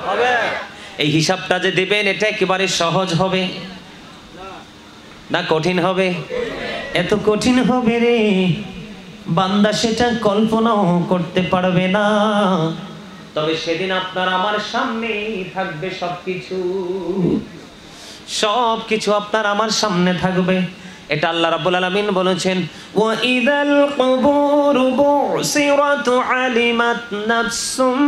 হবে। এই হিসাবটা যে দিবেন এটা একেবারে সহজ হবে না কঠিন হবে? এত কঠিন হবে রে বান্দা সেটা কল্পনাও করতে পারবে না। তবে সেদিন আপনার আমার সামনেই থাকবে সবকিছু, সবকিছু আপনার আমার সামনে থাকবে। এটা আল্লাহ রাব্বুল আলামিন বলেছেন, ওয়া ইদাল কুবুর বুসিরাত আলিমাত নাফসুম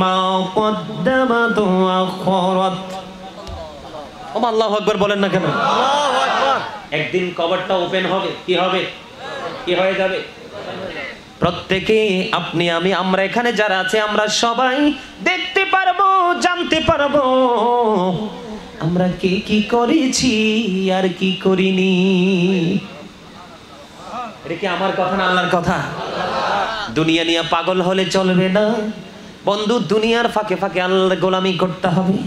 মা কদ্দামাত ওয়া আখরাত। ওমা আল্লাহু আকবার বলেন না কেন? আল্লাহু আকবার। একদিন কবরটা ওপেন হবে, কি হবে? কি হয়ে যাবে? প্রত্যেকে, আপনি আমি, আমরা এখানে যারা আছে আমরা সবাই দেখতে পারবো, জানতে পারবো আমরা কে কি করেছি আর কি করিনি। এটা কি আমার কথা না আল্লাহর কথা? দুনিয়া নিয়ে পাগল হলে চলবে না বন্ধু, দুনিয়ার ফাঁকে ফাঁকে আল্লাহর গোলামি করতে হবে।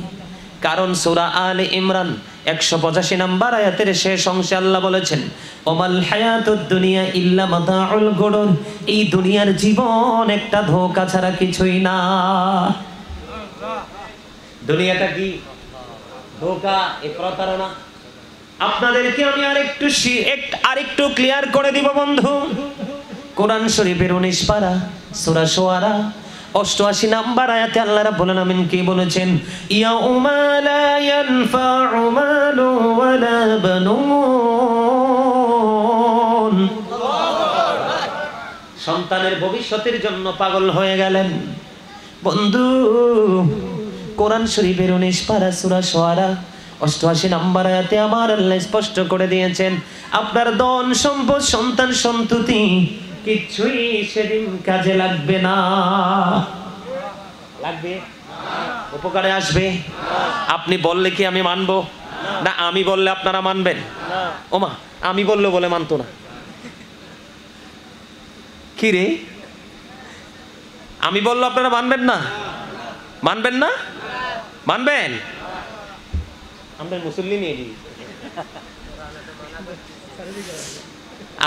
কারণ সূরা আলে ইমরান 185 নম্বর আয়াতের শেষ অংশে আল্লাহ বলেছেন, ওমাল হায়াতুদ দুনিয়া ইল্লা মাতাউল গুরুর। এই দুনিয়ার জীবন একটা ধোঁকা ছাড়া কিছুই না। দুনিয়াটা কি ধোঁকা, এ প্রতারণা। আপনাদেরকে আমি আরেকটু ক্লিয়ার করে দিব বন্ধু। কোরআন শরীফের 19 পারা সূরা শুআরা 88 নাম্বার আয়াতে আল্লাহ রাব্বুল আলামিন কি বলেছেন, ইয়াউমা লা ইয়ানফাউ মালু ওয়ালা বানুন। সন্তানের ভবিষ্যতের জন্য পাগল হয়ে গেলেন বন্ধু। কোরআন শরীফের 19 পারা সূরা শুআরা 88 নাম্বার আয়াতে আমার আল্লাহ স্পষ্ট করে দিয়েছেন, আপনার ধন সম্পদ সন্তান সন্ততি কিছুই সেদিন কাজে লাগবে না। লাগবে? উপকারে আসবে? আপনি বললে কি আমি মানবো? না আমি বললে আপনারা মানবেন? ওমা আমি বললে বলে মানতো না। কি রে, আমি বললে আপনারা মানবেন না? মানবেন না? মানবেন? আমরা মুসল্লি নিয়ে দিই।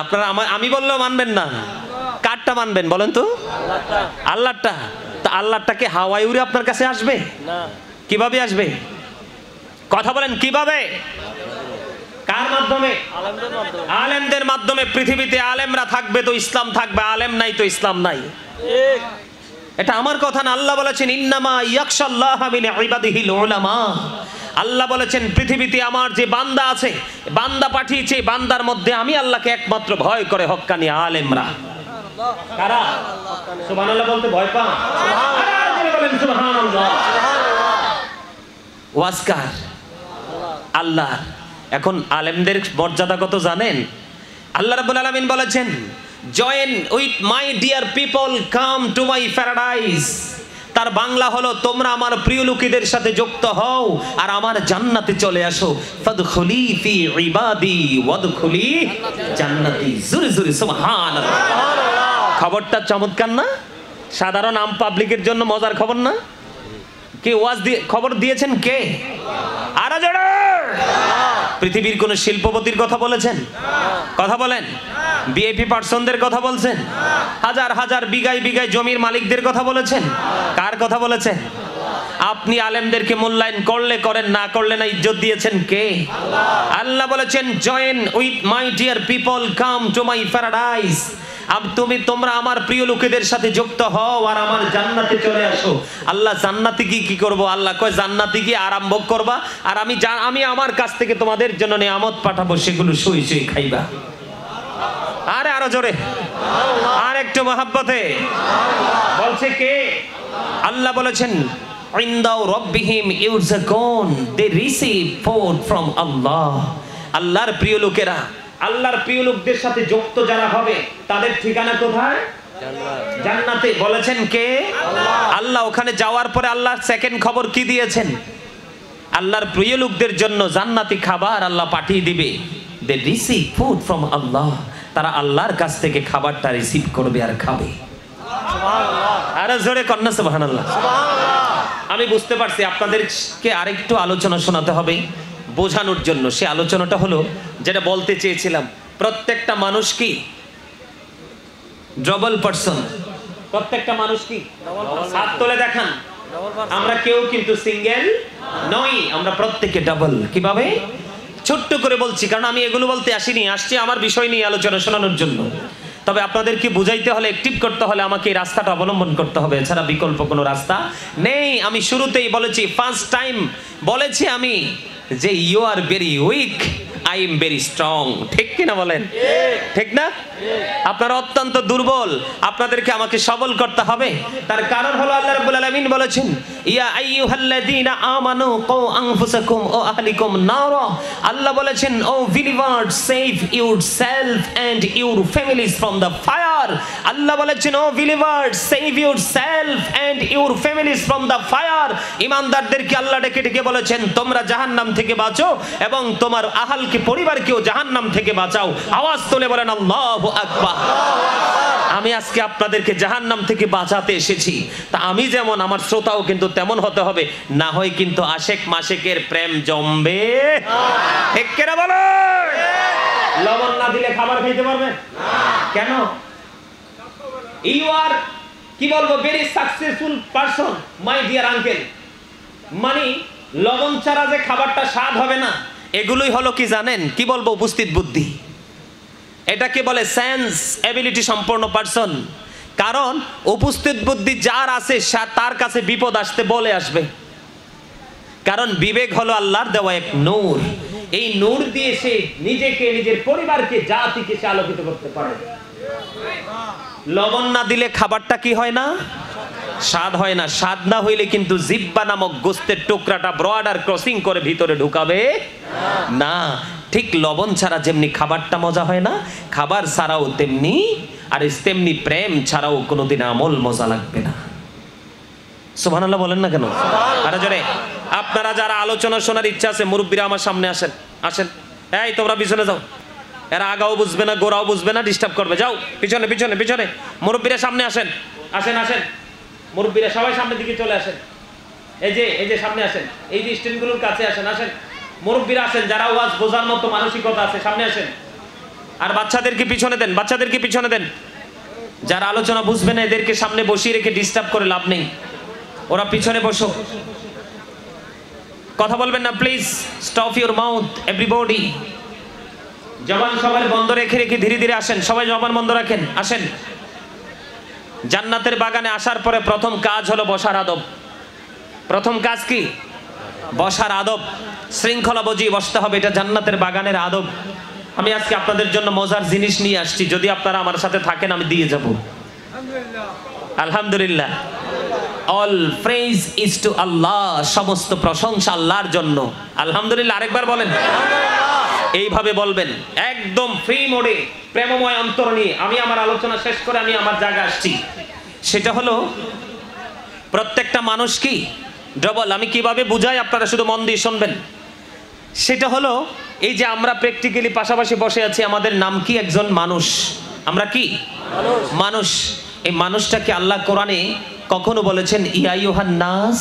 আপনারা আমি বললেও মানবেন না? কারটা মানবেন বলেন তো? আল্লাহটা। তা আল্লাহটাকে হাওয়ায় উড়ে আপনার কাছে আসবে না? কিভাবে আসবে? কথা বলেন, কিভাবে? কার মাধ্যমে? আলেমদের মাধ্যমে। পৃথিবীতে আলেমরা থাকবে তো ইসলাম থাকবে, আলেম নাই তো ইসলাম নাই। এটা আমার কথা না, আল্লাহ বলেছেন ইন্নামা ইয়াখশাল্লাহা মিন ইবাদিহিল উলামা। আল্লাহ বলেছেন পৃথিবীতে আমার যে বান্দা আছে, বান্দা পাঠিয়েছে, বান্দার মধ্যে আমি আল্লাহকে একমাত্র ভয় করে হক্কানি আলেমরা। কারা? সুবহানাল্লাহ বলতে ভয় পান? সুবহানাল্লাহ বলেন, সুবহানাল্লাহ। ওয়াজকার আল্লাহ। এখন আলেমদের মর্যাদা কত জানেন? আল্লাহ রাব্বুল আলামিন বলেছেন, join with my dear people, come to my paradise. তার বাংলা হলো, তোমরা আমার প্রিয় লোকেদের সাথে যুক্ত হও আর আমার জান্নাতে চলে আসো। ফাদখুলি ফি ইবাদি ওয়াদখুলি জান্নাতি। জোরে জোরে সুবহানাল্লাহ। খবরটা চমৎকার না? সাধারণ আম পাবলিকের জন্য মজার খবর না? কে ওয়াজ দিয়ে খবর দিয়েছেন? কে? আরো জোরে। পৃথিবীর কোন শিল্পপতির কথা বলেছেন? কথা বলেন। বিএপি পার্সনদের কথা বলছেন? হাজার হাজার বিঘায় বিঘায় জমির মালিকদের কথা বলেছেন? কার কথা বলেছেন? আপনি আলেমদেরকে মূল্যায়ন করলে করেন, না করলে না, ইজ্জত দিয়েছেন কে? আল্লাহ বলেছেন, join with my dear people, come to my paradise. তোমরা আমার প্রিয় লোকেদের সাথে যুক্ত হও আর আমার জান্নাতে চলে আসো। আল্লাহ জান্নাতে কি করব? আল্লাহ কয় জান্নাতে গিয়ে আরাম ভোগ করবা আর আমি আমার কাছ থেকে তোমাদের জন্য নিয়ামত পাঠাবো, সেগুলো সই সই খাইবা। আরে আরো জোরে, আর একটু মহব্বতে বলছে কে? আল্লাহ বলেছেন, ইনদাউ রাব্বিহিম ইউরযাকুন, দে রিসিভ ফুড ফ্রম আল্লাহ। আল্লাহর প্রিয় লোকেরা, আল্লাহর প্রিয় লোকদের সাথে যুক্ত যারা হবে তাদের ঠিকানা কোথায়? জান্নাতে। বলেছেন কে? আল্লাহ। ওখানে যাওয়ার পরে আল্লাহর সেকেন্ড খবর কি দিয়েছেন? আল্লাহর প্রিয় লোকদের জন্য জান্নাতি খাবার আল্লাহ পাঠিয়ে দিবে। দে রিসিভ ফুড ফ্রম আল্লাহ। তারা আল্লাহর কাছ থেকে খাবারটা রিসিভ করবে আর খাবে। সুবহানাল্লাহ। আরে জোরে কন্না সুবহানাল্লাহ। সুবহানাল্লাহ। আমি বুঝতে পারছি আপনাদেরকে আরেকটু আলোচনা শোনাতে হবে বোঝানোর জন্য। সে আলোচনাটা হলো যেটা বলতে চেয়েছিলাম, প্রত্যেকটা মানুষ কি ডবল পারসন? প্রত্যেকটা মানুষ কি? হাত তুলে দেখান আমরা কেউ কিন্তু সিঙ্গেল নই, আমরা প্রত্যেকে ডাবল। কিভাবে? ছোট্ট করে বলছি, কারণ আমি এগুলো বলতে আসিনি, আসছি আমার বিষয় নিয়ে আলোচনা শোনানোর জন্য। তবে আপনাদেরকে বুঝাইতে হলে, অ্যাক্টিভ করতে হলে আমাকে এই রাস্তাটা অবলম্বন করতে হবে, এছাড়া বিকল্প কোনো রাস্তা নেই। আমি শুরুতেই বলেছি, ফার্স্ট টাইম বলেছি আমি যে you are very weak, I am very strong. ঠিক কিনা বলেন? ঠিক না? আপনারা অত্যন্ত দুর্বল, আপনাদেরকে আমাকে সবল করতে হবে। তার কারণ হলো আল্লাহ রাব্বুল আলামিন বলেছেন, ইয়া আইয়ুহাল্লাযীনা আমানু কু আনফুসাকুম ওয়া আহলিকুম নারা। আল্লাহ বলেছেন, O believers, save yourself and your families from the fire. আল্লাহ বলেছেন, O believers, save yourself and your families from the fire. ঈমানদারদেরকে আল্লাহ ডেকে ডেকে বলেছেন, তোমরা জাহান্নাম থেকে বাঁচো এবং তোমার আহলকে, পরিবারকেও জাহান্নাম থেকে বাঁচাও। আওয়াজ তুলে বলেন আল্লাহু আকবার। আমি আজকে আপনাদেরকে জাহান্নাম থেকে বাঁচাতে এসেছি। তা আমি যেমন, আমার শ্রোতাও কিন্তু তেমন হতে হবে, না হয় কিন্তু আশেক মাশেকের প্রেম জমবে। ঠিক কেনা বলো? লবণ না দিলে খাবার খেতে পারবে না। কেন? ইউ আর, কি বলবো, very successful person my dear uncle. মানে লবণ ছাড়া যে খাবারটা স্বাদ হবে না, এগুলোই হলো কি জানেন? কি বলবো, উপস্থিত বুদ্ধি। এটাকে বলে সেন্স এবিলিটি সম্পন্ন পারসন। কারণ উপস্থিত বুদ্ধি যার আছে, তার কাছে বিপদ আসতে বলে আসবে। কারণ বিবেক হলো আল্লাহর দেওয়া এক নূর। এই নূর দিয়ে সে নিজেকে, নিজের পরিবারকে, জাতিকে সে আলোকিত করতে পারে। লবণ না দিলে খাবারটা কি হয় না? স্বাদ হয় না। স্বাদ না হইলে কিন্তু জিহ্বা নামক গোস্তের টুকরাটা বর্ডার ক্রসিং করে ভিতরে ঢুকাবে না। ঠিক লবণ ছাড়া যেমনি খাবারটা মজা হয় না, খাবার ছাড়াও তেমনি, আর তেমনি প্রেম ছাড়াও কোনোদিন আমল মজা লাগবে না। সুবহানাল্লাহ বলেন না কেন? আরে জোরে। আপনারা যারা আলোচনা শোনার ইচ্ছা আছে, মুরব্বীরা আমার সামনে আসেন, আসেন। এই তোমরা পিছনে যাও, এরা আগাও বুঝবে না, গোড়াও বুঝবে না, ডিস্টার্ব করবে। যাও পিছনে পিছনে পিছনে। মুরব্বীরা সামনে আসেন, আসেন আসেন। মুরব্বীরা সবাই সামনের দিকে চলে আসেন। এই যে সামনে আসেন, এই যে স্ট্যান্ডগুলোর কাছে আসেন, আসেন। মুরব্বীরা আসেন, যারা ওয়াজ বোঝার মতো মানসিকতা আছে, সামনে আসেন। আর বাচ্চাদেরকে পিছনে দেন, বাচ্চাদেরকে পিছনে দেন। যারা আলোচনা বুঝবে না, এদেরকে সামনে বসিয়ে রেখে ডিস্টার্ব করে লাভ নেই, ওরা পিছনে বসো। কথা বলবেন না please. Stop your mouth everybody. জবান সবার বন্ধ রেখে রেখে ধীরে ধীরে আসেন। সবাই জবান বন্ধ রাখেন, আসেন। জান্নাতের বাগানে আসার পরে প্রথম কাজ হলো বসার আদব। প্রথম কাজ কি? বসার আদব। শৃঙ্খলা বজিয়ে বসতে হবে, এটা জান্নাতের বাগানের আদব। আমি আজকে আপনাদের জন্য মজার জিনিস নিয়ে আসছি, যদি আপনারা আমার সাথে থাকেন আমি দিয়ে যাব। আলহামদুলিল্লাহ। অল প্রেজ ইজ টু আল্লাহ। সমস্ত প্রশংসা আল্লাহর জন্য। আলহামদুলিল্লাহ। আরেকবার বলেন। এইভাবে বলবেন, একদম ফ্রি মোডে, প্রেমময় অন্তর নিয়ে। আমি আমার আলোচনা শেষ করে আমি আমার জায়গায় আসছি। সেটা হলো, প্রত্যেকটা মানুষ কি ডবল। আমি কিভাবে বুঝাই, আপনারা শুধু মন দিয়ে শুনবেন। সেটা হলো, এই যে আমরা প্র্যাকটিক্যালি পাশাপাশি বসে আছি, আমাদের নাম কি? একজন মানুষ। আমরা কি? মানুষ। এই মানুষটাকে আল্লাহ কোরআনে কখনো বলেছেন ইয়া আইয়ুহান নাস,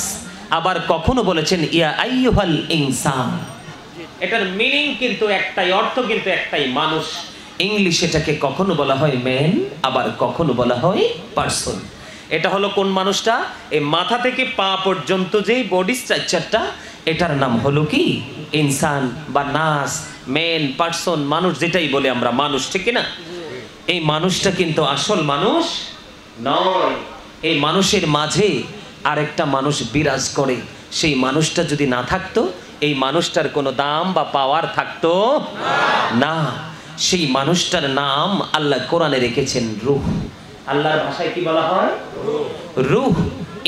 আবার কখনো বলেছেন ইয়া আইয়ুহাল ইনসান। এটার মিনিং কিন্তু একটাই, অর্থ কিন্তু একটাই, মানুষ। ইংলিশ এটাকে কখনো বলা হয় ম্যান, আবার কখনো বলা হয় পারসন। এটা হলো কোন মানুষটা? এই মাথা থেকে পা পর্যন্ত যেই বডি স্ট্রাকচারটা, এটার নাম হলো কি? ইনসান বা নাস, ম্যান, পারসন, মানুষ, যেটাই বলে আমরা মানুষ। ঠিক না? এই মানুষটা কিন্তু আসল মানুষ নয়। এই মানুষের মাঝে আরেকটা মানুষ বিরাজ করে। সেই মানুষটা যদি না থাকতো, এই মানুষটার কোনো দাম বা পাওয়ার থাকতো না। সেই মানুষটার নাম আল্লাহ কোরআনে রেখেছেন রূহ। আল্লাহর ভাষায় কি বলা হয়? রূহ।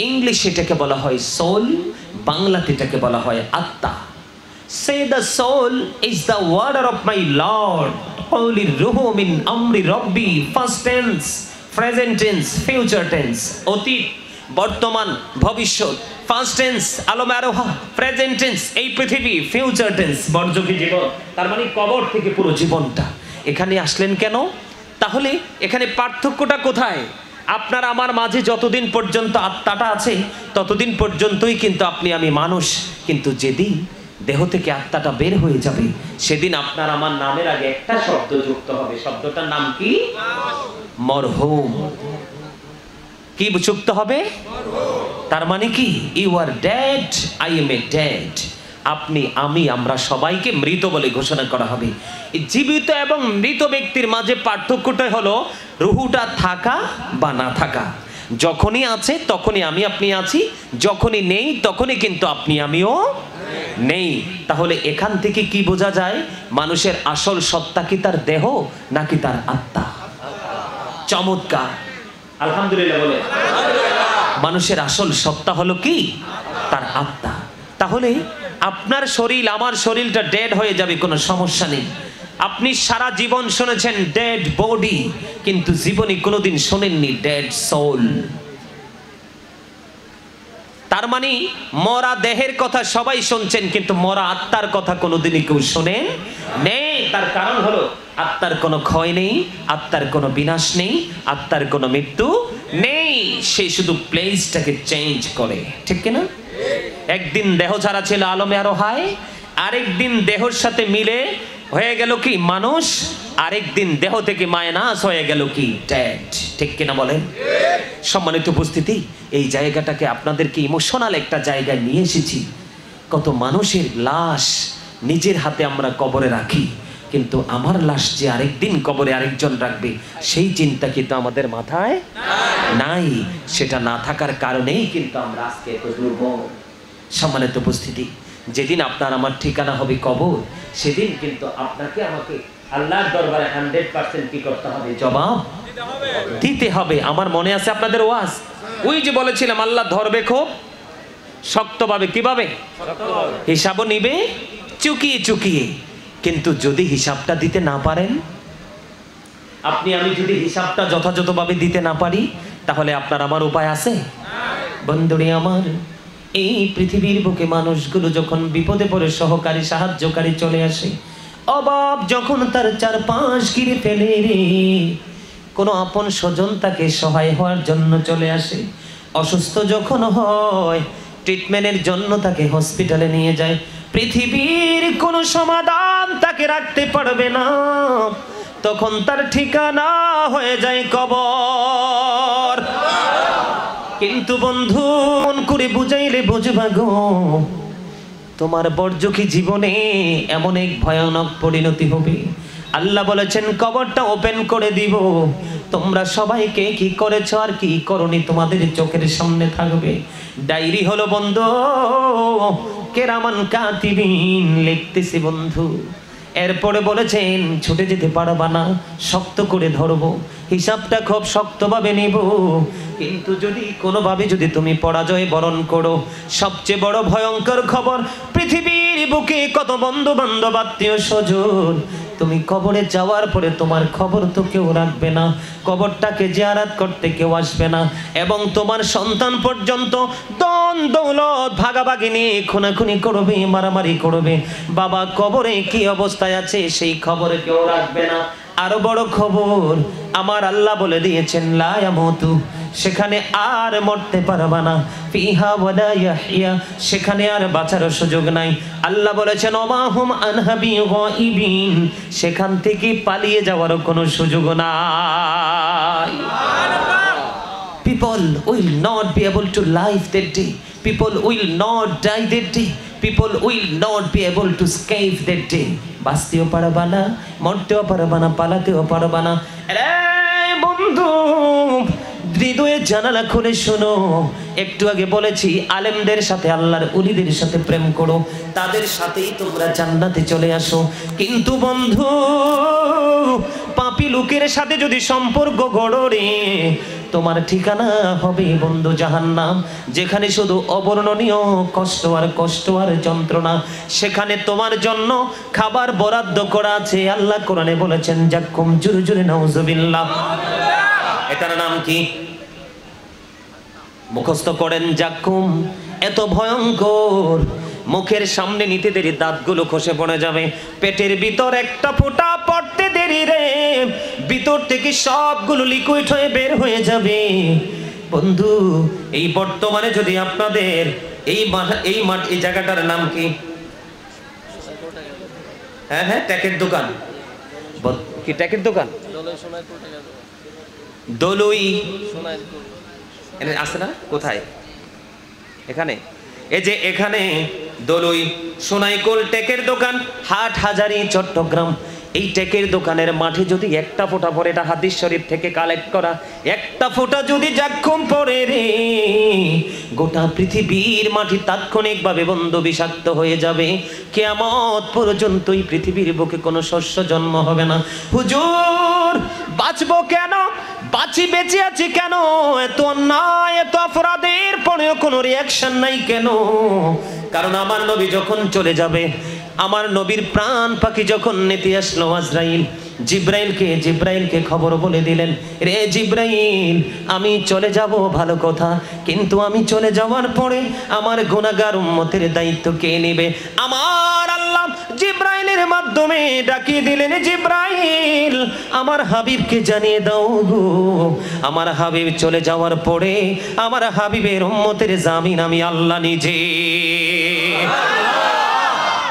ইংলিশে এটাকে বলা হয় সোল, বাংলাতে এটাকে বলা হয় আত্মা। Say the soul is the word of my Lord. Qawli ruhu min amri rabbi. First tense, present tense, future tense. অতীত, বর্তমান, ভবিষ্যৎ। ফার্স্ট টেন্স আলমে আরোহা, প্রেজেন্ট টেন্স এই পৃথিবী, ফিউচার টেন্স বর্জকি জীবন। তার মানে কবর থেকে পুরো জীবনটা। এখানে আসলেন কেন? তাহলে এখানে পার্থক্যটা কোথায়? আপনার আমার মাঝে যতদিন পর্যন্ত আত্মাটা আছে, ততদিন পর্যন্তই কিন্তু আপনি আমি মানুষ। কিন্তু যেদিন দেহ থেকে আত্মাটা বের হয়ে যাবে, সেদিন আপনার আমার নামের আগে একটা শব্দ যুক্ত হবে। শব্দটার নাম কি? মরহুম। কি চুক্ত হবে? তার মানে কি? You are dead, I am a dead. আপনি, আমি, আমরা সবাইকে মৃত বলে ঘোষণা করা হবে। জীবিত এবং মৃত ব্যক্তির মাঝে পার্থক্যটা হলো রুহুটা থাকা বা না থাকা। যখনই আছে তখনই আমি আপনি আছি, যখনই নেই তখনই কিন্তু আপনি আমিও নেই। তাহলে এখান থেকে কি বোঝা যায়? মানুষের আসল সত্তা কি তার দেহ নাকি তার আত্মা? চমৎকার, আলহামদুলিল্লাহ বলে। মানুষের আসল সত্তা হলো কি? তার আত্মা। তাহলে আপনার শরীর, আমার শরীরটা ডেড হয়ে যাবে, কোনো সমস্যা নেই। আপনি সারা জীবন শুনেছেন ডেড বডি, কিন্তু জীবনে কোনোদিন শোনেননি ডেড সোল। তার মানে মরা দেহের কথা সবাই শুনছেন, কিন্তু মরা আত্মার কথা কোনোদিনই কেউ শোনেন নেই। তার কারণ হলো আত্মার কোনো ক্ষয় নেই, আত্মার কোনো বিনাশ নেই, আত্মার কোনো মৃত্যু নেই। সে শুধু প্লেসটাকে চেঞ্জ করে, ঠিক কিনা? একদিন দেহ ছাড়া ছিল আলমে আরো হায়, আরেকদিন দেহর সাথে মিলে হয়ে গেল কি মানুষ, আরেকদিন দেহ থেকে মায়নাস হয়ে গেল কি ডেড, ঠিক কিনা বলেন? সম্মানিত উপস্থিতি, এই জায়গাটাকে আপনাদেরকে ইমোশনাল একটা জায়গায় নিয়ে এসেছি। কত মানুষের লাশ নিজের হাতে আমরা কবরে রাখি, কিন্তু আমার লাশ যে আরেকদিন কবরে আরেকজন রাখবে সেই চিন্তা কিন্তু আমাদের মাথায় নাই। সেটা না থাকার কারণেই কিন্তু আমরা আজকে এত দুর্বল। সম্মানিত উপস্থিতি, যেদিন আপনার আমার ঠিকানা হবে কবর, সেদিন কিন্তু আপনাকে আমাকে আল্লাহর দরবারে 100% কি করতে হবে? জবাব দিতে হবে। আমার মনে আছে আপনাদের ওয়াজ, ওই যে বলেছিলাম আল্লাহ ধরবে খুব শক্তভাবে। কিভাবে? হিসাবও নিবে চুকিয়ে চুকিয়ে। কিন্তু যদি হিসাবটা দিতে না পারেন, আপনি আমি যদি হিসাবটা যথাযথভাবে দিতে না পারি, তাহলে আপনার আমার উপায় আছে? বন্ধুরে আমার, এই পৃথিবীর বুকে মানুষগুলো যখন বিপদে পড়ে সহকারী সাহায্যকারী চলে আসে, অভাব যখন তার চারপাশ ঘিরে ফেলে রে, কোনো আপন স্বজন তাকে সহায় হওয়ার জন্য চলে আসে, অসুস্থ যখন হয় ট্রিটমেন্টের জন্য তাকে হসপিটালে নিয়ে যায়, পৃথিবীর কোনো সমাধান তাকে রাখতে পারবে না, তখন তার ঠিকানা হয়ে যায় কবর। কিন্তু বন্ধু, মন করে বুঝাইলে বুঝবা গো, তোমার বর্জকি জীবনে এমন এক ভয়ানক পরিণতি হবে। আল্লাহ বলেছেন কবরটা ওপেন করে দিব, তোমরা সবাইকে কি করেছো আর কি করনি তোমাদের চোখের সামনে থাকবে। ডায়েরি হলো বন্ধু, কেরামান কাতিবিন লিখতেছি বন্ধু। এরপরে বলেছেন ছুটে যেতে পারবা না, শক্ত করে ধরবো, হিসাবটা খুব শক্তভাবে নিব। কিন্তু যদি কোনোভাবে যদি তুমি পরাজয় বরণ করো, সবচেয়ে বড় ভয়ঙ্কর খবর, পৃথিবীর বুকে কত বন্ধু বান্ধব আত্মীয় স্বজন, তুমি কবরে যাওয়ার পরে তোমার খবর তো কেউ রাখবে না, কবরটাকে জিয়ারত করতে কেউ আসবে না, এবং তোমার সন্তান পর্যন্ত দন দৌলত ভাগাভাগি নিয়ে খুনাখুনি করবে, মারামারি করবে। বাবা কবরে কি অবস্থায় আছে সেই খবরে কেউ রাখবে না। আরো বড় খবর, আমার আল্লাহ বলে দিয়েছেন লা ইয়ামুতু, সেখানে আর মরতে পারবা না, ফিহা ওয়ালা ইয়াহইয়া, সেখানে আর বাঁচার সুযোগ নাই। আল্লাহ বলেছেন ওমা হুম আনহা বিগাইবিন, সেখান থেকে পালিয়ে যাওয়ার কোনো সুযোগ নাই। People will not be able to live that day. People will not die that day. People will not be able to escape that day. বাঁচতেও পারবা না, মরতেও পারবা না, পালাতেও পারবা না। বন্ধু, হৃদয়ের জানালা খুলে শোনো। একটু আগে বলেছি আলেমদের সাথে, আল্লাহর ওলিদের সাথে প্রেম করো, তাদের সাথেই তোমরা জান্নাতে চলে আসো। কিন্তু বন্ধু, পাপী লোকের সাথে যদি সম্পর্ক গড়ো রে, তোমার ঠিকানা হবে বন্ধু জাহান্নাম, যেখানে শুধু অবর্ণনীয় কষ্ট আর যন্ত্রণা। সেখানে তোমার জন্য খাবার বরাদ্দ করা আছে। আল্লাহ কোরআনে বলেছেন জাক্কুম, জোরে জোরে নাউজুবিল্লাহ। এটার নাম কি? মুখস্থ করেন জাক্কুম। এত ভয়ঙ্কর, মুখের সামনে নিতে দেরি দাঁতগুলো খসে পড়ে যাবে, পেটের ভিতর একটা ফোঁটা পড়তে দেরি রে, ভিতর থেকে সবগুলো লিকুইড হয়ে বের হয়ে যাবে। বন্ধু, এই বর্তমানে যদি আপনাদের এই জায়গাটার নাম কি? হ্যাঁ, ট্যাকের দোকান। কি ট্যাকের দোকান? দলুই এনে আছে না? কোথায়? এখানে। এই যে এখানে দলুই সোনাইকুল টেকের দোকান, হাট হাজারি, চট্টগ্রাম। এই টেকের দোকানের মাঠে যদি একটা ফোঁটা পড়ে, এটা হাদিস শরীফ থেকে কালেক্ট করা, একটা ফোঁটা যদি জাক্ষম পড়ে রে, গোটা পৃথিবীর মাটি তাৎক্ষণিকভাবে বন্ধ, বিষাক্ত হয়ে যাবে। কিয়ামত পর্যন্ত এই পৃথিবীর বুকে কোনো শস্য জন্ম হবে না। হুজুর বাঁচবো কেন? বাঁচি বেঁচে আছি কেন? এত অন্যায়, এত অপরাধের পরেও কোনো রিয়াকশন নাই কেন? কারণ আমার নবী যখন চলে যাবে, আমার নবীর প্রাণ পাখি যখন নিতে আসলো আজরাইল, জিব্রাইলকে খবর বলে দিলেন, রে জিব্রাইল, আমি চলে যাব ভালো কথা, কিন্তু আমি চলে যাওয়ার পরে আমার গুনাহগার উম্মতের দায়িত্ব কে নেবে? আমার আল্লাহ জিব্রাইলের মাধ্যমে ডাকিয়ে দিলেন, জিব্রাইল, আমার হাবিবকে জানিয়ে দাও গো, আমার হাবিব চলে যাওয়ার পরে আমার হাবিবের উম্মতের জামিন আমি আল্লাহ নিজে।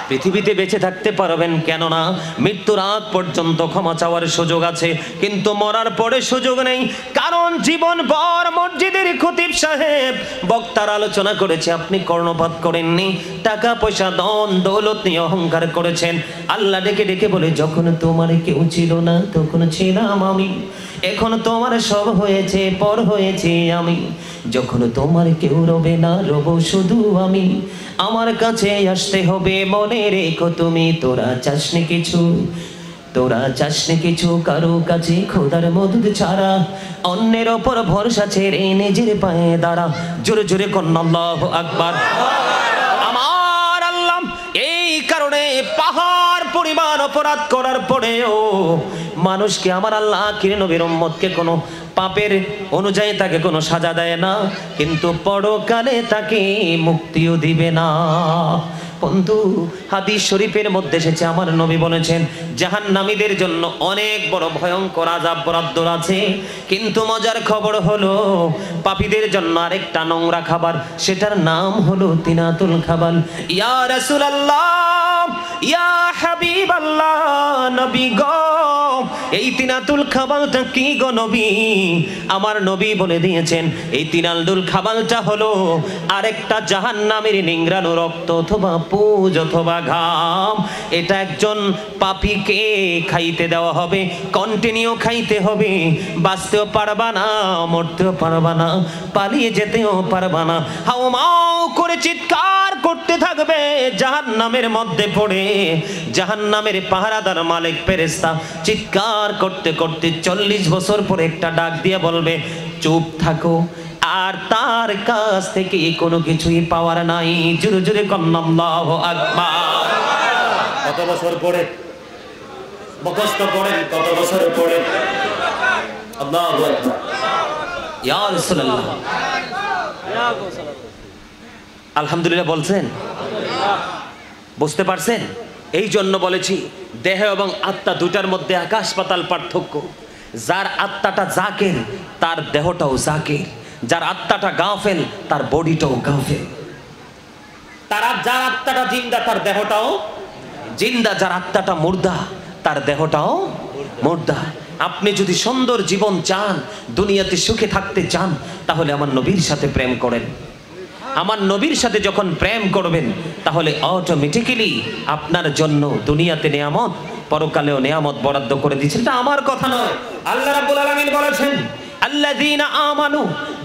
পৃথিবীতে বেঁচে থাকতে পারবেন, কেননা মৃত্যুর আগ পর্যন্ত ক্ষমা চাওয়ার সুযোগ আছে, কিন্তু মরার পরে সুযোগ নেই। কারণ জীবন ভর মসজিদের খতিব সাহেব বক্তার আলোচনা করেছে, আপনি কর্ণপাত করেননি, টাকা পয়সা ধন দৌলত নিয়ে অহংকার করেছেন। আল্লাহ ডেকে ডেকে বলে, যখন তোমার কেউ ছিল না তখন ছিলাম আমি, এখন তোমার সব হয়েছে, পর হয়েছে আমি, যখন তোমার কেউ রবে না রব শুধু আমি, আমার কাছে আসতে হবে মনে রেখো তুমি, তোরা চাসনি কিছু কারো কাছে খোদার মদদ ছাড়া, অন্যের ওপর ভরসা ছেড়ে নিজের পায়ে দাঁড়া। জোরে জোরে কন্না আল্লাহু আকবার। আমার আল্লাহ এই কারণে পাহাড় পরিমাণ অপরাধ করার পরেও মানুষকে, আমার আল্লাহ আখির নবীর উম্মতকে কোনো পাপের অনুযায়ী তাকে কোনো সাজা দেয় না, কিন্তু পরকালে তাকে মুক্তিও দিবে না। বন্ধু, হাদিস শরীফের মধ্যে এসেছে, আমার নবী বলেছেন জাহান্নামীদের জন্য অনেক বড় ভয়ঙ্কর আযাব বরাদ্দ আছে, কিন্তু মজার খবর হলো পাপীদের জন্য আরেকটা নোংরা খাবার, সেটার নাম হলো তিনাতুল খাবাল। ইয়া রাসূলুল্লাহ, ইয়া হাবিবাল্লাহ, নবী গো, এই তিনাতুল খাবালটা কি গো নবী? আমার নবী বলে দিয়েছেন, এই তিনাতুল খাবালটা হলো আরেকটা জাহান্নামের নিংড়ানো রক্ত অথবা পুজ অথবা ঘাম। এটা একজন পাপীকে খাইতে দেওয়া হবে, কন্টিনিউ খাইতে হবে, বাঁচতেও পারবা না, মরতেও পারবা না, পালিয়ে যেতেও পারবা না, হাউমাউ করে চিৎকার করতে থাকবে জাহান্নামের মধ্যে পড়ে। জাহান্নামের পাহারাদার মালিক ফেরেশতা চিৎকার করতে করতে 40 বছর পরে একটা ডাক দিয়ে বলবে, চুপ থাকো, আর তার কাছ থেকে কোনো কিছুই পাওয়ার নাই। জোরে জোরে কন্না আল্লাহু আকবার। কত বছর পরে? মুখস্থ করেন, কত বছর পরে? আল্লাহু আকবার। ইয়া রাসূলুল্লাহ, আলহামদুলিল্লাহ বলছেন? বুঝতে পারছেন? এই জন্য বলেছি দেহ এবং আত্মা দুটার মধ্যে আকাশ পাতাল পার্থক্য। যার আত্মাটা জাকের তার দেহটাও জাকের, যার আত্মাটা গাফেল তার বডিটাও গাফেল। যার আত্মাটা জিন্দা তার দেহটাও জিন্দা, যার আত্মাটা মুর্দা তার দেহটাও মুর্দা। আপনি যদি সুন্দর জীবন চান, দুনিয়াতে সুখে থাকতে চান, তাহলে আমার নবীর সাথে প্রেম করেন। আমার নবীর সাথে যখন প্রেম করবেন, তাহলে অটোমেটিক্যালি আপনার জন্য দুনিয়াতে নিয়ামত, পরকালেও নিয়ামত বরাদ্দ করে দিয়েছেন। এটা আমার কথা নয়, আল্লাহ রাব্বুল আলামিন বলেছেন, আল্লাযীনা আমানু,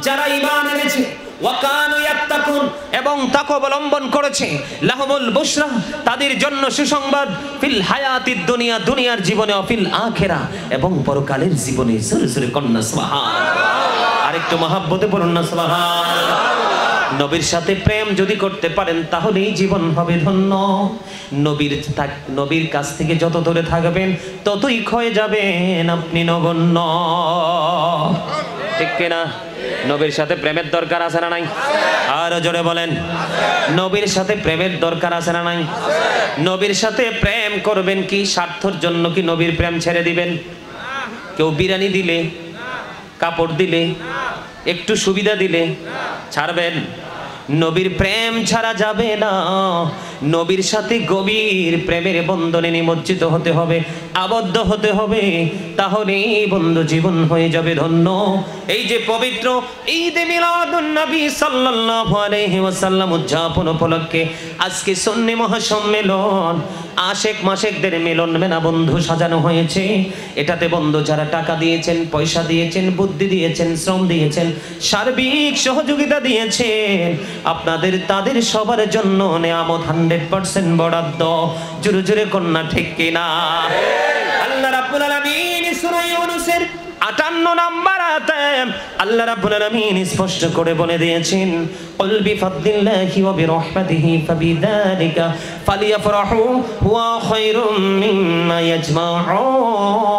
যারা ঈমান এনেছে, ওয়া কানু ইয়াত্তাকুন, এবং তাকওয়া অবলম্বন করেছে, লাহুমুল বুশরা, তাদের জন্য সুসংবাদ, ফিল হায়াতিদ দুনিয়া, দুনিয়ার জীবনে, ফিল আখিরা, এবং পরকালের জীবনে। জোরে জোরে কন্না সুবহানাল্লাহ। আরেকটু মহব্বতে পড়ুন না সুবহানাল্লাহ। নবীর সাথে প্রেম যদি করতে পারেন তাহলেই জীবন হবে ধন্য। নবীর কাছ থেকে যত দূরে থাকবেন ততই ক্ষয়ে যাবেন আপনি নগণ্য। ঠিক কিনা? নবীর সাথে প্রেমের দরকার আছে না নাই? আরো জোরে বলেন, নবীর সাথে প্রেমের দরকার আছে না নাই? নবীর সাথে প্রেম করবেন কি স্বার্থের জন্য? কি নবীর প্রেম ছেড়ে দিবেন? কেউ বিরিয়ানি দিলে, কাপড় দিলে, একটু সুবিধা দিলে ছাড়বেন? নবীর প্রেম ছাড়া যাবে না। নবীর সাথে গভীর প্রেমের বন্ধনে নিমজ্জিত হতে হবে, আবদ্ধ হতে হবে, তাহলেই বন্ধু জীবন হয়ে যাবে ধন্য। এই যে পবিত্র ঈদে মিলাদুন নবী সাল্লাল্লাহু আলাইহি ওয়াসাল্লাম উদযাপন উপলক্ষে আজকে সুন্নি মহাসম্মেলন, আশেক মাশেকদের মিলন মেলা বন্ধু সাজানো হয়েছে। এটাতে বন্ধু যারা টাকা দিয়েছেন, পয়সা দিয়েছেন, বুদ্ধি দিয়েছেন, শ্রম দিয়েছেন, সার্বিক সহযোগিতা দিয়েছেন, আপনাদের তাদের সবার জন্য নিয়ামত 100% বরাদ্দ। জোরে জোরে কন্যা ঠিক কিনা? আল্লাহ রাব্বুল আলামিন সূরা ইউনূসের 58 নম্বর আয়াতে আল্লাহ রাব্বুল আলামিন স্পষ্ট করে বলে দিয়েছেন, কুল বিফাদলিল্লাহি ওয়া বিরহমাতিহি ফাবিযালিকা ফালিয়াফরাহু হুয়া খায়রুম মিম্মা ইয়াজমাউন।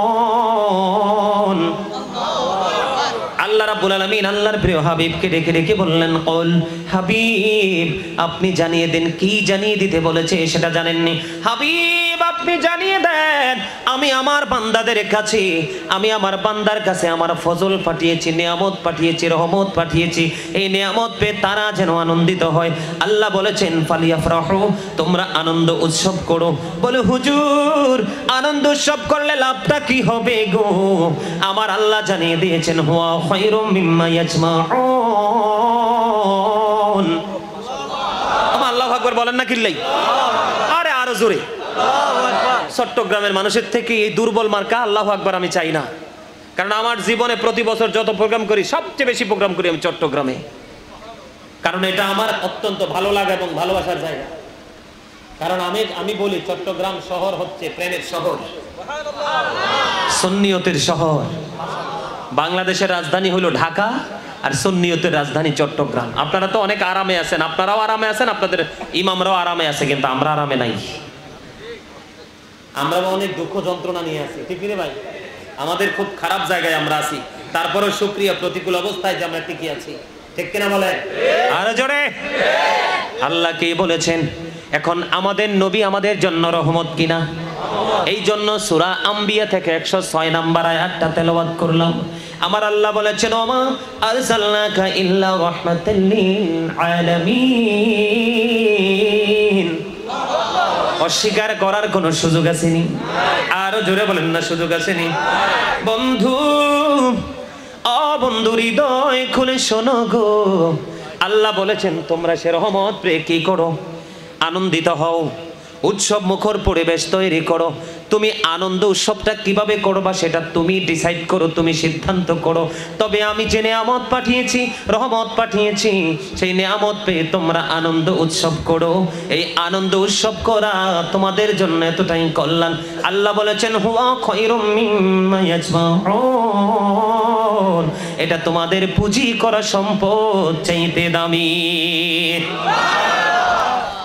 আল্লাহ রাব্বুল আলামিন আল্লাহর প্রিয় হাবিবকে ডেকে ডেকে বললেন, কুল হাবিব আপনি জানিয়ে দেন। কি জানিয়ে দিতে বলেছে সেটা জানেননি? হাবিব আপনি জানিয়ে দেন, আমি আমার বান্দাদের কাছে, আমি আমার বান্দার কাছে আমার ফজল পাঠিয়েছি, নিয়ামত পাঠিয়েছি, রহমত পাঠিয়েছি। এই নিয়ামত পেয়ে তারা যেন আনন্দিত হয়। আল্লাহ বলেছেন ফালিয়াফরাহু, তোমরা আনন্দ উৎসব করো। বলে হুজুর আনন্দ উৎসব করলে লাভটা কি হবে গো? আমার আল্লাহ জানিয়ে দিয়েছেন হুয়া খায়রুম মিম্মা ইয়াজমাউন। আমার আল্লাহু আকবার বলেন না কিল্লাই? আরে আরো জোরে। চট্টগ্রামের মানুষের থেকে এই দুর্বল মার্কা আল্লাহু আকবার আমি চাই না। কারণ আমার জীবনে প্রতি বছর যত প্রোগ্রাম করি সবচেয়ে বেশি প্রোগ্রাম করি আমি চট্টগ্রামে। কারণ এটা আমার অত্যন্ত ভালো লাগে এবং ভালোবাসার জায়গা। কারণ আমি বলি চট্টগ্রাম শহর হচ্ছে প্রেমের শহর, সুন্নিয়তের শহর। বাংলাদেশের রাজধানী হলো ঢাকা আর সুন্নিয়তের রাজধানী চট্টগ্রাম। আপনারা তো অনেক আরামে আছেন, আপনারাও আরামে আছেন, আপনাদের ইমামরাও আরামে আছে, কিন্তু আমরা আরামে নাই। আমরা অনেক দুঃখ যন্ত্রণা নিয়ে আছি, ঠিক রে ভাই? আমাদের খুব খারাপ জায়গায় আমরা আছি, তারপরেও শুকরিয়া প্রতিকূল অবস্থায় যে আমরা টিকে আছি, ঠিক কিনা বলেন? আরো জোরে। আল্লাহ কি বলেছেন? এখন আমাদের নবী আমাদের জন্য রহমত কিনা? এই জন্য সূরা আম্বিয়া থেকে 106 নম্বর আয়াতটা তেলাওয়াত করলাম। আমার আল্লাহ বলেছেন ওমা আরসালনাকা ইল্লা রাহমাতাল লিল আলামিন। অস্বীকার করার কোনো সুযোগ আসেনি। আরো জোরে বলেন না, সুযোগ আসেনি। বন্ধু বন্ধু হৃদয় খুলে শোনো গো, আল্লাহ বলেছেন তোমরা সে রহমত পেয়ে কি করো? আনন্দিত হও, উৎসব মুখর পরিবেশ তৈরি করো। তুমি আনন্দ উৎসবটা কিভাবে করবা সেটা তুমি ডিসাইড করো, তুমি সিদ্ধান্ত করো। তবে আমি যে নিয়ামত পাঠিয়েছি, রহমত পাঠিয়েছি, সেই নিয়ামত পেয়ে তোমরা আনন্দ উৎসব করো। এই আনন্দ উৎসব করা তোমাদের জন্য এতটাই কল্যাণ। আল্লাহ বলেছেন হুয়া খায়রুম মিম্মা ইয়াজমাউন, এটা তোমাদের পুঁজি করা সম্পদ চাইতে দামি।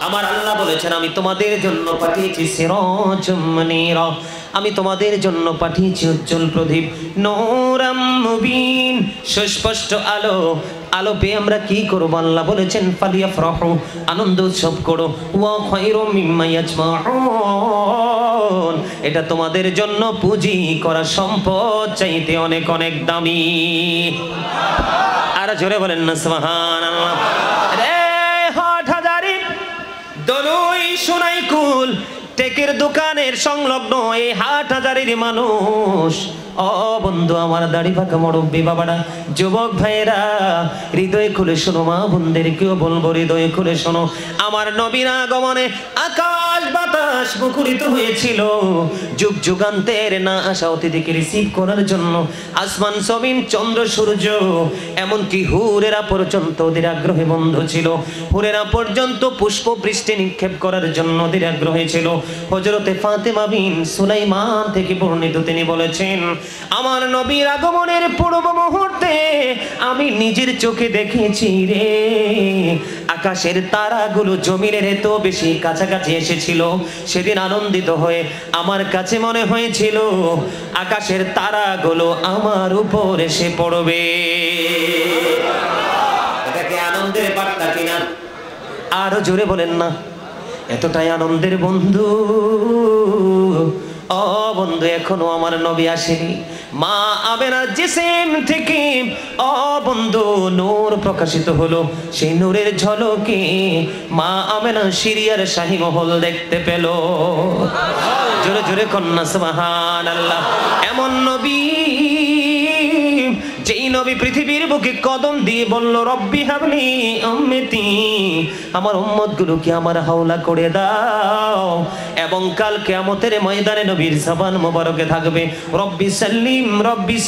আমার আল্লাহ বলেছেন আমি তোমাদের জন্য পাঠিয়েছি সিরাজুম মুনীরা, আমি তোমাদের জন্য পাঠিয়েছি উজ্জ্বল প্রদীপ, নূরাম মুবিন, সুস্পষ্ট আলো। আলো পেয়ে আমরা কি করব? আল্লাহ বলেছেন ফালিয়াফরাহু, আনন্দ উৎসব করো। ওয়া খায়রুম মিম্মা ইয়াজমাউন, এটা তোমাদের জন্য পুঁজি করা সম্পদ চাইতে অনেক অনেক দামি। আর জোরে বলেন না সুবহানাল্লাহ। দলুই সোনাইকুল টেকের দোকানের সংলগ্ন এই হাটহাজারীর মানুষ, ও বন্ধু আমার দাড়ি পাকা মুরব্বি বাবারা, যুবক ভাইরা, হৃদয় খুলে শোনো, মা বোনদেরকেও বলবো হৃদয় খুলে শোনো। আমার নবীর আগমনে আকাশ বাতাস মুখরিত হয়েছিল। যুগ যুগান্তের না আসা অতিথিকে রিসিভ করার জন্য আসমান জমিন চন্দ্র সূর্য এমনকি হুরেরা পর্যন্ত ওদের আগ্রহে বন্ধ ছিল। হুরেরা পর্যন্ত পুষ্প বৃষ্টি নিক্ষেপ করার জন্য ওদের আগ্রহে ছিল। হযরতে ফাতেমা বিন সুলাইমান থেকে বর্ণিত, তিনি বলেছেন আমার নবীর আগমনের পূর্ব মুহূর্তে আমি নিজের চোখে দেখেছি রে, আকাশের তারাগুলো জমিনের এত বেশি কাছাকাছি এসেছিল। সেদিন আনন্দিত হয়ে আমার কাছে মনে হয়েছিল আকাশের তারাগুলো আমার উপর এসে পড়বে। এটা কি আনন্দের বার্তা কিনা? আরো জোরে বলেন না। এতটাই আনন্দের বন্ধু, ও বন্ধু এখনো আমার নবী আসেনি। মা আমেনার জিসিম থেকে ও বন্ধু নূর প্রকাশিত হলো। সেই নূরের ঝলকে মা আমেনা সিরিয়ার শাহী মহল দেখতে পেল। জোরে জোরে কন্যা সুবহানাল্লাহ। এমন নবী, যেই নবী পৃথিবীর বুকে কদম দিয়ে বলল রব্বি হাবলি উম্মতি, আমার উম্মতগুলোকে আমার হাওলা করে দাও। এবং কাল কিয়ামতের ময়দানে নবীর জবান মোবারকে থাকবে রব্বি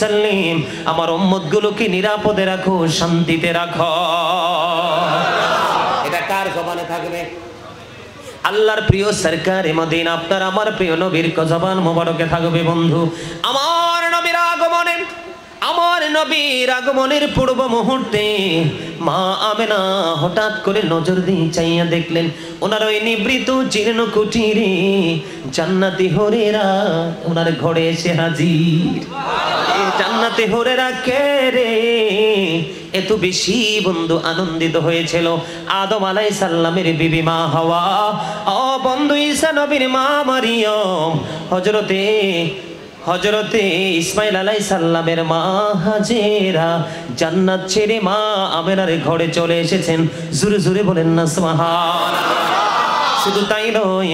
সাল্লিম, আমার উম্মতগুলোকে নিরাপদে রাখো, শান্তিতে রাখো। এটা কার জবানে থাকবে? আল্লাহর প্রিয় সরকারে মদিনা আপনার আমার প্রিয় নবীর জবান মোবারকে থাকবে। বন্ধু আমার নবীর আগমনে, আমার নবীর আগমনের পূর্ব মুহূর্তে মা আমেনা হঠাৎ করে নজর দিয়ে চাইয়া দেখলেন ওনার ওই নিবৃত জীর্ণ কুটিরে জান্নাতি হরেরা ওনার ঘরে এসে হাজির। জান্নাতি হরেরা কে রে? এত বেশি বন্ধু আনন্দিত হয়েছিল আদম আলাইহিস সালামের বিবি মা হাওয়া, ও বন্ধু ঈসা নবীর মা মারিয়ম, হযরতে ইসমাইল আলাইহিস সালামের মা হাজেরা জান্নাত ছেড়ে মা আমেনার ঘরে চলে এসেছেন। জোরে জোরে বলেন না সুবহানাল্লাহ। শুধু তাই নয়,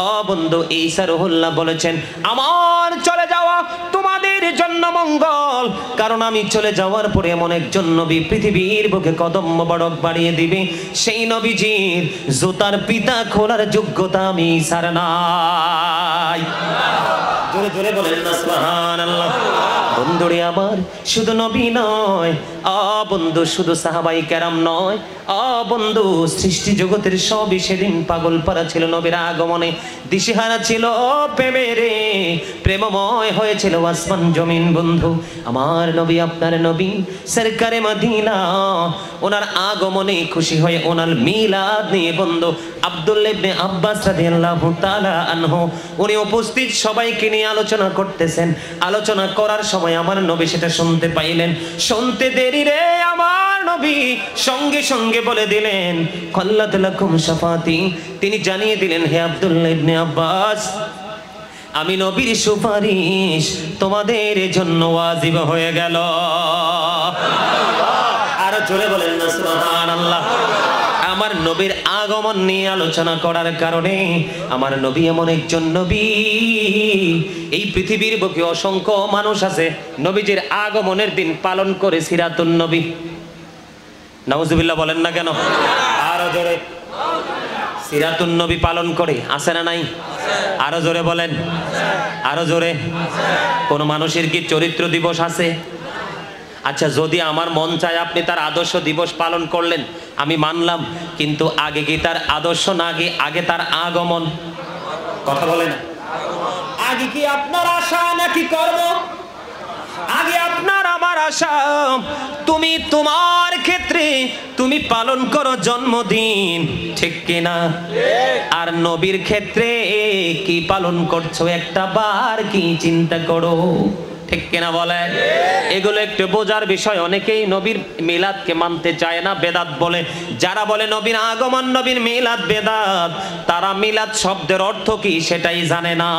ও বন্ধু ঈসা রুহুল্লাহ বলেছেন আমার চলে যাওয়া তোমাদের জন্য মঙ্গল, কারণ আমি চলে যাওয়ার পরে এমন একজন নবী পৃথিবীর বুকে কদম মোবারক বাড়িয়ে দিবে, সেই নবীজির জুতার পিতা খোলার যোগ্যতা আমি ঈসার নাই। জোরে জোরে বলেন না সুবহানাল্লাহ। বন্ধুরে আমার শুধু নবী নয়, বন্ধু শুধু সাহাবাই কেরাম নয়, বন্ধু সৃষ্টি জগতের সবই সেদিন পাগল পারা ছিল নবীর আগমনে, দিশেহারা ছিল প্রেমেরে, প্রেমময় হয়েছিল আসমান জমিন। বন্ধু আমার নবী আপনার নবী সরকারে মদিনা, ওনার আগমনে খুশি হয়ে ওনার মিলাদ নিয়ে বন্ধু আব্দুল্লাহ ইবনে আব্বাস রাদিয়াল্লাহু তাআলা আনহু উনি উপস্থিত সবাইকে নিয়ে আলোচনা করতেছেন। আলোচনা করার সময় আমার নবী সেটা শুনতে পাইলেন। শুনতে দেরি রে আমার নবী সঙ্গে সঙ্গে বলে দিলেন কাল্লাত লাকুম শাফাতি, তিনি জানিয়ে দিলেন হে আব্দুল্লাহ ইবনে আব্বাস আমি নবীর সুপারিশ তোমাদের জন্য ওয়াজিব হয়ে গেল। আর জোরে বলেন না সুবহানাল্লাহ। আমার নবীর আগমন নিয়ে আলোচনা করার কারণে আমার নবী এমন একজন নবী, এই পৃথিবীর বুকে অসংখ্য মানুষ আছে নবীজির আগমনের দিন পালন করে সিরাতুন নবী। নাউজুবিল্লাহ বলেন না কেন? আরো জোরে। সিরাতুন নবী পালন করে, আছে না নাই? আরো জোরে বলেন, আরো জোরে। কোন মানুষের কি চরিত্র দিবস আছে? আচ্ছা যদি আমার মন চায় আপনি তার আদর্শ দিবস পালন করলেন আমি মানলাম, কিন্তু আগে কি তার আদর্শ না আগে তার আগমন? কথা বলেন। আগে কি আপনার আশা নাকি কর্ম? আগে আপনার আমার আশা। তুমি তোমার ক্ষেত্রে তুমি পালন করো জন্মদিন, ঠিক কিনা? আর নবীর ক্ষেত্রে কি পালন করছো একটা বার কি চিন্তা করো, ঠিক কিনা বলেন? এগুলো একটু বোঝার বিষয়। অনেকেই নবীর মিলাদকে মানতে চায় না, বেদাত বলে। যারা বলে নবীর আগমন নবীর মিলাদ বেদাত, তারা মিলাদ শব্দের অর্থ কি সেটাই জানে না,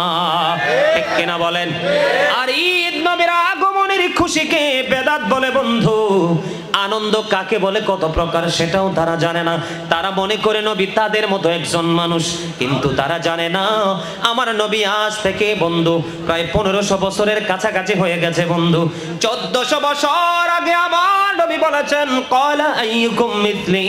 ঠিক কিনা বলেন? আর ঈদ নবীর আগমনের খুশিকে বেদাত বলে। বন্ধু আনন্দ কাকে বলে কত প্রকার সেটাও তারা জানে না। তারা মনে করে নবী তাদের মতো একজন মানুষ, কিন্তু তারা জানে না আমার নবী আজ থেকে বন্ধু প্রায় 1500 বছরের কাছাকাছি হয়ে গেছে। বন্ধু 1400 বছর আগে আমার নবী বলেছেন ক্বালা আইয়ুকুম মিথলি,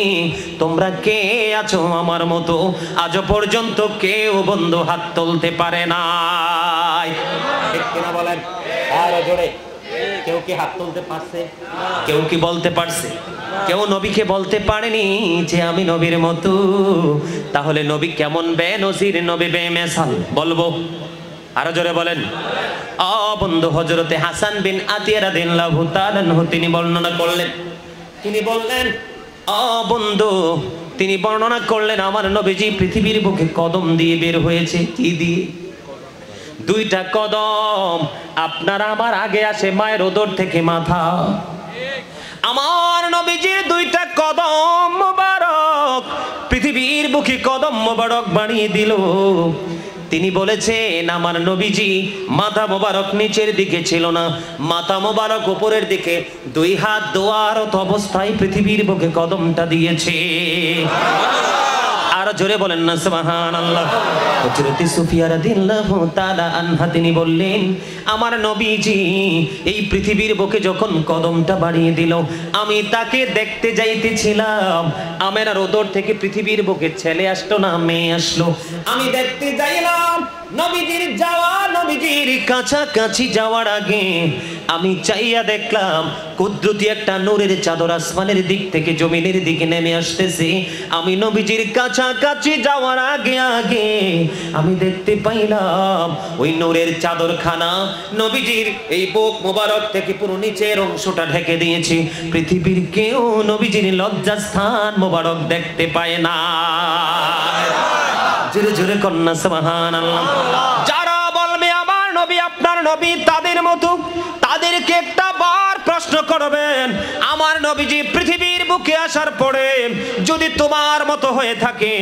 তোমরা কে আছো আমার মতো? আজ পর্যন্ত কেউ বন্ধু হাত তুলতে পারে নাই, ঠিক কিনা বলেন? আর জোরে। কেউ কি হাত তুলতে পারছে? কেউ কি বলতে পারছে? কেউ নবীকে বলতে পারেনি যে আমি নবীর মতো। তাহলে নবী কেমন বেনজির, নবী বেমিসাল বলবো? আরো জোরে বলেন। বন্ধু হযরতে হাসান বিন আতিয়া রাদিয়াল্লাহু তাআলা আনহু তিনি বর্ণনা করলেন, তিনি বললেন বন্ধু তিনি বর্ণনা করলেন আমার নবীজি পৃথিবীর বুকে কদম দিয়ে বের হয়েছে। কি দিয়ে? দুইটা কদম। আপনার আমার আগে আসে মায়ের উদর থেকে মাথা। আমার নবীজির দুইটা কদম মোবারক পৃথিবীর বুকে কদম মোবারক বানিয়ে দিল। তিনি বলেছেন আমার নবীজি মাথা মোবারক নিচের দিকে ছিল না, মাথা মোবারক উপরের দিকে, দুই হাত দোয়ারত অবস্থায় পৃথিবীর বুকে কদমটা দিয়েছে। আর জোরে বলেন না সুবহানাল্লাহ। হযরত সুফিয়া রাদিয়াল্লাহু তাআলা আনহা তিনি বললেন আমার নবীজি এই পৃথিবীর বুকে যখন কদমটা বাড়িয়ে দিল, আমি তাকে দেখতে যাইতেছিলাম, আমেনার ওদর থেকে পৃথিবীর বুকে ছেলে আসলো না মেয়ে আসলো, আমি দেখতে যাইলাম। নবীজির যাওয়া, নবীজির কাছাকাছি যাওয়ার আগে আমি চাইয়া দেখলাম কুদরতি একটা নূরের চাদর আসমানের দিক থেকে জমিনের দিকে নেমে আসতেছে। আমি নবীজির কাছাকাছি যাওয়ার আগে আগে আমি দেখতে পাইলাম ওই নূরের চাদরখানা নবীজির এই বুক মোবারক থেকে পুরো নিচের অংশটা ঢেকে দিয়েছে। পৃথিবীর কেউ নবীজির লজ্জাস্থান মোবারক দেখতে পায় না। জোরে জোরে কন্যা সুবহানাল্লাহ। যারা বলবে আমার নবী আপনার নবী তাদের মতো, তাদেরকে একটা বার প্রশ্ন করবেন, আমার নবীজি পৃথিবীর বুকে আসার পরে যদি তোমার মতো হয়ে থাকে,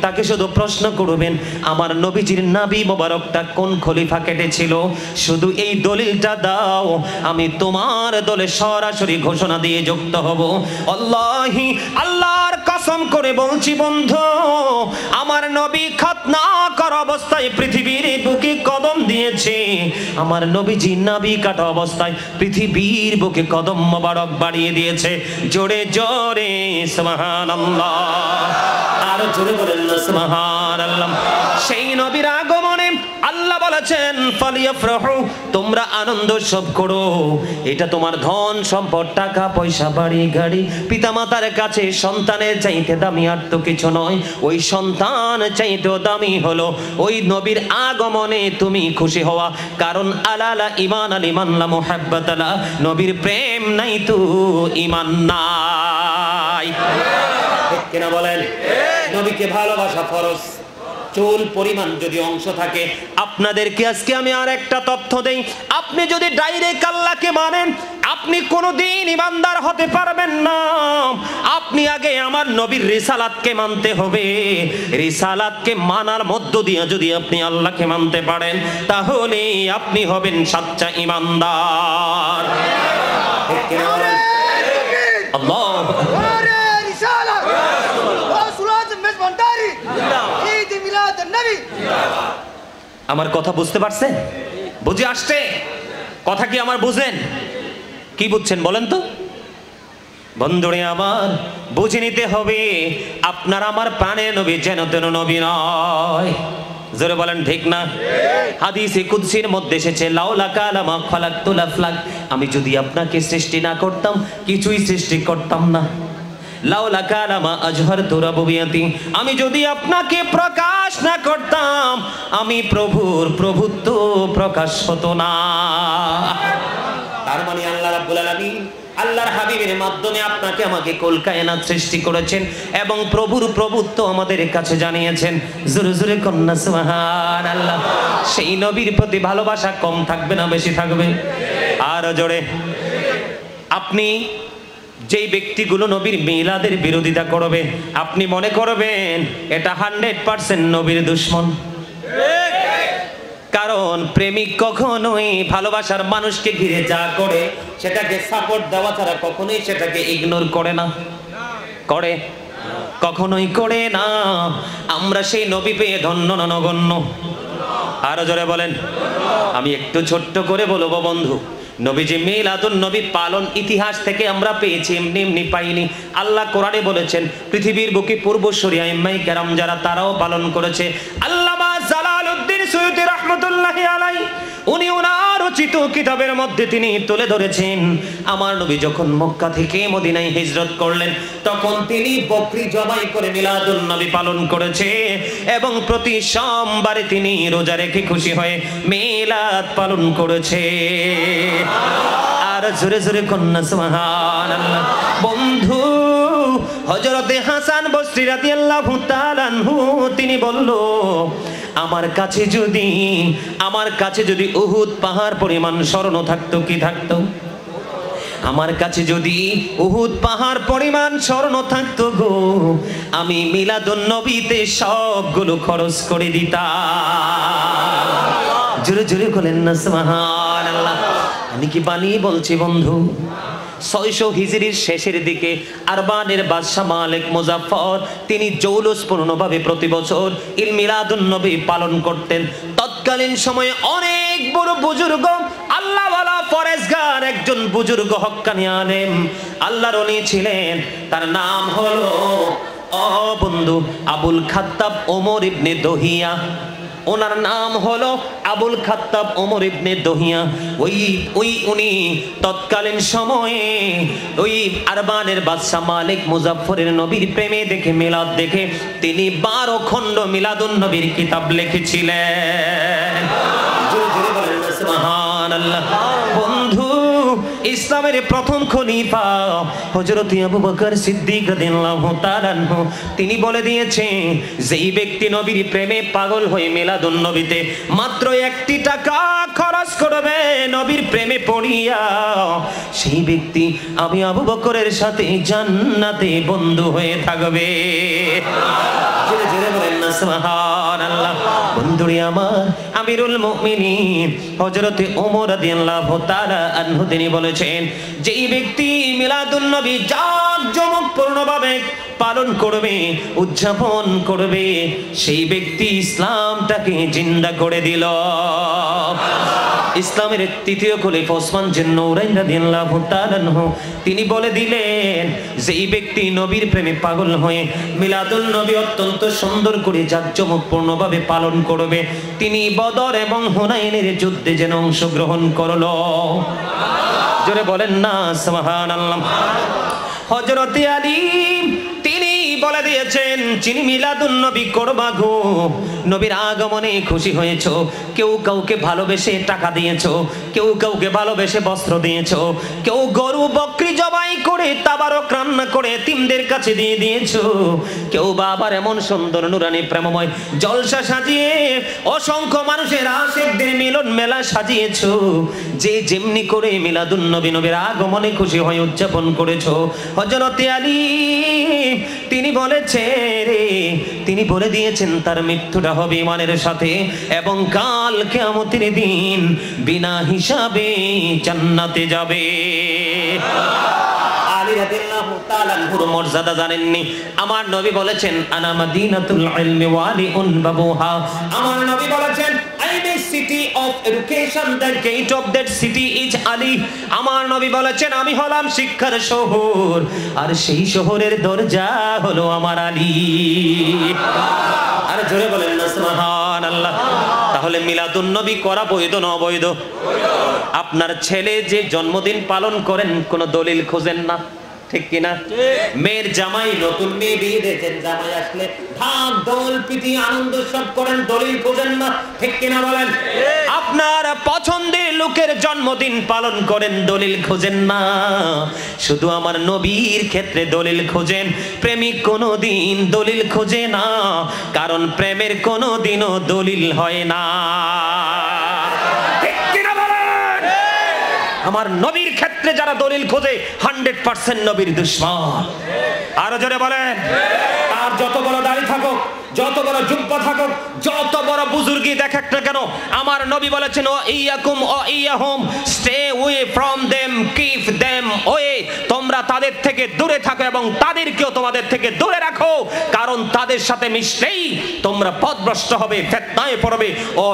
তাকে শুধু প্রশ্ন করবেন আমার নবীজির নাভি মোবারকটা কোন খলিফা কেটেছিল, শুধু এই দলিলটা দাও, আমি তোমার দলে সরাসরি ঘোষণা দিয়ে যুক্ত হব। আল্লাহি আল্লাহর কসম করে বলছি বন্ধু, আমার নবী খতনা করা অবস্থায় পৃথিবীর বুকে কদম দিয়েছে, আমার নবীজি নাভি কাটা অবস্থায় পৃথিবীর বুকে কদম মোবারক বাড়িয়ে দিয়েছে। জোরে জোরে সুবহানাল্লাহ, আর জোরে বলেন না সুবহানাল্লাহ। সেই নবীর আগমনে আল্লাহ বলেছেন ফালিয়াফরাহু, তোমরা আনন্দ উৎসব করো, এটা তোমার ধন সম্পদ টাকা পয়সা বাড়ি গাড়ি পিতামাতার কাছে সন্তানের চাইতে দামি আর তো কিছু নয়, ওই সন্তান চাইতেও দামি হলো ওই নবীর আগমনে তুমি খুশি হওয়া। কারণ আলালা ঈমান আল ঈমান লা মুহাব্বাতালা, নবীর প্রেম নাই তো ঈমান নাই। ঠিক কিনা বলেন? নবীকে ভালোবাসা ফরজ। চুল পরিমাণ যদি অংশ থাকে, আপনাদেরকে আজকে আমি আর একটা তথ্য দেই, আপনি যদি ডাইরেক্ট আল্লাহকে মানেন আপনি কোনোদিন ইমানদার হতে পারবেন না। আপনি আগে আমার নবীর রিসালাতকে মানতে হবে, রিসালাতকে মানার মধ্য দিয়ে যদি আপনি আল্লাহকে মানতে পারেন তাহলে আপনি হবেন সচ্চা ইমানদার। ঠিক কিনা বলেন? আল্লাহু আকবার। আমার কথা বুঝতে পারছেন? বুঝে আসছে কথা? কি আমার বুঝেন? কি বুঝছেন বলেন তো বন্ধুরে আমার? বুঝে নিতে হবে আপনার আমার প্রাণের নবী যেন তেন নবী নয়। জোরে বলেন ঠিক না? হাদিসে কুদসির মধ্যে এসেছে লাউলা কালামা খালাকতুল আফলাক, আমি যদি আপনাকে সৃষ্টি না করতাম কিছুই সৃষ্টি করতাম না। লাউলা কালামা আজহারতু রাবুবিয়াতি, আমি যদি আপনাকে প্রকাশ না করতাম আমি প্রভুর প্রভুত্ব প্রকাশ হতো না। তার মানে আল্লাহ রাব্বুল আলামিন আল্লাহর হাবিবের মাধ্যমে আপনাকে আমাকে কুল কায়নাত সৃষ্টি করেছেন এবং প্রভুর প্রভুত্ব আমাদের কাছে জানিয়েছেন। জোরে জোরে কন্যা সুবহানাল্লাহ। সেই নবীর প্রতি ভালোবাসা কম থাকবে না বেশি থাকবে? আর জোরে। আপনি যেই ব্যক্তিগুলো নবীর মিলাদের বিরোধিতা করবে আপনি মনে করবেন এটা 100% নবীর দুশমন। কারণ প্রেমিক কখনোই ভালোবাসার মানুষকে ঘিরে যা করে সেটাকে সাপোর্ট দেওয়া ছাড়া কখনোই সেটাকে ইগনোর করে না। করে? কখনোই করে না। আমরা সেই নবী পেয়ে ধন্য নগণ্য। আরো জোরে বলেন। আমি একটু ছোট্ট করে বলবো বন্ধু, নবীজি মিলাদুন নবী পালন ইতিহাস থেকে আমরা পেয়েছি, এমনি এমনি পাইনি। আল্লাহ কোরআনে বলেছেন পৃথিবীর বুকে পূর্বসূরি আইম্মায়ে কেরাম যারা তারাও পালন করেছে। আল্লামা জালালউদ্দিন সুয়ুতী রাহমাতুল্লাহি আলাইহি উনি ওনার রচিত কিতাবের মধ্যে তিনি তুলে ধরেছেন আমার নবী যখন মক্কা থেকে মদিনায় হিজরত করলেন তখন তিনি বকরি জবাই করে মিলাদুন নবী পালন করেছে এবং প্রতি সোমবারে তিনি রোজা রেখে খুশি হয়ে মিলাদ পালন করেছে। আর জোরে জোরে কন্যা সুবহানাল্লাহ। বন্ধু হযরতে হাসান বসরি রাদিয়াল্লাহু তাআলা আনহু তিনি বলল আমার কাছে যদি উহুদ পাহাড় পরিমাণ স্বর্ণ থাকতো কি থাকতো? আমার কাছে যদি উহুদ পাহাড় পরিমাণ স্বর্ণ থাকতো গো, আমি মিলাদুন নবীতে সবগুলো খরচ করে দিতাম। জোরে জোরে বলেন না সুবহানাল্লাহ। আমি কি বানিয়ে বলছি বন্ধু? 600 হিজরির শেষের দিকে আরবানের বাদশা মালিক মুজাফফর তিনি জৌলুসপূর্ণভাবে প্রতি বছর ঈদ মিলাদুন নবী পালন করতেন। তৎকালীন সময়ে অনেক বড় বুজুর্গ আল্লাহওয়ালা পরেজগার একজন বুজুর্গ হক্কানি আলেম আল্লাহর ওলি ছিলেন। তার নাম হলো বন্ধু আবুল খাত্তাব ওমর ইবনে দহিয়া। ওনার নাম হলো আবুল খাত্তাব ওমর ইবনে দহিয়া। উনি তৎকালীন সময়ে ওই আরবানের বাদশা মালিক মুজাফফরের নবীর প্রেমে দেখে মিলাদ দেখে তিনি 12 খণ্ড মিলাদুন নবীর কিতাব লিখেছিলেন। জোরে জোরে বলেন সুবহানাল্লাহ। বন্ধু ইসলামের প্রথম খলিফা হযরত আবু বকর সিদ্দিক রাদিয়াল্লাহু তাআলা আনহু তিনি বলে দিয়েছেন, যেই ব্যক্তি নবীর প্রেমে পাগল হয়ে মিলাদুন নবীতে মাত্র 1 টাকা খরচ করবে নবীর প্রেমে পড়িয়া, সেই ব্যক্তি আমি আবু বকরের সাথে জান্নাতে বন্ধু হয়ে থাকবে। জোরে জোরে বলেন না সুবহানাল্লাহ। বন্ধুরে আমার, আমিরুল মুমিনিন হযরত ওমর রাদিয়াল্লাহু তাআলা আনহু তিনি বলেছেন, যেই ব্যক্তি মিলাদুন নবী জাঁকজমকপূর্ণভাবে পালন করবে, উদযাপন করবে, সেই ব্যক্তি ইসলামটাকে জিন্দা করে দিল। ইসলামের তৃতীয় খলিফা ওসমান জিন্নৌরাইন রাদিয়াল্লাহু তাআলা আনহু তিনি বলে দিলেন, যেই ব্যক্তি নবীর প্রেমে পাগল হয়ে মিলাদুন নবী অত্যন্ত সুন্দর করে জাঁকজমকপূর্ণভাবে পালন করবে, তিনি বদর এবং হুনাইনের যুদ্ধে যেন অংশগ্রহণ করলো। জোরে বলেন না সুবহানাল্লাহ। হযরত আলী তিনি বলে দিয়েছেন, যিনি মিলাদুন নবী করবা গো, নবীর আগমনে খুশি হয়েছো, কেউ কাউকে ভালোবেসে টাকা দিয়েছো, কেউ কাউকে ভালোবেসে বস্ত্র দিয়েছো, কেউ গরু বকরি জবাই করে তাবারক রান্না করে এতিমদের কাছে দিয়ে দিয়েছো, কেউ বা আবার এমন সুন্দর নুরানি প্রেমময় জলসা সাজিয়ে অসংখ্য মানুষের আশিকদের মিলন মেলা সাজিয়েছো, যে যেমনি করে মিলাদুন নবী নবীর আগমনে খুশি হয়ে উদযাপন করেছো। হযরত আলী তিনি বলে দিয়েছেন তার মৃত্যুটা হবে ঈমানের সাথে, এবং কাল কিয়ামতের দিন বিনা হিসাবে জান্নাতে যাবে। আলী রাদিয়াল্লাহু তাআলা আনহুর মর্যাদা জানেননি? আমার নবী বলেছেন, আনা মাদিনাতুল ইলমি ওয়া আলিউন বাবুহা। আমার নবী বলেছেন, I am a city of education, the gate of that city is Ali. আমার নবী বলেছেন, আমি হলাম শিক্ষার শহর, আর সেই শহরের দরজা হলো আমার আলী। আর জোরে বলেন না সুবহানাল্লাহ। তাহলে মিলাদুন নবী করা বৈধ না অবৈধ? আপনার ছেলে যে জন্মদিন পালন করেন কোনো দলিল খোঁজেন না, ঠিক কিনা? মেয়ের জামাই, নতুন মেয়ে বিয়ে দিয়েছেন, জামাই আসলে ঢাক ঢোল পিটি আনন্দ সব করেন, দলিল খোঁজেন না, ঠিক কিনা বলেন? আপনার পছন্দের লোকের জন্মদিন পালন করেন, দলিল খোঁজেন না। শুধু আমার নবীর ক্ষেত্রে দলিল খোঁজেন, প্রেমিক কোনোদিন দলিল খোঁজে না, কারণ প্রেমের কোনোদিনও দলিল হয় না। আমার নবীর ক্ষেত্রে যারা দলিল খোঁজে 100% নবীর দুশমন। আরো জোরে বলেন। আর যত বড় দাড়ি থাকুক, যত বড় জুব্বা থাকুক, যত বড় বুজুর্গি দেখাক না কেন, আমার নবী বলেছেন, ও ইয়াকুম ও ইয়াহুম, stay away from them, keep them away. তোমরা তাদের থেকে দূরে থাকো এবং তাদেরকেও তোমাদের থেকে দূরে রাখো, কারণ তাদের সাথে মিশলেই তোমরা পথভ্রষ্ট হবে, ফিতনায় পড়বে। ও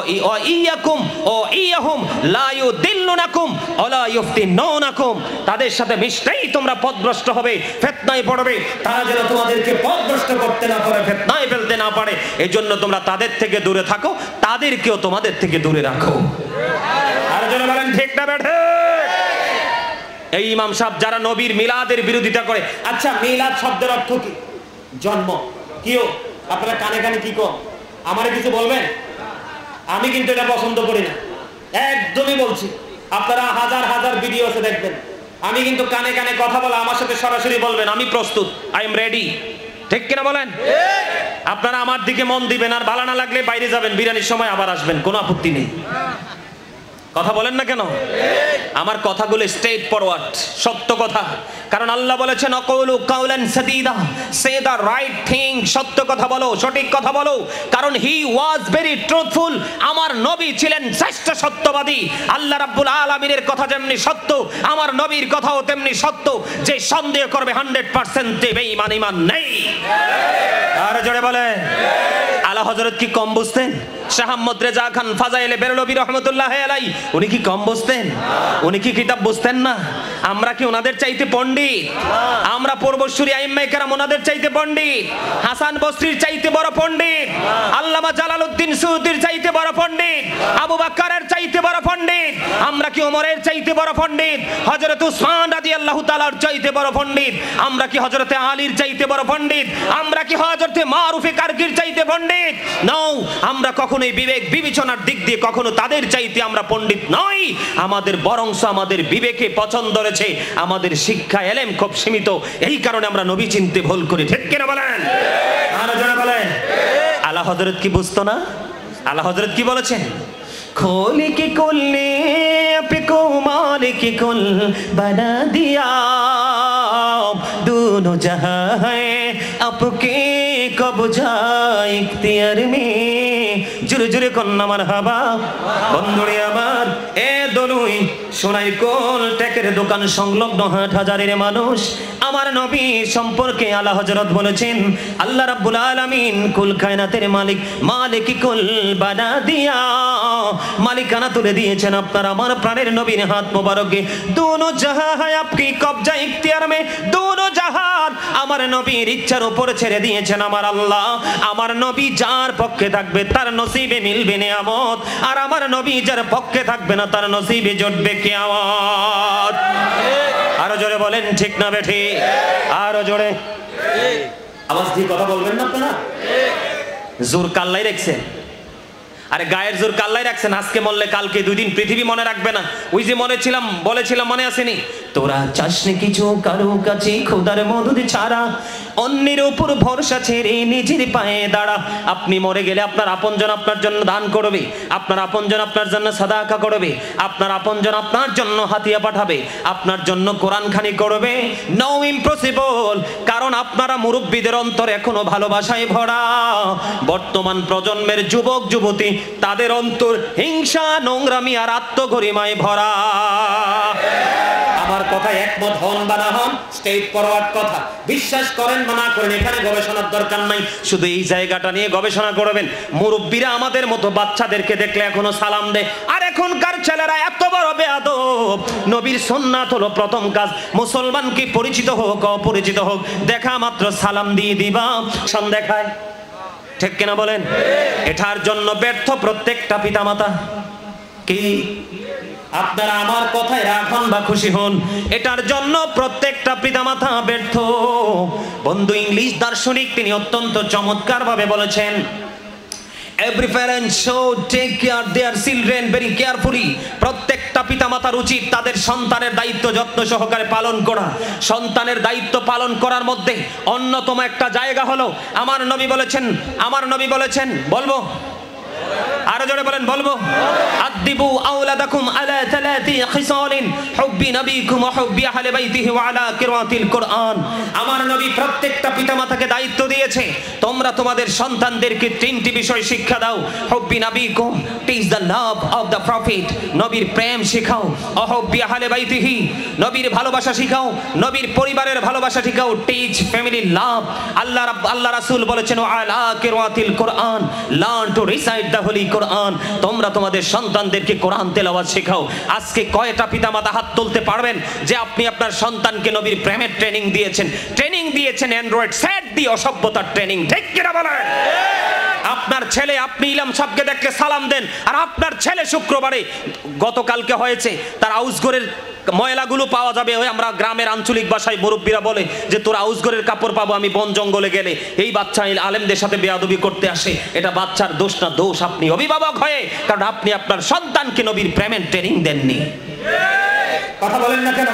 ইয়াকুম ও ইয়াহুম লা ইউদিল্লুনাকুম ওয়ালা ইফতিনুনাকুম। তাদের সাথে মিশলেই তোমরা পথভ্রষ্ট হবে, ফিতনায় পড়বে। তারা যেন তোমাদেরকে পথভ্রষ্ট করতে না পারে, ফিতনায় ফেলতে না পারে, এজন্য তোমরা তাদের থেকে দূরে থাকো, তাদেরকেও তোমাদের থেকে দূরে রাখো। আর যারা বলেন ঠিক না বেঠে? এই ইমাম সাহেব যারা নবীর মিলাদের বিরোধিতা করে, আচ্ছা মিলাদ শব্দের অর্থ কি? জন্ম। কিও আপনারা কানে কানে কি কর, আমারে কিছু বলবেন? আমি কিন্তু এটা পছন্দ করি না, একদমই বলছি। আপনারা হাজার হাজার ভিডিও আছে দেখবেন, আমি কিন্তু কানে কানে কথা বলা, আমার সাথে সরাসরি বলবেন, আমি প্রস্তুত, আই এম রেডি, ঠিক কিনা বলেন? আপনারা আমার দিকে মন দিবেন, আর ভালো না লাগলে বাইরে যাবেন, বিরিয়ানির সময় আবার আসবেন, কোনো আপত্তি নেই। কথা বলেন না কেন? আমার কথাগুলো স্ট্রেট ফরওয়ার্ড, সত্য কথা। কারণ আল্লাহ বলেছেন আকুলু কাওলান সাদীদা, সে দা রাইট থিং, সত্য কথা বলো, সঠিক কথা বলো। কারণ হি ওয়াজ ভেরি ট্রুথফুল, আমার নবী ছিলেন শ্রেষ্ঠ সত্যবাদী। আল্লাহ রাব্বুল আলামিনের কথা যেমনি সত্য, আমার নবীর কথাও তেমনি সত্য। যে সন্দেহ করবে 100% বেঈমান, ঈমান নেই। আর জোরে বলে আলা হযরত কি কম বুঝতেন? শাহ আহমদ রেজা খান ফাজাইলে বেরলভী রহমতুল্লাহ আলাই, উনি কি কম বুঝতেন? উনি কি কিতাব বুঝতেন না? আমরা কি ওনাদের চাইতে পণ্ডিত? আমরা পূর্বসূরি আইম্মায়ে কেরাম ওনাদের চাইতে পণ্ডিত? হাসান বসরির চাইতে বড় পণ্ডিত? আল্লামা জালালউদ্দিন সুয়ুতির চাইতে বড় পণ্ডিত? আবু বকরের চাইতে বড় পণ্ডিত? আমরা কি ওমরের চাইতে বড় পণ্ডিত? হযরত উসমান রাদিয়াল্লাহু তাআলার চাইতে বড় পণ্ডিত? আমরা কি হযরতে আলীর চাইতে বড় পণ্ডিত? আমরা কি হযরতে মারুফে কারকির চাইতে পণ্ডিত? নও, আমরা কখনোই বিবেক বিবেচনার দিক দিয়ে কখনো তাদের চাইতে আমরা পণ্ডিত নই। আমাদের বরংস আমাদের বিবেকে পছন্দ রয়েছে, আমাদের শিক্ষা এলেম খুব সীমিত, এই কারণে আমরা নবী চিনতে ভুল করি। ঠিক কিনা বলেন? আর যারা বলেন আলা হযরত কি বুঝতো না? আলা হযরত কি বলেছেন? खोल के कुल ने आपको मालिक कुल बना दिया, दोनों जहां है आपके कब्जा इख्तियार में। জুরে জুরে কন্যা মারহাবা। বন্ধুরে আমার এ দলুই সোনাই কোল টেকের দোকান সংলগ্ন হাট হাজারের মানুষ আমার নবী সম্পর্কে আলা হযরত বলেছেন আল্লাহ রাব্বুল আলামিন কুল কায়নাতের মালিক, মালিক কুল বানা দিয়া, মালিকানা তুলে দিয়েছেন আপনার আমার প্রাণের নবীর হাত মোবারকে। দোনো জাহান হয় আপকি কবজা ইখতিয়ার মে, দোনো জাহান আমার নবীর ইচ্ছার উপর ছেড়ে দিয়েছেন আমার আল্লাহ। আমার নবী যার পক্ষে থাকবে তার নসিবে মিলবে নিয়ামত, আর আমার নবী যার পক্ষে থাকবে না তার নসিবে জুটবে কিয়ামত। আরো জোরে বলেন ঠিক না বেঠি? আরো জোরে আওয়াজ দিয়ে কথা বলবেন না আপনারা? জোর কাল্লাই রাখছেন, আরে গায়ের জোর কাল্লাই রাখছেন। আজকে মরলে কালকে 2 দিন পৃথিবী মনে রাখবে না। ওই যে বলেছিলাম মনে আসেনি? তোরা চাসনি কিছু কারো কাছে খোদার মদদ ছাড়া, অন্যের উপর ভরসা ছেড়ে নিজের পায়ে দাঁড়া। আপনি মরে গেলে আপনার আপনজন আপনার জন্য দান করবে, আপনার আপনজন আপনার জন্য সাদাকা করবে, আপনার আপনজন আপনার জন্য হাতিয়া পাঠাবে, আপনার জন্য কোরআন খানি করবে। নো ইম্পসিবল, কারণ আপনারা মুরব্বীদের অন্তর এখনো ভালোবাসায় ভরা। বর্তমান প্রজন্মের যুবক যুবতী তাদের অন্তর হিংসা, নোংরামি আর আত্মগরিমায় ভরা। আমার কথা একমত হন বা না হন, স্টেট ফরওয়ার্ড কথা। বিশ্বাস করেন বা না করেন, এখানে গবেষণার দরকার নাই, শুধু এই জায়গাটা নিয়ে গবেষণা করবেন। মুরব্বীরা আমাদের মতো বাচ্চাদেরকে দেখলে এখনো সালাম দেয়, আর এখনকার ছেলেরা এত বড় বেয়াদব। নবীর সুন্নাত হলো প্রথম কাজ, মুসলমানকে পরিচিত হোক অপরিচিত হোক দেখা মাত্র সালাম দিয়ে দিবা, সান দেখায়। ঠিক কিনা বলেন? এটার জন্য ব্যর্থ প্রত্যেকটা পিতামাতা। কি আপনারা আমার কথায় রাখুন বা খুশি হন, এটার জন্য প্রত্যেকটা পিতামাতা ব্যর্থ। বন্ধু ইংলিশ দার্শনিক তিনি অত্যন্ত চমৎকার ভাবে বলেছেন, every parent should take care their children very carefully. প্রত্যেকটা পিতামাতার উচিত তাদের সন্তানের দায়িত্ব যত্ন সহকারে পালন করা। সন্তানের দায়িত্ব পালন করার মধ্যে অন্যতম একটা জায়গা হলো আমার নবী বলেছেন বলবো? আরো জোরে বলেন বলবো? আদিবু আওলাদাকুম আলা তালাতি খিসালিন হুব্বি নবীকুম ওয়া হুব্বি আহলি বাইতিহি ওয়া আলা কিরাতিল কুরআন। আমার নবী প্রত্যেকটা পিতামাতাকে দায়িত্ব দিয়েছে, তোমরা তোমাদের সন্তানদেরকে 3টি বিষয় শিক্ষা দাও। হুব্বি নবীকুম, teach the love of the prophet, নবীর প্রেম শেখাও। ওয়া হুব্বি আহলি বাইতিহি, নবীর ভালোবাসা শেখাও, নবীর পরিবারের ভালোবাসা শেখাও। টিচ ফ্যামিলি লাভ। আল্লাহ রাসূল বলেছেন ওয়া আলা কিরাতিল কুরআন, learn to recite the holy Quran. তোমরা তোমাদের সন্তানদেরকে কোরআন তেলাওয়াত শেখাও। আজকে কয়টা পিতামাতা হাত তুলতে পারবেন যে আপনি আপনার সন্তানকে নবীর প্রেমের ট্রেনিং দিয়েছেন অ্যান্ড্রয়েড সেট দিয়ে অসভ্যতার ট্রেনিং? ঠিক কিনা বলেন? আপনার ছেলে, আপনি ইমাম সাহেবকে দেখলে সালাম দেন, আর আপনার ছেলে শুক্রবারে গতকালকে হয়েছে তার আউসগরের ময়লাগুলো পাওয়া যাবে। ওই আমরা গ্রামের আঞ্চলিক ভাষায় মুরব্বীরা বলে যে তোর আউসগরের কাপড় পাবো আমি বন জঙ্গলে গেলে। এই বাচ্চা আলেমদের সাথে বেয়াদবি করতে আসে, এটা বাচ্চার দোষ না, দোষ আপনি অভিভাবক হয়ে, কারণ আপনি আপনার সন্তানকে নবীর প্রেমের ট্রেনিং দেননি। কথা বলেন না কেন?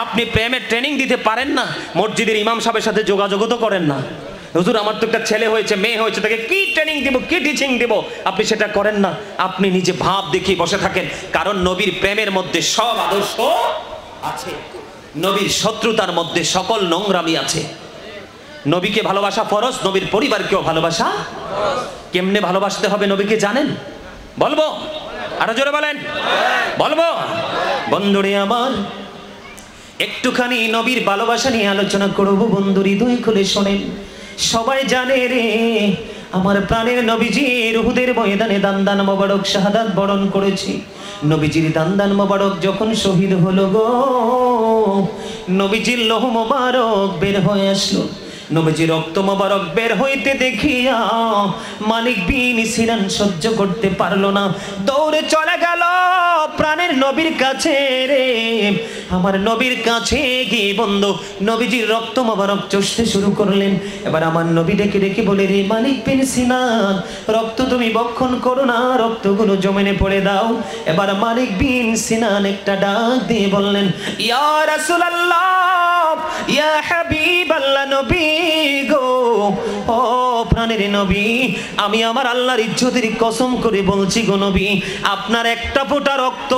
আপনি প্রেমের ট্রেনিং দিতে পারেন না, মসজিদের ইমাম সাহেবের সাথে যোগাযোগ তো করেন না। হুজুর আমার তো একটা ছেলে হয়েছে, মেয়ে হয়েছে, তাকে কি ট্রেনিং দিব, কি টিচিং দিব? আপনি সেটা করেন না, আপনি নিজে ভাব দেখিয়ে বসে থাকেন। কারণ নবীর প্রেমের মধ্যে সব আদর্শ আছে, নবীর শত্রুতার মধ্যে সকল নোংরামি আছে। নবীকে ভালোবাসা ফরজ, নবীর পরিবারকেও ভালোবাসা ফরজ। কেমনে ভালোবাসতে হবে নবীকে জানেন? বলবো? আরো জোরে বলেন। বলবো? বন্ধুরে আমার, একটুখানি নবীর ভালোবাসা নিয়ে আলোচনা করব। বন্ধু হৃদয় খুলে শোনেন। সবাই জানে রে, আমার প্রাণের নবীজির উহুদের ময়দানে দান্দান মোবারক শাহাদাত বরণ করেছে। নবীজির দান্দান মোবারক যখন শহীদ হলো গো, নবীজির লৌহ মোবারক বের হয়ে আসলো। নবীজির রক্ত মোবারক বের হইতে দেখিয়া মালিক বিন সিনান সহ্য করতে পারলো না, দৌড়ে চলে গেল প্রাণের নবীর কাছে রে। আমার নবীর কাছে গিয়ে বন্ধু নবীজির রক্ত মোবারক চষতে শুরু করলেন। এবার আমার নবী ডেকে ডেকে বলে, রে মালিক বিন সিনান, রক্ত তুমি বক্ষণ করো না, রক্তগুলো জমিনে পড়ে দাও। এবার মালিক বিন সিনান একটা ডাক দিয়ে বললেন, ইয়া রাসূলুল্লাহ, ইয়া হাবিবাল্লাহ, নবী গো, ও প্রাণের নবী, আমি আমার আল্লাহর ইজ্জতের কসম করে বলছি গো নবী, আপনার একটা ফোঁটা রক্ত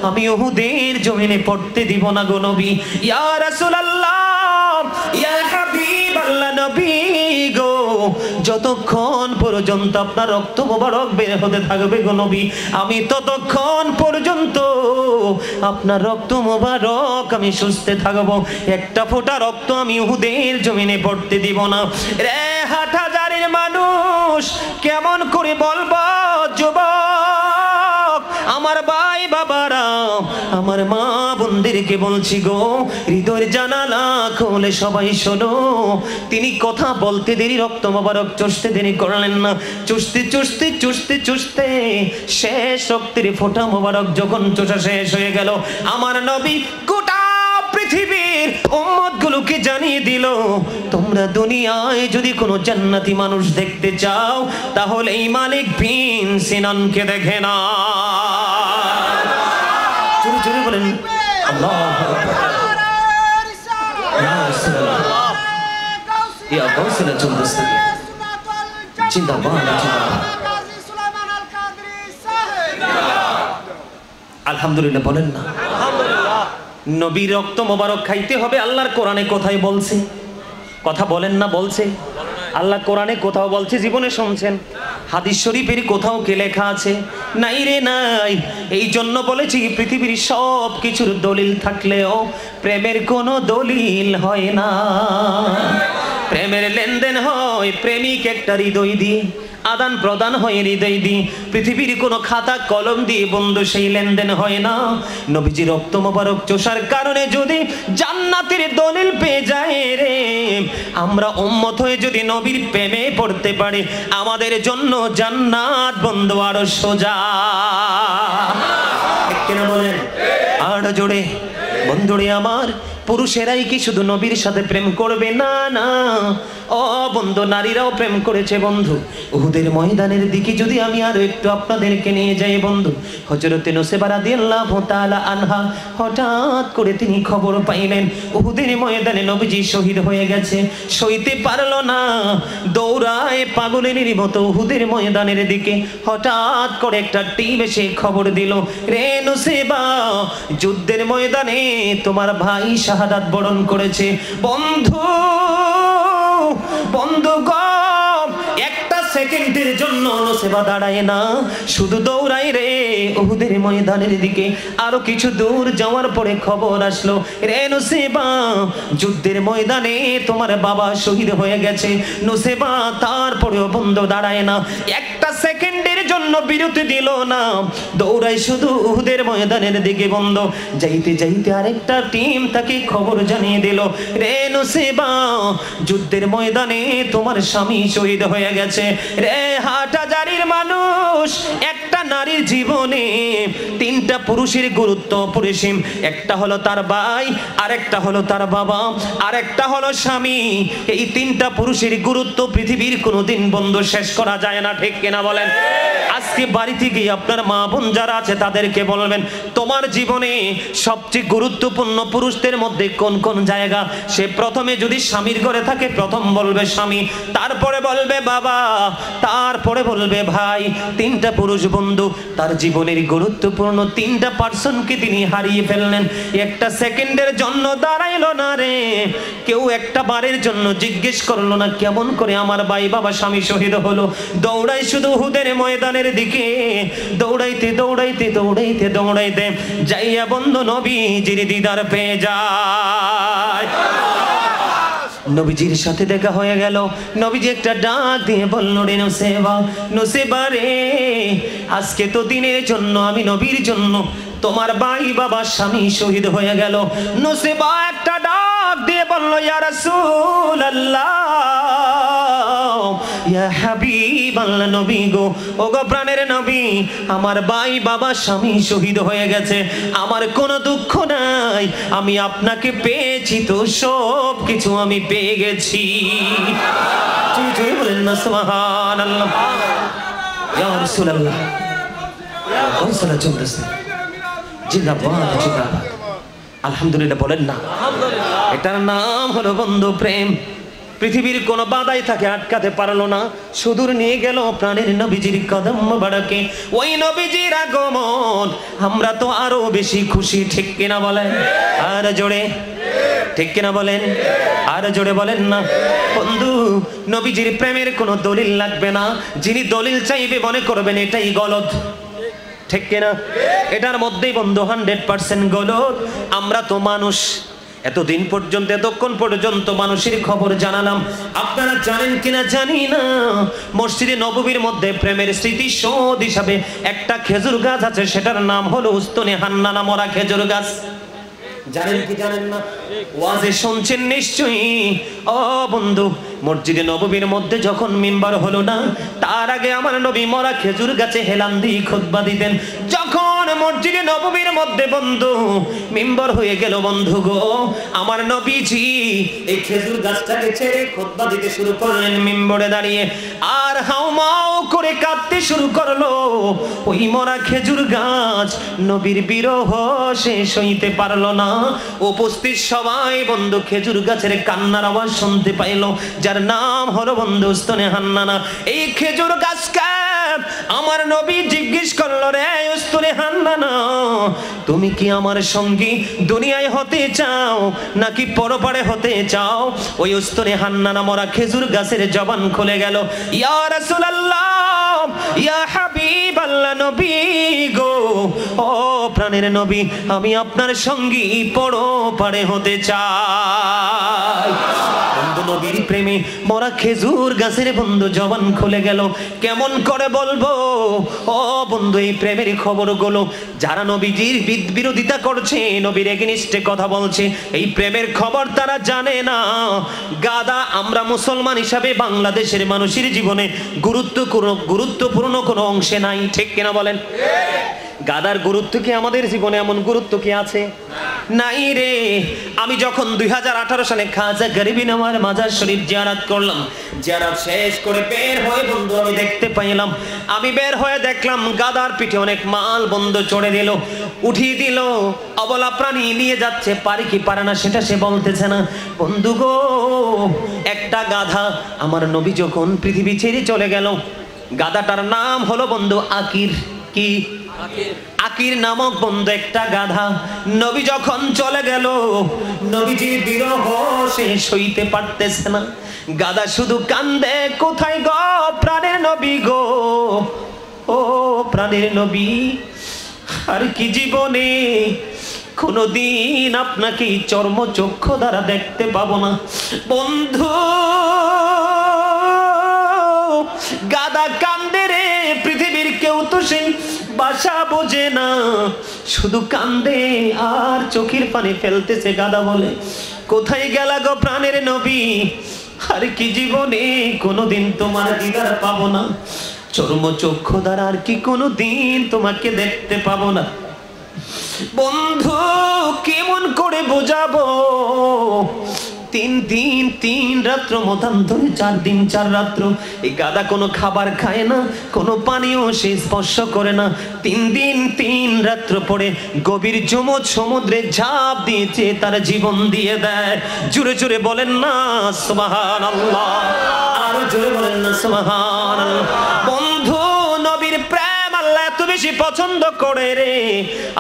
আমি উহুদের জমিনে পড়তে দিব না গো নবী। ইয়া রাসূলুল্লাহ, ইয়া হাবিবাল্লাহ, নবী গো, যতক্ষণ পর্যন্ত আপনার রক্ত মোবারক বের হতে থাকবে গো নবী, আমি ততক্ষণ পর্যন্ত আপনার রক্ত মোবারক আমি সুস্থে থাকবো। একটা ফোঁটা রক্ত আমি উহুদের জমিনে পড়তে দিব না। রে হাটহাজারের মানুষ, কেমন করে বলবো যুবক, আমার ভাই বাবারা, আমার মা বোনদেরকে বলছি গো, হৃদয়ের জানালা খুলে সবাই শোনো। তিনি কথা বলতে দেরি, রক্ত মোবারক চষতে দেরি করলেন না। চষতে চষতে চষতে চষতে শেষ রক্তের ফোঁটা মোবারক যখন চষা শেষ হয়ে গেল, আমার নবী গোটা পৃথিবীর উম্মতগুলোকে জানিয়ে দিল, তোমরা দুনিয়ায় যদি কোনো জান্নাতি মানুষ দেখতে চাও তাহলে এই মালিক বিন সিনানকে দেখে না। জোরে জোরে বলেন আল্লাহু আকবার। ইয়া রাসূলুল্লাহ, ইয়া গাউসুল দস্তগীর, জিন্দাবাদ জিন্দাবাদ। আলহামদুলিল্লাহ বলেন না। নবীর রক্ত মোবারক খাইতে হবে, আল্লাহর কোরআনে কোথায় বলছে? কথা বলেন না বলছে? আল্লাহ কোরআনে কোথাও বলছে? জীবনে শুনছেন? হাদিস শরীফের কোথাও কি লেখা আছে? নাই রে নাই। এই জন্য বলেছি, পৃথিবীর সব কিছুর দলিল থাকলেও প্রেমের কোনো দলিল হয় না। প্রেমের লেনদেন হয় প্রেমিক একটা হৃদয় দিয়ে, আদান প্রদান হয় হৃদয় দিয়ে। পৃথিবীর কোনো খাতা কলম দিয়ে বন্ধু সেই লেনদেন হয় না। নবীজি রক্ত মোবারক চষার কারণে যদি জান্নাতের দলিল পেয়ে যায় রে, আমরা উম্মত হয়ে যদি নবীর প্রেমে পড়তে পারি, আমাদের জন্য জান্নাত বন্ধু আরো সোজা। কেন বলেন? আর জোরে বন্ধুরে আমার, পুরুষেরাই কি শুধু নবীর সাথে প্রেম করবে? না না, ও বন্ধু, নারীরাও প্রেম করেছে বন্ধু। উহুদের ময়দানের দিকে যদি আমি আরো একটু আপনাদেরকে নিয়ে যাই বন্ধু, হযরতে নুসাইবা রাদিয়াল্লাহু তাআলা আনহা হঠাৎ করে তিনি খবর পাইলেন উহুদের ময়দানে নবীজি শহীদ হয়ে গেছে। সইতে পারলো না, দৌড়ায় পাগলের মতো উহুদের ময়দানের দিকে। হঠাৎ করে একটা টিম এসে খবর দিল, রে নুসাইবা, যুদ্ধের ময়দানে তোমার ভাই শাহাদাত বরণ করেছে। বন্ধু বন্ধু গো, একটা সেকেন্ডের জন্য নুসাইবা দাঁড়ায় না, শুধু দৌড়ায় রে উহুদের ময়দানের দিকে। আরো কিছু দূর যাওয়ার পরে খবর আসলো, রে নুসাইবা, যুদ্ধের ময়দানে তোমার বাবা শহীদ হয়ে গেছে। নুসাইবা তারপরেও বন্ধু দাঁড়ায় না, একটা সেকেন্ডের জন্য বিরতি দিল না, দৌড়ায় শুধু উহুদের ময়দানের দিকে। বন্ধু যাইতে যাইতে আরেকটা টিম তাকে খবর জানিয়ে দিল, রে নুসাইবা, যুদ্ধের ময়দানে তোমার স্বামী শহীদ হয়ে গেছে। রে হাটহাজারির মানুষ, একটা নারীর জীবনে তিনটা পুরুষের গুরুত্ব অপরিসীম। একটা হলো তার ভাই, আরেকটা হলো তার বাবা, আরেকটা হলো স্বামী। এই তিনটা পুরুষের গুরুত্ব পৃথিবীর কোনোদিন বন্ধু শেষ করা যায় না, ঠিক কিনা বলেন? আজকে বাড়িতে গিয়ে আপনার মা বোন যারা আছে তাদেরকে বলবেন তোমার জীবনে সবচেয়ে গুরুত্বপূর্ণ পুরুষদের মধ্যে কোন কোন জায়গা। সে প্রথমে যদি স্বামীর ঘরে থাকে প্রথম বলবে স্বামী, তারপরে বলবে বাবা, তারপরে বলবে ভাই। তিনটা পুরুষ বন্ধু তার জীবনের গুরুত্বপূর্ণ তিনটা পার্সনকে তিনি হারিয়ে ফেললেন। একটা সেকেন্ডের জন্য দাঁড়াইলো না রে, কেউ একটা বারের জন্য জিজ্ঞেস করলো না কেমন করে আমার ভাই বাবা স্বামী শহীদ হলো। দৌড়াই শুধু উহুদের ময়দানের দিকে, দৌড়াইতে দৌড়াইতে দৌড়াইতে দৌড়াইতে যাইয়া বন্ধু নবীজির দিদার পেয়ে যায়। নবীজির সাথে দেখা হয়ে গেল। নবীজি একটা ডাক দিয়ে বলল রে নুসেবা, নুসেবা রে, আজকে তো দিনের জন্য আমি নবীর জন্য তোমার ভাই বাবা স্বামী শহীদ হয়ে গেল। নুসেবা একটা ডাক দিয়ে বলল ইয়া রাসূলুল্লাহ, ইয়া হাবিবাল্লাহ, নবী গো, ও গো প্রাণের নবী, আমার ভাই বাবা স্বামী শহীদ হয়ে গেছে, আমার কোনো দুঃখ নাই, আমি আপনাকে পেয়েছি তো সব কিছু আমি পেয়ে গেছি। জোরে বলেন না সুবহানাল্লাহ। ইয়া রাসূলুল্লাহ, ওই সালা চলতেছে, জিন্দাবাদ জিন্দাবাদ, আলহামদুলিল্লাহ বলেন না। এটার নাম হলো বন্ধু প্রেম। পৃথিবীর কোনো বাধাই তাকে আটকাতে পারলো না, সুদূর নিয়ে গেল প্রাণের নবীজির কদম মোবারকে। ওই নবীজির আগমন আমরা তো আরো বেশি খুশি, ঠিক কিনা বলেন? আর জোরে ঠিক কিনা বলেন? আর জোরে বলেন না। বন্ধু নবীজির প্রেমের কোনো দলিল লাগবে না, যিনি দলিল চাইবে মনে করবেন এটাই গলত, ঠিক কিনা? এটার মধ্যেই বন্ধু 100% গলত। আমরা তো মানুষ, এতদিন পর্যন্ত এতক্ষণ পর্যন্ত মানুষের খবর জানালাম, আপনারা জানেন কিনা জানি না, মসজিদে নববীর মধ্যে প্রেমের স্মৃতিসৌধ হিসাবে একটা খেজুর গাছ আছে, সেটার নাম হলো উস্তনে হান্নানা মরা খেজুর গাছ। জানেন কি জানেন না? ওয়াজে শুনছেন নিশ্চয়ই। ও বন্ধু, মসজিদে নববীর মধ্যে যখন মিম্বার হলো না, তার আগে আমার নবী মরা খেজুর গাছে হেলান দিয়ে খুতবা দিতেন। যখন মসজিদে নববীর মধ্যে বন্ধু মিম্বার হয়ে গেল বন্ধু গো, আমার নবীজি এই খেজুর গাছটাকে ছেড়ে খুতবা দিতে শুরু করলেন মিম্বরে দাঁড়িয়ে, আর হাউমাউ করে কাঁদতে শুরু করলো। ওই মরা খেজুর গাছ নবীর বিরহ সে সইতে পারলো না। উপস্থিত সবাই বন্ধু খেজুর গাছের কান্নার আওয়াজ শুনতে পাইল, যার নাম হলো বন্ধু উস্তনে হান্নানা। এই খেজুর গাছকে আমার নবী জিজ্ঞেস করলো, রে উস্তনে হান্নানা, তুমি কি আমার সঙ্গী দুনিয়ায় হতে চাও নাকি পরপারে হতে চাও? ওই উস্তনে হান্নানা মরা খেজুর গাছের জবান খুলে গেল, ইয়া রাসূলুল্লাহ, ইয়া হাবিবাল্লাহ, নবী গো, ও প্রাণের নবী, আমি আপনার সঙ্গী পরপারে হতে চাই। বন্ধু নবীর প্রেমে মরা খেজুর গাছের বন্ধু জবান খুলে গেল। কেমন করে বলবো ও বন্ধু এই প্রেমের খবরগুলো? যারা নবীজির বিরোধিতা করছে, নবীর এগেইনস্টে কথা বলছে, এই প্রেমের খবর তারা জানে না। গাদা আমরা মুসলমান হিসাবে বাংলাদেশের মানুষের জীবনে গুরুত্বপূর্ণ কোনো অংশে নাই, ঠিক কিনা বলেন? গাদার গুরুত্ব কি আমাদের জীবনে এমন গুরুত্ব কি আছে? নাই রে। আমি যখন 2018 সালে খাজা গরিবি নওয়াজ মাজার শরীফ জিয়ারত করলাম, জিয়ারত শেষ করে বের হয়ে বন্ধু আমি দেখতে পাইলাম, আমি বের হয়ে দেখলাম গাদার পিঠে অনেক মাল বন্ধু চড়ে দিল, উঠিয়ে দিল, অবলা প্রাণী নিয়ে যাচ্ছে, পারে কি পারে না সেটা সে বলতেছে না। বন্ধু গো, একটা গাধা আমার নবী যখন পৃথিবী ছেড়ে চলে গেল, গাধাটার নাম হলো বন্ধু আকির। কি? আকির নামক বন্ধু একটা গাধা। নবী যখন চলে গেল, নবীজির বিরহ সে সইতে পারতেছে না। গাধা শুধু কান্দে, কোথায় গো প্রাণের নবী গো, ও প্রাণের নবী, আর কি জীবনে কোনদিন আপনাকে চর্মচক্ষু দ্বারা দেখতে পাবো না। বন্ধু গাধা কান্দে রে, পৃথিবীর কেউ তো সেই ভাষা বোঝে না, শুধু কান্দে আর চোখের পানি ফেলতেছে। গাধা বলে, কোথায় গেলা গো প্রাণের নবী, আর কি জীবনে কোনোদিন তোমার দিদার পাবো না, চর্মচক্ষু দ্বারা আর কি কোনোদিন তোমাকে দেখতে পাবো না। বন্ধু কেমন করে বোঝাবো 3 দিন 3 রাত্র মতান্তরে 4 দিন 4 রাত্র এই গাধা কোনো খাবার খায় না, কোনো পানিও সে স্পর্শ করে না। 3 দিন 3 রাত্র পরে গভীর যমজ সমুদ্রে ঝাঁপ দিয়েছে, তার জীবন দিয়ে দেয়। জোরে জোরে বলেন না সুবহানাল্লাহ, আরো জোরে বলেন না সুবহানাল্লাহ। বন্ধু, নবীর প্রেম আল্লাহ এত বেশি পছন্দ করে রে।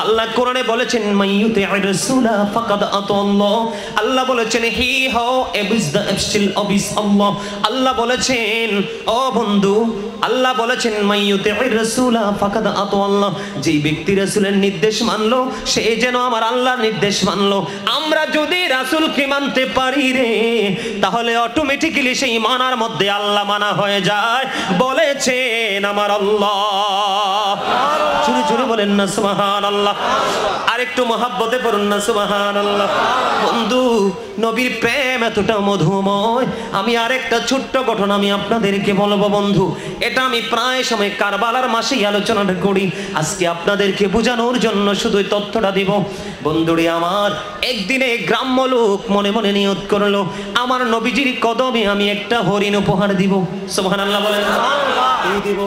আল্লাহ কোরআনে বলেছেন মাইয়ুতি'ir রাসূলা ফাকাদ আতাল্লাহ। আল্লাহ বলেছেন হি হাউ এবিস দ্য এফসিল অবিস আল্লাহ। আল্লাহ বলেছেন ও বন্ধু, আল্লাহ বলেছেন মাইয়ুতি'ir রাসূলা ফাকাদ আতাল্লাহ। যেই ব্যক্তি রাসূলের নির্দেশ মানলো সে যেন আমার আল্লাহর নির্দেশ মানলো। আমরা যদি রাসূলকে মানতে পারি রে, তাহলে অটোমেটিক্যালি সেই মানার মধ্যে আল্লাহ মানা হয়ে যায়। বলেছেন আমার আল্লাহ। জোরে জোরে বলেন না সুবহানাল্লাহ, আর একটু মহব্বতে পড়ুন না সুবহানাল্লাহ। বন্ধু, নবীর প্রেম এতটা মধুময়। আমি আরেকটা ছোট্ট ঘটনা আমি আপনাদেরকে বলবো বন্ধু। এটা আমি প্রায় সময় কারবালার মাসেই আলোচনাটা করি। আজকে আপনাদেরকে বোঝানোর জন্য শুধু তথ্যটা দিব। বন্ধুরে আমার, একদিনে গ্রাম্য লোক মনে মনে নিয়ত করলো আমার নবীজির কদমে আমি একটা হরিণ উপহার দিব। সুবহানাল্লাহ বলেন। কি দিব?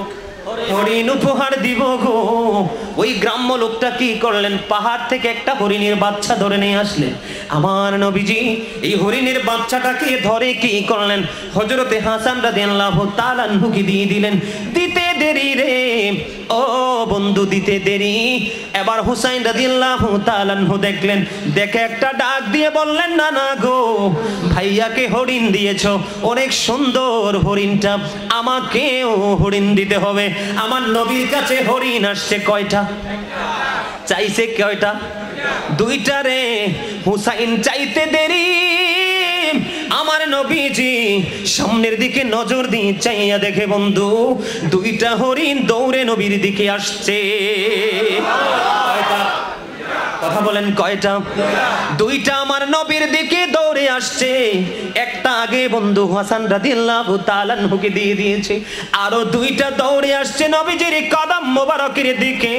হরিণ উপহার দিব গো। ওই গ্রাম্য লোকটা কি করলেন, পাহাড় থেকে একটা হরিণের বাচ্চা ধরে নিয়ে আসলেন। আমার নবীজি এই হরিণের বাচ্চাটাকে ধরে কি করলেন, হযরতে হাসান রাদিয়াল্লাহু তাআলা আনহুকে দিয়ে দিলেন। দিতে দেরি রে ও বন্ধু, দিতে দেরি। এবার হুসাইন রাদিয়াল্লাহু তাআলা আনহু দেখলেন, দেখে একটা ডাক দিয়ে বললেন না না গো, ভাইয়াকে হরিণ দিয়েছো, অনেক সুন্দর হরিণটা, আমাকেও হরিণ দিতে হবে। আমার নবীর কাছে হরিণ আসছে কয়টা? চাইছে কয়টা? 2টা রে। হুসাইন চাইতে দেরি, আমার নবীজি সামনের দিকে নজর দিয়ে চাইয়া দেখে বন্ধু 2টা হরিণ দৌড়ে নবীর দিকে আসছে। কয়টা? কথা বলেন কয়টা? 2টা আমার নবীর দিকে দৌড়ে আসছে। একটা আগে বন্ধু হাসান রাদিয়াল্লাহু তাআলা আনহুকে দিয়ে দিয়েছে, আরো 2টা দৌড়ে আসছে নবীজির কদম মোবারকের দিকে।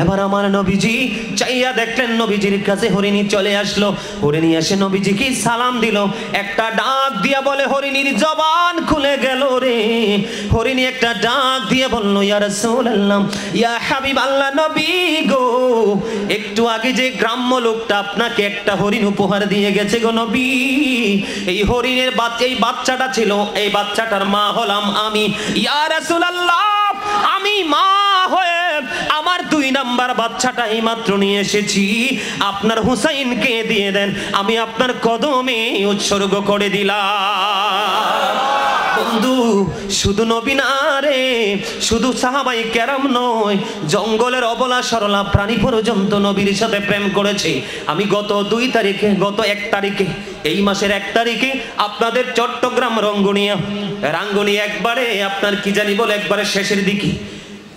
এবার আমার নবীজি চাইয়া দেখলেন নবীজির কাছে হরিণী চলে আসলো। হরিণী এসে নবীজিকে সালাম দিল, একটা ডাক দিয়া বলে, হরিণীর জবান খুলে গেল রে। হরিণী একটা ডাক দিয়ে বলল, ইয়া রাসূলুল্লাহ, ইয়া হাবিবাল্লাহ, নবী গো, একটু আগে যে গ্রাম্য লোকটা আপনাকে একটা হরিণ উপহার দিয়ে গেছে গো নবী, এই হরিণের বাচ্চা, এই বাচ্চাটা ছিল, এই বাচ্চাটার মা হলাম আমি। ইয়া রাসূলুল্লাহ, আমি মা হয়ে আমার 2 নাম্বার বাচ্চাটা এই মাত্র নিয়ে এসেছি, আপনার হুসাইনকে দিয়ে দেন, আমি আপনার কদমে উৎসর্গ করে দিলাম। বন্ধু, শুধু নবী না রে, শুধু সাহাবায়ে কেরাম নয়, জঙ্গলের অবলা সরলা প্রাণী পর্যন্ত নবীর সাথে প্রেম করেছে। আমি গত 1 তারিখে এই মাসের 1 তারিখে আপনাদের চট্টগ্রাম রাঙ্গুনিয়া একবারে আপনার কি জানি বলে একবারে শেষের দিকে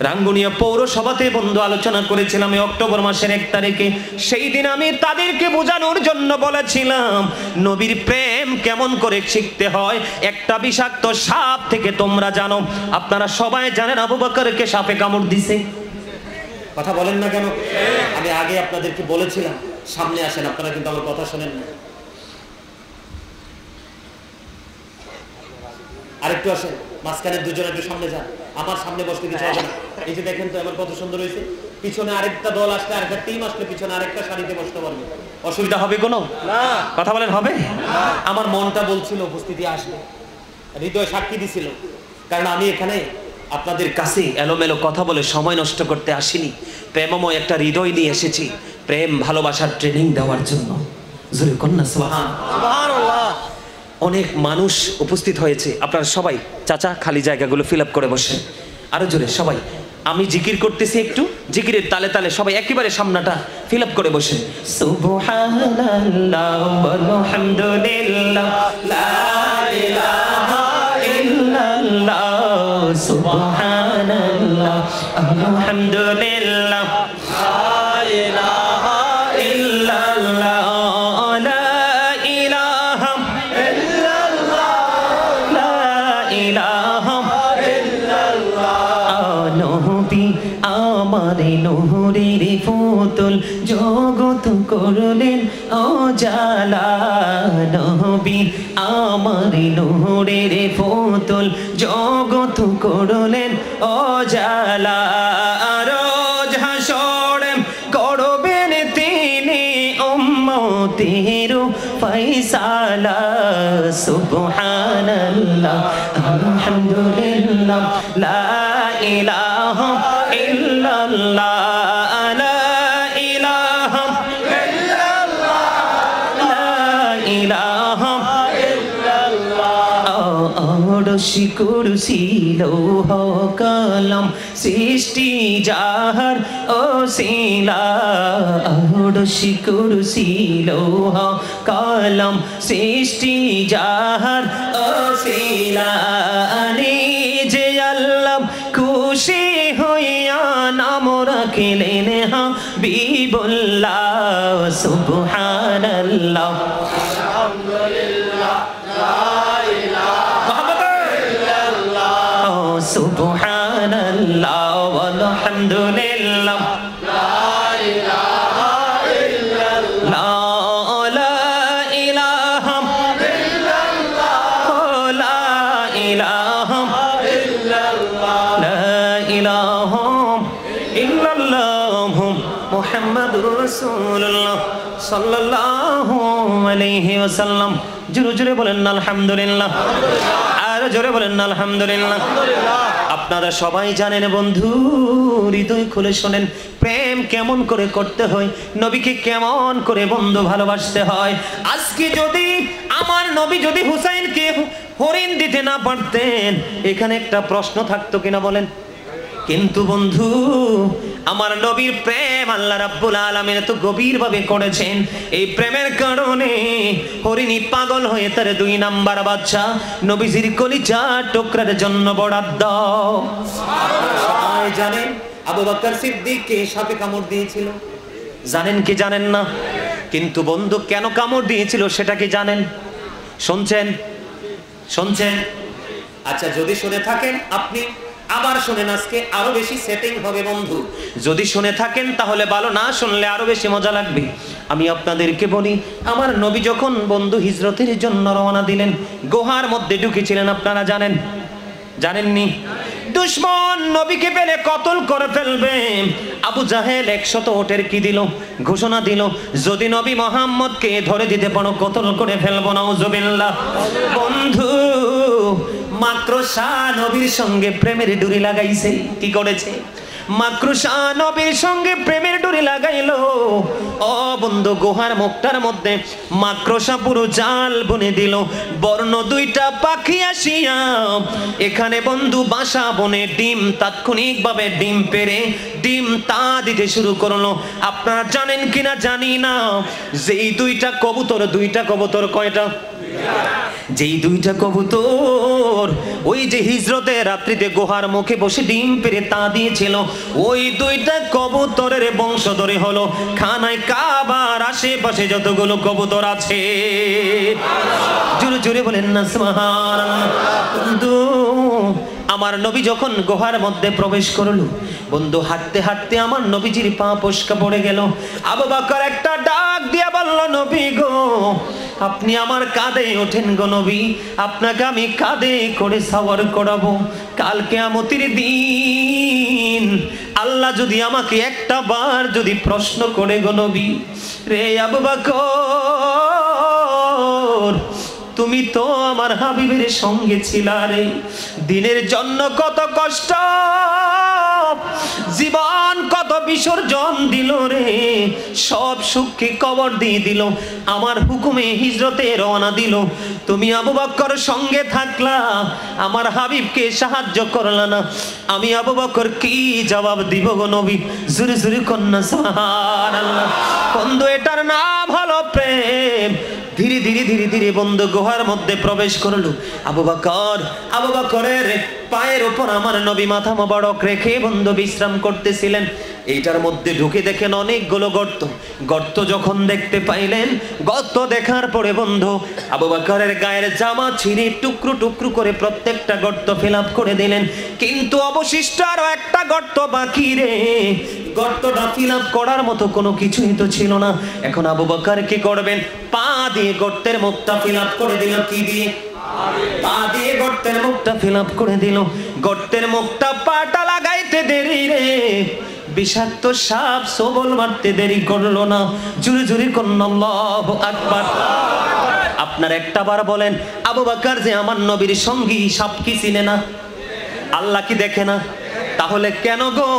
রাঙ্গুনিয়া পৌরসভাতে বন্ধু আলোচনা করেছিলাম এই অক্টোবর মাসের 1 তারিখে। সেই দিন আমি তাদেরকে বোঝানোর জন্য বলেছিলাম নবীর প্রেম কেমন করে শিখতে হয়। একটা বিষাক্ত সাপ থেকে তোমরা জানো, আপনারা সবাই জানেন আবু বকরকে সাপে কামড় দিছে। কথা বলেন না কেন? আমি আগে আপনাদেরকে বলেছিলাম সামনে আসেন, আপনারা কিন্তু আমার কথা শোনেন না। আরেকটু আসেন, মাঝখানে 2জন একটু সামনে যান, আমার সামনে বসতে কিছু হবে না। এই যে দেখেন তো আমার কত সুন্দর হয়েছে। পিছনে আরেকটা দল আসলে, আরেকটা টিম আসলে পিছনে আরেকটা সারিতে বসতে পারবে, অসুবিধা হবে কোনো? না। কথা বলেন হবে? আমার মনটা বলছিল উপস্থিতি আসবে, হৃদয় সাক্ষী দিছিল, কারণ আমি এখানে আপনাদের কাছে এলোমেলো কথা বলে সময় নষ্ট করতে আসিনি। প্রেমময় একটা হৃদয় নিয়ে এসেছি, প্রেম ভালোবাসার ট্রেনিং দেওয়ার জন্য। জোরে কন্যা সুবহানাল্লাহ। অনেক মানুষ উপস্থিত হয়েছে, আপনারা সবাই চাচা খালি জায়গাগুলো ফিল আপ করে বসেন। আরো জোরে সবাই, আমি জিকির করতেছি, একটু জিকিরের তালে তালে সবাই একেবারে সামনাটা ফিল আপ করে বসেন। সুবহানাল্লাহ আলহামদুলিল্লাহ লা ইলাহা ইল্লাল্লাহ, সুবহানাল্লাহ আলহামদুলিল্লাহ লা ইলাহা ইল্লাল্লাহ, আমার নূরের পুতুল জগৎ করলেন উজালা নবী আমার নূরের পুতুল জগৎ করলেন উজালা রোজ হাসরে করবেন তিনি উম্মতের ফয়সালা সুবহানাল্লাহ আলহামদুলিল্লাহ লা ইলাহা ইল্লাল্লাহ লা ইলাহা ইল্লাল্লাহ লা ইলাহা আরশি কুরসি লৌহ কলম সৃষ্টি যাহার ওসিলা আরশি কুরসি লৌহ কলম সৃষ্টি যাহার ওসিলা নিজে আল্লাহ খুশি হইয়া নাম রাখিলেন হাবিবুল্লাহ সুবহানাল্লাহ আলহামদুলিল্লাহ সুবহানাল্লাহ আলহামদুলিল্লাহ লা ইলাহা ইল্লাল্লাহ লা ইলাহা ইল্লাল্লাহ লা ইলাহা ইল্লাল্লাহ লা ইলাহা ইল্লাল্লাহ মুহাম্মাদুর রাসূলুল্লাহ সাল্লাল্লাহু আলাইহি ওয়াসাল্লাম জোরে জোরে বলেন আলহামদুলিল্লাহ আর জোরে বলেন আলহামদুলিল্লাহ। আপনারা সবাই জানেন বন্ধু, হৃদয় খুলে শোনেন প্রেম কেমন করে করতে হয়, নবীকে কেমন করে বন্ধু ভালোবাসতে হয়। আজকে যদি আমার নবী যদি হুসাইনকে হরিণ দিতে না পারতেন, এখানে একটা প্রশ্ন থাকতো কিনা বলেন? কিন্তু বন্ধু আমার নবীর প্রেম আল্লাহ রাব্বুল আলামিন এত গভীর ভাবে করেছেন, এই প্রেমের কারণে হরিণী পাগল হয়ে তার 2 নাম্বার বাচ্চা নবীজির কলিজা টুকরার জন্য বরাদ্দ। সবাই জানেন আবু বকর সিদ্দিককে সাপে কামড় দিয়েছিল, জানেন কি জানেন না? কিন্তু বন্ধু কেন কামড় দিয়েছিল সেটা কি জানেন? শুনছেন? আচ্ছা যদি শুনে থাকেন আপনি আবার শুনেন, আজকে আরো বেশি সেটিং হবে বন্ধু। যদি শুনে থাকেন তাহলে ভালো, না শুনলে আরো বেশি মজা লাগবে। আমি আপনাদেরকে বলি, আমার নবী যখন বন্ধু হিজরতের জন্য রওনা দিলেন, গুহার মধ্যে ঢুকেছিলেন, আপনারা জানেন? জানেননি? দুশমন নবীকে পেলে কতল করে ফেলবে। আবু জাহেল 100 ওটের কি দিল? ঘোষণা দিল, যদি নবী মুহাম্মদকে ধরে দিতে পারো কতল করে ফেলবো। নাউজুবিল্লাহ। বন্ধু মাকড়সা নবীর সঙ্গে প্রেমের ডুরি লাগাইছে। কি করেছে? মাকড়সা নবীর সঙ্গে প্রেমের ডুরি লাগাইলো। ও বন্ধু গুহার মুখটার মধ্যে মাকড়সা পুরো জাল বুনে দিল। বর্ণ 2টা পাখি আসিয়া এখানে বন্ধু বাসা বনে ডিম তাৎক্ষণিকভাবে ডিম পেড়ে ডিম তা দিতে শুরু করলো। আপনারা জানেন কিনা জানি না, যেই 2টা কবুতর কয়টা? যেই 2টা কবুতর ওই যে হিজরতের রাত্রিতে গুহার মুখে বসে ডিম পেড়ে তা দিয়েছিল, ওই 2টা কবুতরের বংশধরে হলো খানায় কাবার আশেপাশে যতগুলো কবুতর আছে। জোরে জোরে বলেন না সুবহানাল্লাহ। বন্ধু আমার নবী যখন গুহার মধ্যে প্রবেশ করলো, বন্ধু হাঁটতে হাঁটতে আমার নবীজির পা ফসকা পড়ে গেল। আবু বকর একটা ডাক দিয়া বলল, নবী গো আপনি আমার কাঁধে ওঠেন গো নবী, আপনাকে আমি কাঁধে করে সওয়ার করাবো। কাল কিয়ামতের দিন আল্লাহ যদি আমাকে একটা বার যদি প্রশ্ন করে গো নবী, রে আবু বকর তুমি তো আমার হাবিবের সঙ্গে ছিলা রে, দিনের জন্য কত কষ্ট, জীবন কত বিসর্জন দিল রে, সব সুখকে কবর দিয়ে দিল, আমার হুকুমে হিজরতে রওনা দিল, তুমি আবু বকর সঙ্গে থাকলা, আমার হাবিবকে সাহায্য করলা না, আমি আবু বকর কি জবাব দিব গো নবী? জোরে জোরে কন্যা সুবহানাল্লাহ। বন্ধু এটার নাম হলো প্রেম। ধীরে ধীরে ধীরে ধীরে বন্ধু গুহার মধ্যে প্রবেশ করলো। আবু বকরের পায়ের উপর আমার নবী মাথা মোবারক রেখে বন্ধু বিশ্রাম করতেছিলেন। এইটার মধ্যে ঢুকে দেখেন অনেকগুলো গর্ত। গর্ত যখন দেখতে পাইলেন, গর্ত দেখার পরে বন্ধু আবু বকরের গায়ের জামা ছিঁড়ে টুকরো টুকরো করে প্রত্যেকটা গর্ত ফিল আপ করে দিলেন। কিন্তু অবশিষ্ট আরো একটা গর্ত বাকি রে। গর্তটা ফিল আপ করার মতো কোনো কিছুই তো ছিল না। এখন আবু বকর কি করবেন? পা দিয়ে গর্তের মুখটা ফিল আপ করে দিল। কি দিয়ে? পা দিয়ে গর্তের মুখটা ফিল আপ করে দিল। গর্তের মুখটা পাটা লাগাইতে দেরি রে, বিষাক্ত সাপ সবল মারতে দেরি করলো না। জোরে জোরে করুন আল্লাহু আকবার। আপনার একটা বার বলেন, আবু বকর যে আমার নবীর সঙ্গী, সাপ কি চিনে না? আল্লাহ কি দেখে না? তাহলে কেন গো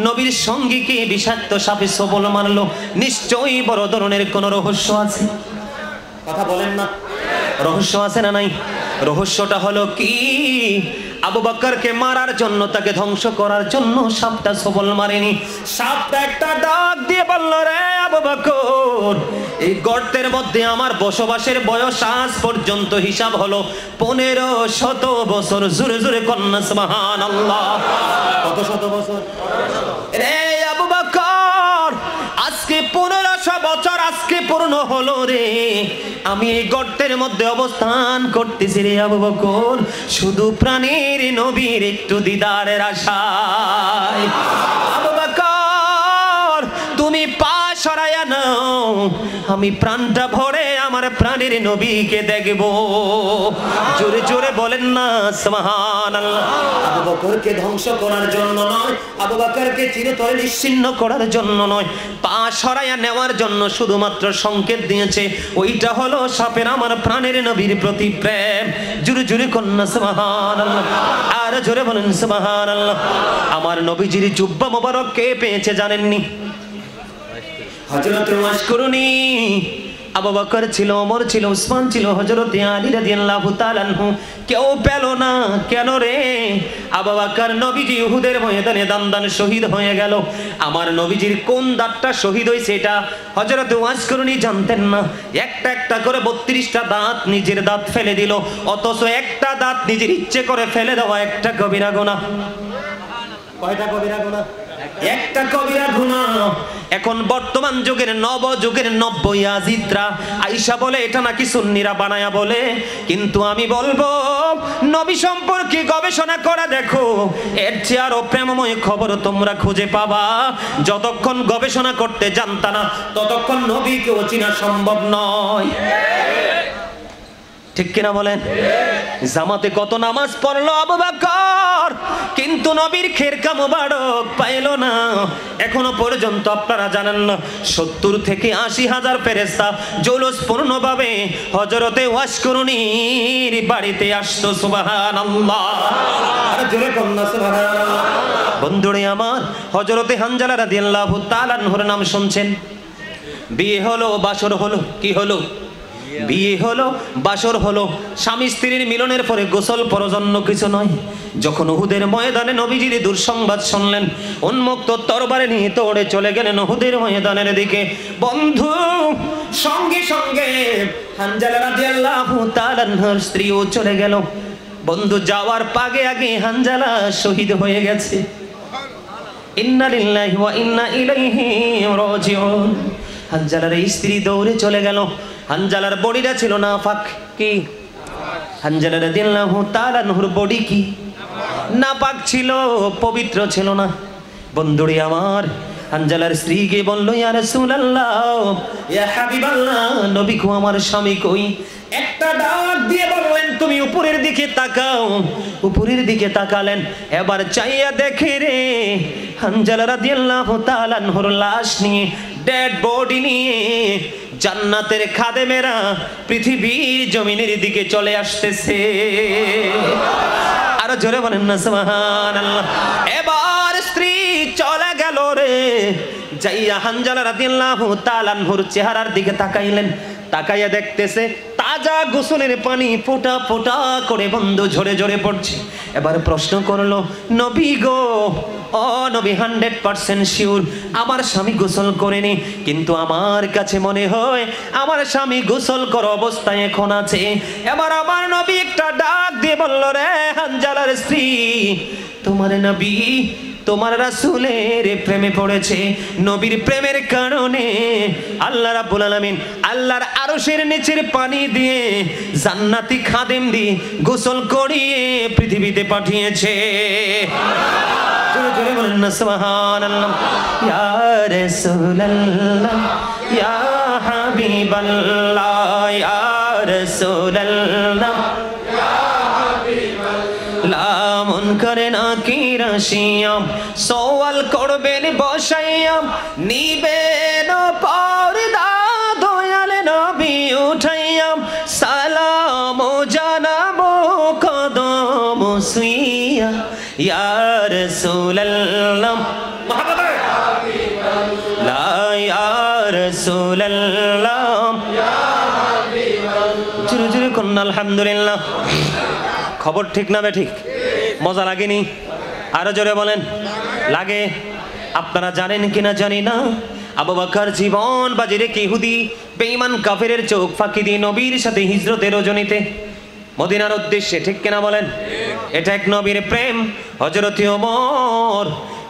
নবীর সঙ্গীকে বিষাক্ত সাপে সবল মারলো? নিশ্চয়ই বড় ধরনের কোন রহস্য আছে। কথা বলেন না, রহস্য আছে না নাই? রহস্যটা হলো কি? আবু বকরকে মারার জন্য, তাকে ধ্বংস করার জন্য সাপটা সবল মারেনি। সাপটা একটা ডাক দিয়ে বলল, রে আবু বকর, এই গর্তের মধ্যে আমার বসবাসের বয়স আজ পর্যন্ত হিসাব হলো 1500 বছর। জোরে জোরে কন্যা সুবহানাল্লাহ। কত শত বছর রে আবু বকর? আজকে 1500 বছর আজকে পূর্ণ হলো রে। আমি এই গর্তের মধ্যে অবস্থান করতেছি রে আবু বকর, শুধু প্রাণীর নবীর একটু দিদারের আশায়। আবু বকর তুমি পা সরাইয়া নাও, আমি প্রাণটা ভরে আমার প্রাণের নবীকে দেখব। জোরে জোরে বলেন না সুবহানাল্লাহ। আবু বকরকে ধ্বংস করার জন্য নয়, আবু বকরকে চিরতরে নিশ্চিহ্ন করার জন্য নয়, পা সরাইয়া নেওয়ার জন্য শুধুমাত্র সংকেত দিয়েছে। ওইটা হলো সাপের আমার প্রাণের নবীর প্রতি প্রেম। জোরে জোরে কন্যা সুবহানাল্লাহ, আর জোরে বলেন সুবহানাল্লাহ। আমার নবীজির জুব্বা মোবারক কে পেয়েছে জানেননি? হযরত ওয়াশকুরুনি। আবু বকর ছিল, ওমর ছিল, উসমান ছিল, হযরত আলী রাদিয়াল্লাহু তাআলা আনহু কেউ পেল না। কেন রে? আবু বকর নবীজি উহুদের ময়দানে দান শহীদ হয়ে গেল। আমার নবীজির কোন দাঁতটা শহীদ হয়েছে এটা হযরত ওয়াশকুরুনি জানতেন না। একটা একটা করে 32টা দাঁত, নিজের দাঁত ফেলে দিল। অথচ একটা দাঁত নিজের ইচ্ছে করে ফেলে দেওয়া একটা কবিরা গুনাহ। কয়টা কবিরা গুনাহ? একটা কবিরা গুনাহ। এখন বর্তমান যুগের নবযুগের নব্য ইয়াজিদরা আয়েশা বলে এটা নাকি সুন্নিরা বানায়া বলে, কিন্তু আমি বলবো নবী সম্পর্কে গবেষণা করে দেখো, এর চেয়ে আরো প্রেমময় খবর তোমরা খুঁজে পাবা। যতক্ষণ গবেষণা করতে জানতা না ততক্ষণ নবীকে চেনা সম্ভব নয়। ঠিক কিনা বলেন? জামাতে কত নামাজ পড়লো আবু বকর, কিন্তু নবীর খেরকা মোবারক পাইলো না। এখনো পর্যন্ত আপনারা জানেন না 70 থেকে 80 হাজার ফেরেশতা জৌলুসপূর্ণভাবে হযরতে ওয়াশকুরুনির বাড়িতে আসতো। সুবহানাল্লাহ, আর জোরে কন্যা সুবহানাল্লাহ। বন্ধুরে আমার, হযরতে হানজালা রাদিয়াল্লাহু তাআলা আনহুর নাম শুনছেন? বিয়ে হলো, বাসর হলো। কি হলো? বিয়ে হলো, বাসর হলো। স্বামী স্ত্রীর মিলনের পরে গোসল পরজন্য কিছু নয়। যখন উহুদের ময়দানে নবীজির দুঃসংবাদ শুনলেন, উন্মুক্ত তরবারে নিয়ে দৌড়ে চলে গেলেন উহুদের ময়দানের দিকে। বন্ধু, সঙ্গে সঙ্গে হানজালা রাদিয়াল্লাহু তাআলা আনহার স্ত্রীও চলে গেল। বন্ধু, যাওয়ার আগে আগে হানজালা শহীদ হয়ে গেছে। ইন্না লিল্লাহি ওয়া ইন্না ইলাইহি রাজিউন। হানজালার স্ত্রী দৌড়ে চলে গেল। হানজালার বডিটা ছিল নাফাক। কি? হানজালা রাদিয়াল্লাহু তাআলা আনহুর বডি কি? নাপাক ছিল, পবিত্র ছিল না। বন্ধুরে আমার, হানজালার স্ত্রীকে বলল, ইয়া রাসূলুল্লাহ, ইয়া হাবিবাল্লাহ, নবী কো, আমার স্বামী কই? একটা ডাক দিয়ে বললেন, তুমি উপরের দিকে তাকাও। উপরের দিকে তাকালেন, এবার চাইয়া দেখে রে হানজালা রাদিয়াল্লাহু তাআলা আনহুর লাশ নিয়ে, ডেড বডি নিয়ে জান্নাতের খাদেমেরা পৃথিবীর জমিনের দিকে চলে আসতেছে। আরো জোরে বলেন না সুবহানাল্লাহ। এবার স্ত্রী চলে গেল রে। যাইয়া হানজালা রাদিয়াল্লাহু তাআলা আনহুর চেহারার দিকে তাকাইলেন। তাকাইয়া দেখতেছে তাজা গোসলের পানি ফোঁটা ফোঁটা করে বন্ধু ঝরে ঝরে পড়ছে। এবার প্রশ্ন করলো, নবী গো, ও নবী, 100% শিওর আমার স্বামী গোসল করেনি, কিন্তু আমার কাছে মনে হয় আমার স্বামী গোসল করা অবস্থায় এখন আছে। এবার আমার নবী একটা ডাক দিয়ে বলল, রে হানজালার স্ত্রী, তোমার নবী তোমার রাসূলের প্রেমে পড়েছে। নবীর প্রেমের কারণে আল্লাহ রাব্বুল আলামিন আল্লাহর আরশের নিচের পানি দিয়ে জান্নাতি খাদেম দিয়ে গোসল করিয়ে পৃথিবীতে পাঠিয়েছে। জোরে জোরে বলেন না সুবহানাল্লাহ। ইয়া রাসূলুল্লাহ ইয়া হাবিবাল্লাহ ইয়া রাসূলুল্লাহ লামন করে না কি রাশিয়াম সওয়াল করবেন বসাইয়াম নিবেন পর্দা দয়াল নবী উঠাইয়াম সালাম জানাবো কদম সুইয়া ইয়া রাসূলুল্লাহ মুহাম্মদ লা ইয়া রাসূলুল্লাহ ইয়া হাবিবাল্লাহ। জোরে জোরে কোন আলহামদুলিল্লাহ। খবর ঠিক না বে ঠিক? মজা লাগেনি? আরো জোরে বলেন লাগে। আপনারা জানেন কিনা জানি না, আবু বকর জীবন বাজি রেখে ইহুদি বেঈমান কাফেরের চোখ ফাঁকি দিয়ে নবীর সাথে হিজরতের রজনীতে মদিনার উদ্দেশ্যে, ঠিক কিনা বলেন? এটা এক নবীর প্রেম। হযরত ওমর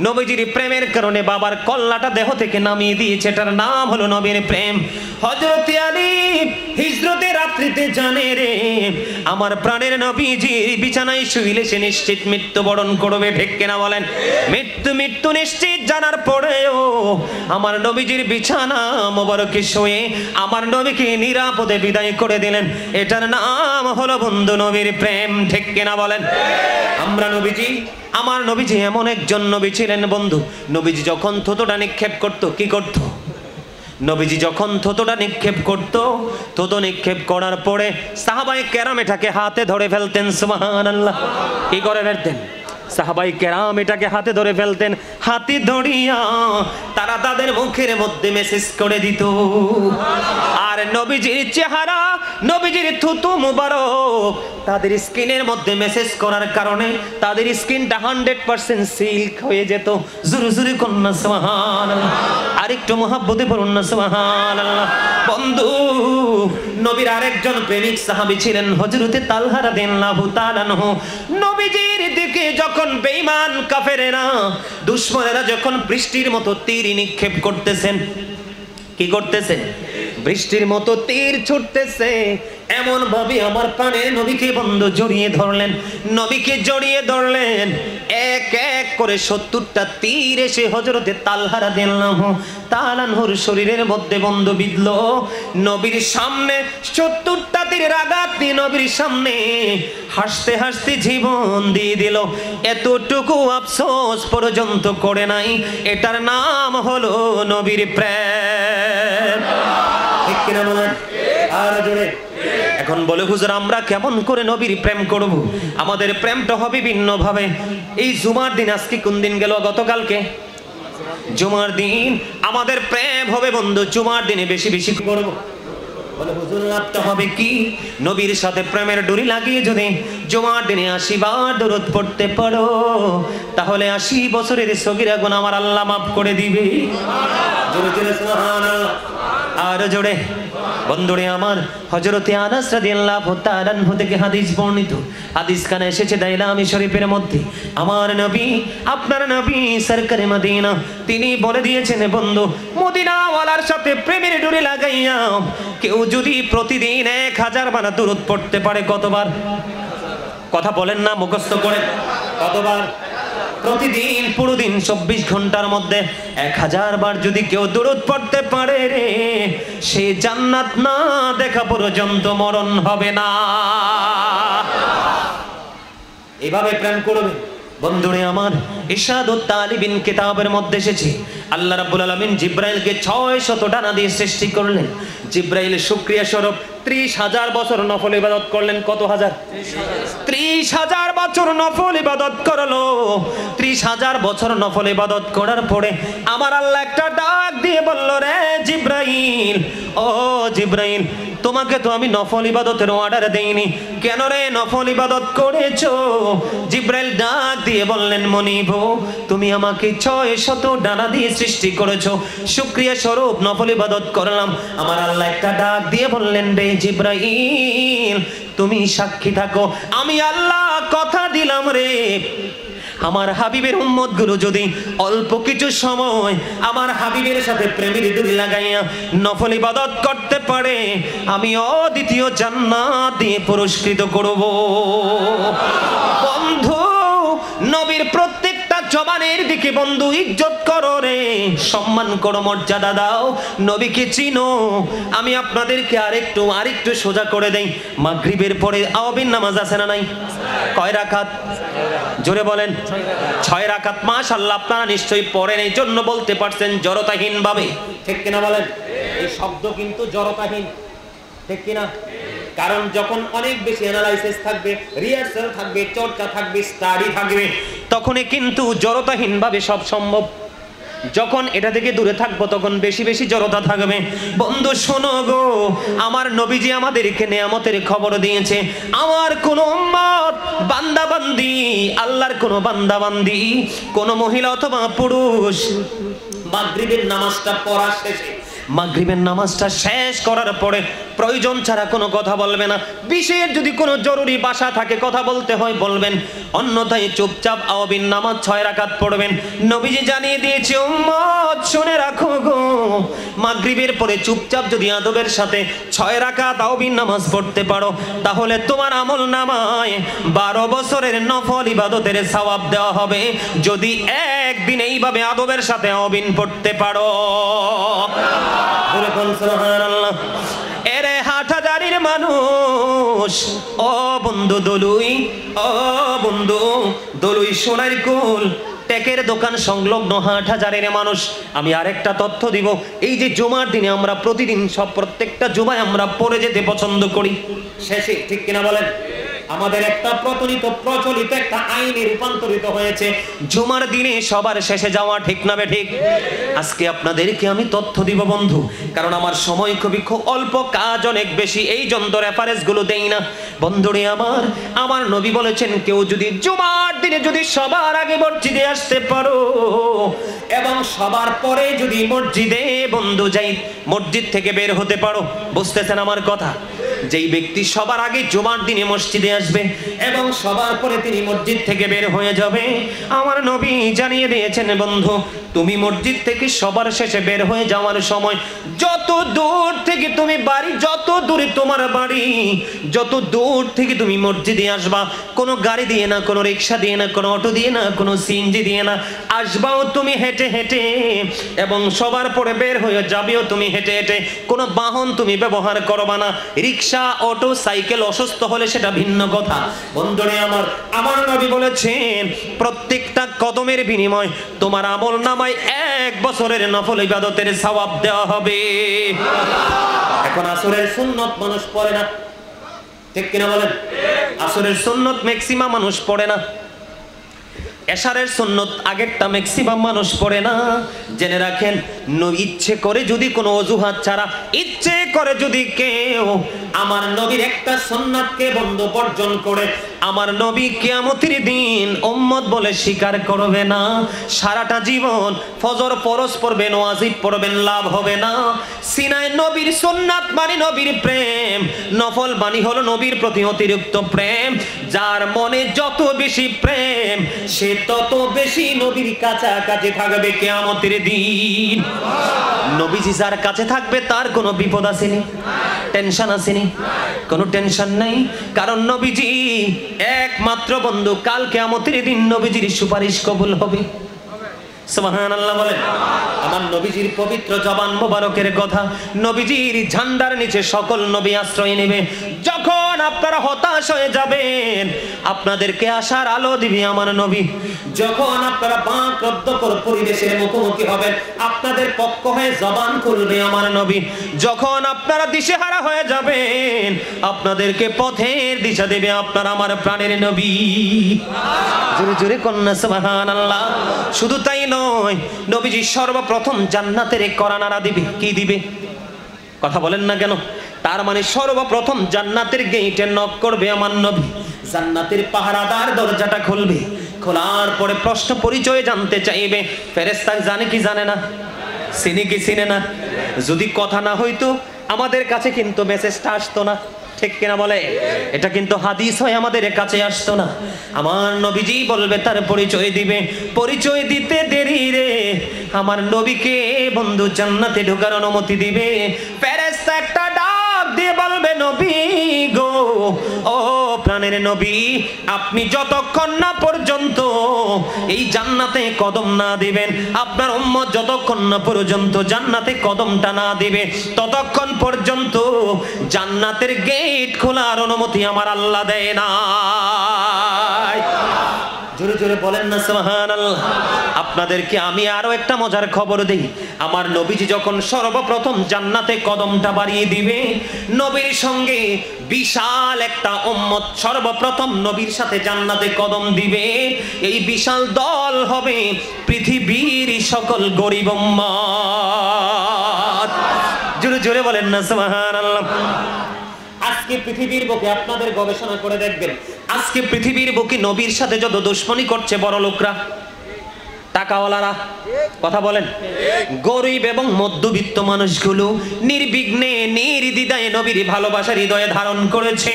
নবীজির প্রেমের কারণে বাবার কল্লাটা দেহ থেকে নামিয়ে দিয়েছে, এটার নাম হলো নবীর প্রেম। হযরত আলী হিজরতের রাত্রিতে জানে রে আমার প্রাণের নবীজির বিছানায় শুইলে সে নিশ্চিত মৃত্যুবরণ করবে, ঠিক কিনা বলেন? মৃত্যু নিশ্চিত জানার পরেও আমার নবীজির বিছানা মোবারকে শুয়ে আমার নবীকে নিরাপদে বিদায় করে দিলেন। এটার নাম হলো বন্ধু নবীর প্রেম, ঠিক কিনা বলেন? আমার নবীজি এমন একজন নবী ছিলেন বন্ধু, নবীজি যখন থুতোটা নিক্ষেপ করত, কি করত? নবীজি যখন থুতোটা নিক্ষেপ করত, থুতো নিক্ষেপ করার পরে সাহাবায়ে কেরাম এটাকে হাতে ধরে ফেলতেন। সুবহানাল্লাহ। কি করে ফেলতেন? সাহাবায়ে কেরাম এটাকে হাতে ধরে ফেলতেন। হাতে ধরিয়া তারা তাদের মুখের মধ্যে মেসেজ করে দিত। আর নবীজির চেহারা, নবীজির থুতু মুবারক তাদের স্কিনের মধ্যে মেসেজ করার কারণে তাদের স্কিনটা 100% সিল্ক হয়ে যেত। জোরে জোরে কন্যা সুবহানাল্লাহ। আরেকটু মুহাব্বতে পড়ুন না সুবহানাল্লাহ। বন্ধু নবীর আরেকজন প্রেমিক সাহাবী ছিলেন হযরতে তালহা রাদিয়াল্লাহু তাআলা আনহু। নবীজির দিকে যখন বেঈমান কাফেরেরা দুশমনেরা যখন বৃষ্টির মতো তীর নিক্ষেপ করতেছেন, কি করতেছেন? বৃষ্টির মতো তীর ছুটতেছে, এমন ভাবে আমার প্রাণের নবীকে বন্ধু জড়িয়ে ধরলেন। নবীকে জড়িয়ে ধরলেন, এক এক করে 70টা তীর এসে হযরতে তালহা রাদিয়াল্লাহু তাআলা আনহুর শরীরের মধ্যে বন্ধু বিঁধল। নবীর সামনে 70টা তীরের আঘাত দিয়ে নবীর সামনে হাসতে হাসতে জীবন দিয়ে দিল। এতটুকু আফসোস পর্যন্ত করে নাই। এটার নাম হলো নবীর প্রেম, ঠিক কিনা বলেন? আর জোরে। এখন বলে হুজুর আমরা কেমন করে নবীর প্রেম করব? আমাদের প্রেমটা হবে ভিন্ন ভাবে। এই জুমার দিন, আজকে কোন দিন গেল? গতকালকে জুমার দিন। আমাদের প্রেম হবে বন্ধু জুমার দিনে বেশি বেশি করব। বলে হুজুর লাভটা হবে কি? নবীর সাথে প্রেমের ডুরি লাগিয়ে যদি জুমার দিনে 80 বার দরুদ পড়তে পারো, তাহলে 80 বছরের সগীরা গুনাহ আমার আল্লাহ মাফ করে দিবে। জোরে জোরে সুবহানাল্লাহ। আর জোরে বন্ধুরে আমার, হযরতে আনাস রাদিয়াল্লাহু তাআলা আনহু থেকে হাদিস বর্ণিত। হাদিস খানে এসেছে দাইলামি শরীফের মধ্যে, আমার নবী, আপনার নবী সরকারে মদিনা, তিনি বলে দিয়েছেন বন্ধু, মদিনাওয়ালার সাথে প্রেমের ডুরি লাগাইয়া কেউ যদি প্রতিদিন 1000 বার দরুদ পড়তে পারে, কতবার? কথা বলেন না, মুখস্থ করেন। কতবার? প্রতিদিন পুরো দিন 24 ঘন্টার মধ্যে 1000 বার যদি কেউ দরুদ পড়তে পারে রে, সে জান্নাত না দেখা পর্যন্ত মরণ হবে না। এভাবে প্রেম করবে বন্ধুরে আমার। ইরশাদুত তালিবিন কিতাবের মধ্যে এসেছে আল্লাহ রাব্বুল আলামিন জিবরাইলকে 600 ডানা দিয়ে সৃষ্টি করলেন। জিবরাইল শুকরিয়া স্বরূপ 30,000 বছর নফল ইবাদত করলেন। কত হাজার? 30,000 বছর নফল ইবাদত করলো। 30,000 বছর নফল ইবাদত করার পরে আমার আল্লাহ একটা ডাক দিয়ে বলল, রে জিবরাইল, ও জিবরাইল, তোমাকে তো আমি নফল ইবাদতের অর্ডার দেইনি, কেন রে নফল ইবাদত করেছো? জিবরাইল ডাক দিয়ে বললেন, মনিব, তুমি আমাকে 600 ডানা দিয়ে সৃষ্টি করেছো, শুকরিয়া স্বরূপ নফল ইবাদত করলাম। আমার আল্লাহ একটা ডাক দিয়ে বললেন, রে জিবরাইল, তুমি সাক্ষী থাকো, আমি আল্লাহ কথা দিলাম রে, আমার হাবিবের উম্মতগুলো যদি অল্প কিছু সময় আমার হাবিবের সাথে প্রেমের ডুরি লাগাইয়া নফল ইবাদত করতে পারে, আমি অদ্বিতীয় জান্নাত দিয়ে পুরস্কৃত করব। বন্ধু, নবীর প্রত্যেকটা জবানের দিকে বন্ধু ইজ্জত করো রে, সম্মান করো, মর্যাদা দাও, নবীকে চিনো। আমি আপনাদেরকে আরেকটু সোজা করে দেই। মাগরিবের পরে আওয়াবিন নামাজ আছে না নাই? কয় রাকাত? জোরে বলেন। 6 রাকাত। মাশাআল্লাহ, আপনারা নিশ্চয়ই পড়েন, এই জন্য বলতে পারছেন জড়তাহীন ভাবে, ঠিক কিনা বলেন? এই শব্দ কিন্তু জড়তাহীন, ঠিক কিনা? কারণ যখন অনেক বেশি অ্যানালাইসিস থাকবে, রিহার্সাল থাকবে, চর্চা থাকবে, স্টাডি থাকবে, তখনই কিন্তু জড়তাহীন ভাবে সব সম্ভব। যখন এটা থেকে দূরে থাকবো তখন বেশি বেশি জড়তা থাকবে। বন্ধু শোনো গো, আমার নবীজি আমাদেরকে নেয়ামতের খবর দিয়েছে। আমার কোন উম্মত বান্দা বান্দি, আল্লাহর কোন বান্দা বান্দি, কোন মহিলা অথবা পুরুষ মাগরিবের নামাজটা পড়া শেষে, মাগরিবের নামাজটা শেষ করার পরে প্রয়োজন ছাড়া কোনো কথা বলবে না। বিশেষ যদি কোনো জরুরি বাসা থাকে, কথা বলতে হয় বলবেন, অন্যথায় চুপচাপ আওয়াবিন নামাজ 6 রাকাত পড়বেন। নবীজি জানিয়ে দিয়েছে উম্মত শুনে রাখো গো, মাগরিবের পরে চুপচাপ যদি আদবের সাথে 6 রাকাত আওয়াবিন নামাজ পড়তে পারো, তাহলে তোমার আমল নামায় 12 বছরের নফল ইবাদতের সওয়াব দেওয়া হবে, যদি একদিন এইভাবে আদবের সাথে আওয়াবিন পড়তে পারো। সুবহানাল্লাহ। এরে হাটহাজারির মানুষ, ও বন্ধু দলুই, ও বন্ধু দলুই সোনার কুল টেকের দোকান সংলগ্ন হাটহাজারের মানুষ, আমি আরেকটা তথ্য দিব। এই যে জুমার দিনে আমরা প্রতিদিন প্রত্যেকটা জুমায় আমরা পড়ে যেতে পছন্দ করি শেষে, ঠিক কিনা বলেন? আমাদের একটা প্রচলিত একটা আইনে রূপান্তরিত হয়েছে জুমার দিনে সবার শেষে যাওয়া, ঠিক না ঠিক? আজকে আপনাদেরকে আমি তথ্য দিব বন্ধু, কারণ আমার সময় খুব অল্প, কাজ অনেক বেশি, এই জন্য রেফারেন্স গুলো দেই না। বন্ধুরে আমার নবী বলেছেন, কেউ যদি জুমার দিনে যদি সবার আগে মসজিদে আসতে পারো এবং সবার পরে যদি মসজিদে বন্ধু যাই মসজিদ থেকে বের হতে পারো, বুঝতেছেন আমার কথা? যেই ব্যক্তি সবার আগে জুমার দিনে মসজিদে আসবে এবং সবার পরে তিনি মসজিদ থেকে বের হয়ে যাবে, আমার নবী জানিয়ে দিয়েছেন বন্ধু, তুমি মসজিদ থেকে সবার শেষে বের হয়ে যাওয়ার সময় যত দূর থেকে তুমি বাড়ি, যত দূরে তোমার বাড়ি, যত দূর থেকে তুমি মসজিদে আসবা, কোনো গাড়ি দিয়ে না, কোনো রিক্সা দিয়ে না, কোনো অটো দিয়ে না, কোনো সিএনজি দিয়ে না, আসবাও তুমি হেঁটে হেঁটে এবং সবার পরে বের হয়ে যাবেও তুমি হেঁটে হেঁটে, কোনো বাহন তুমি ব্যবহার করবা না। রিক্সা, অটো, সাইকেল অসুস্থ হলে সেটা ভিন্ন কথা। বন্ধুরে আমার নবী বলেছেন, প্রত্যেকটা কদমের বিনিময় তোমার আমল নামায় 1 বছরের নফল ইবাদতের সওয়াব দেওয়া হবে। এখন আসরের সুন্নত মানুষ পড়ে না, ঠিক কিনা বলেন? আসরের সুন্নত ম্যাক্সিমাম মানুষ পড়ে না, এশারের সুন্নত আগেরটা ম্যাক্সিমাম মানুষ পড়ে না। জেনে রাখেন, ইচ্ছে করে যদি কোনো অজুহাত ছাড়া, ইচ্ছে করে যদি কেউ আমার নবীর একটা সুন্নাতকে বন্ধ বর্জন করে, আমার নবী কিয়ামতের দিন উম্মত বলে স্বীকার করবে না, সারাটা জীবন ফজর ফরজ পড়বেন, ওয়াজিব পড়বেন, লাভ হবে না। সিনায় নবীর সুন্নাত মানে নবীর প্রেম, নফল বাণী হলো নবীর প্রতি অতিরিক্ত প্রেম। যার মনে যত বেশি প্রেম, সে তত বেশি নবীর কাছাকাছি থাকবে কিয়ামতের দিন। নবীজি যার কাছে থাকবে তার কোনো বিপদ আসেনি, টেনশন আসেনি, কোনো টেনশন নাই, কারণ নবীজি একমাত্র বন্ধু। কাল কিয়ামতের দিন নবীজির সুপারিশ কবুল হবে। সুবহানাল্লাহ বলেন। আমার নবীজির পবিত্র জবান মোবারকের কথা, নবীজির ঝান্ডার নিচে সকল নবী আশ্রয় নেবে। যখন আপনারা হতাশ হয়ে যাবেন, আপনাদেরকে আশার আলো দিবে আমার নবী। যখন আপনারা বাঁকরদ্ধকর পরিবেশের মুখোমুখি হবেন, আপনাদের পক্ষ হয়ে জবান খুলবে আমার নবী। যখন আপনারা দিশেহারা হয়ে যাবেন, আপনাদেরকে পথের দিশা দেবে আপনার আমার প্রাণের নবী। জোরে জোরে কন্যা সুবহানাল্লাহ। শুধু তাই নয়, নবীজি সর্বপ্রথম জান্নাতের করানারা দিবে। কি দিবে? কথা বলেন না কেন? তার মানে সর্বপ্রথম জান্নাতের গেটে নক করবে আমার নবী, জান্নাতের পাহারাদার দরজাটা খুলবে। খোলার পরে প্রশ্ন পরিচয় জানতে চাইবে। ফেরেশতা জানে কি জানে না? চিনি কি চিনে না? যদি কথা না হইতো আমাদের কাছে কিন্তু মেসেজটা আসতো না, ঠিক কিনা বলে? এটা কিন্তু হাদিস হয় আমাদের কাছে আসতো না। আমার নবীজি বলবে, তার পরিচয় দিবে, পরিচয় দিতে দেরি রে আমার নবীকে বন্ধু জান্নাতে ঢোকার অনুমতি দিবে। ফেরেশতা একটা ডাক দিয়ে বলবে, নবী গো, ও প্রাণের নবী, আপনি যতক্ষণ না পর্যন্ত এই জান্নাতে কদম না দিবেন, আপনার উম্মত যতক্ষণ না পর্যন্ত জান্নাতে কদমটা না দিবে, ততক্ষণ পর্যন্ত জান্নাতের গেট খোলার অনুমতি আমার আল্লাহ দেয় না। জোরে জোরে বলেন না সুবহানাল্লাহ। আপনাদেরকে আমি আরো একটা মজার খবর দেই। আমার নবীজি যখন সর্বপ্রথম জান্নাতে কদমটা বাড়িয়ে দিবে, নবীর সঙ্গে বিশাল একটা উম্মত সর্বপ্রথম নবীর সাথে জান্নাতে কদম দিবে। এই বিশাল দল হবে পৃথিবীর সকল গরিব উম্মত। জোরে জোরে বলেন না সুবহানাল্লাহ। আজকে পৃথিবীর বুকে আপনাদের গবেষণা করে দেখবেন, আজকে পৃথিবীর বুকে নবীর সাথে যত দুশমনি করছে বড় লোকরা, টাকাওয়ালারা, কথা বলেন, গরিব এবং মধ্যবিত্ত মানুষগুলো নির্বিঘ্নে নির্দ্বিধায় নবীর ভালোবাসার হৃদয়ে ধারণ করেছে।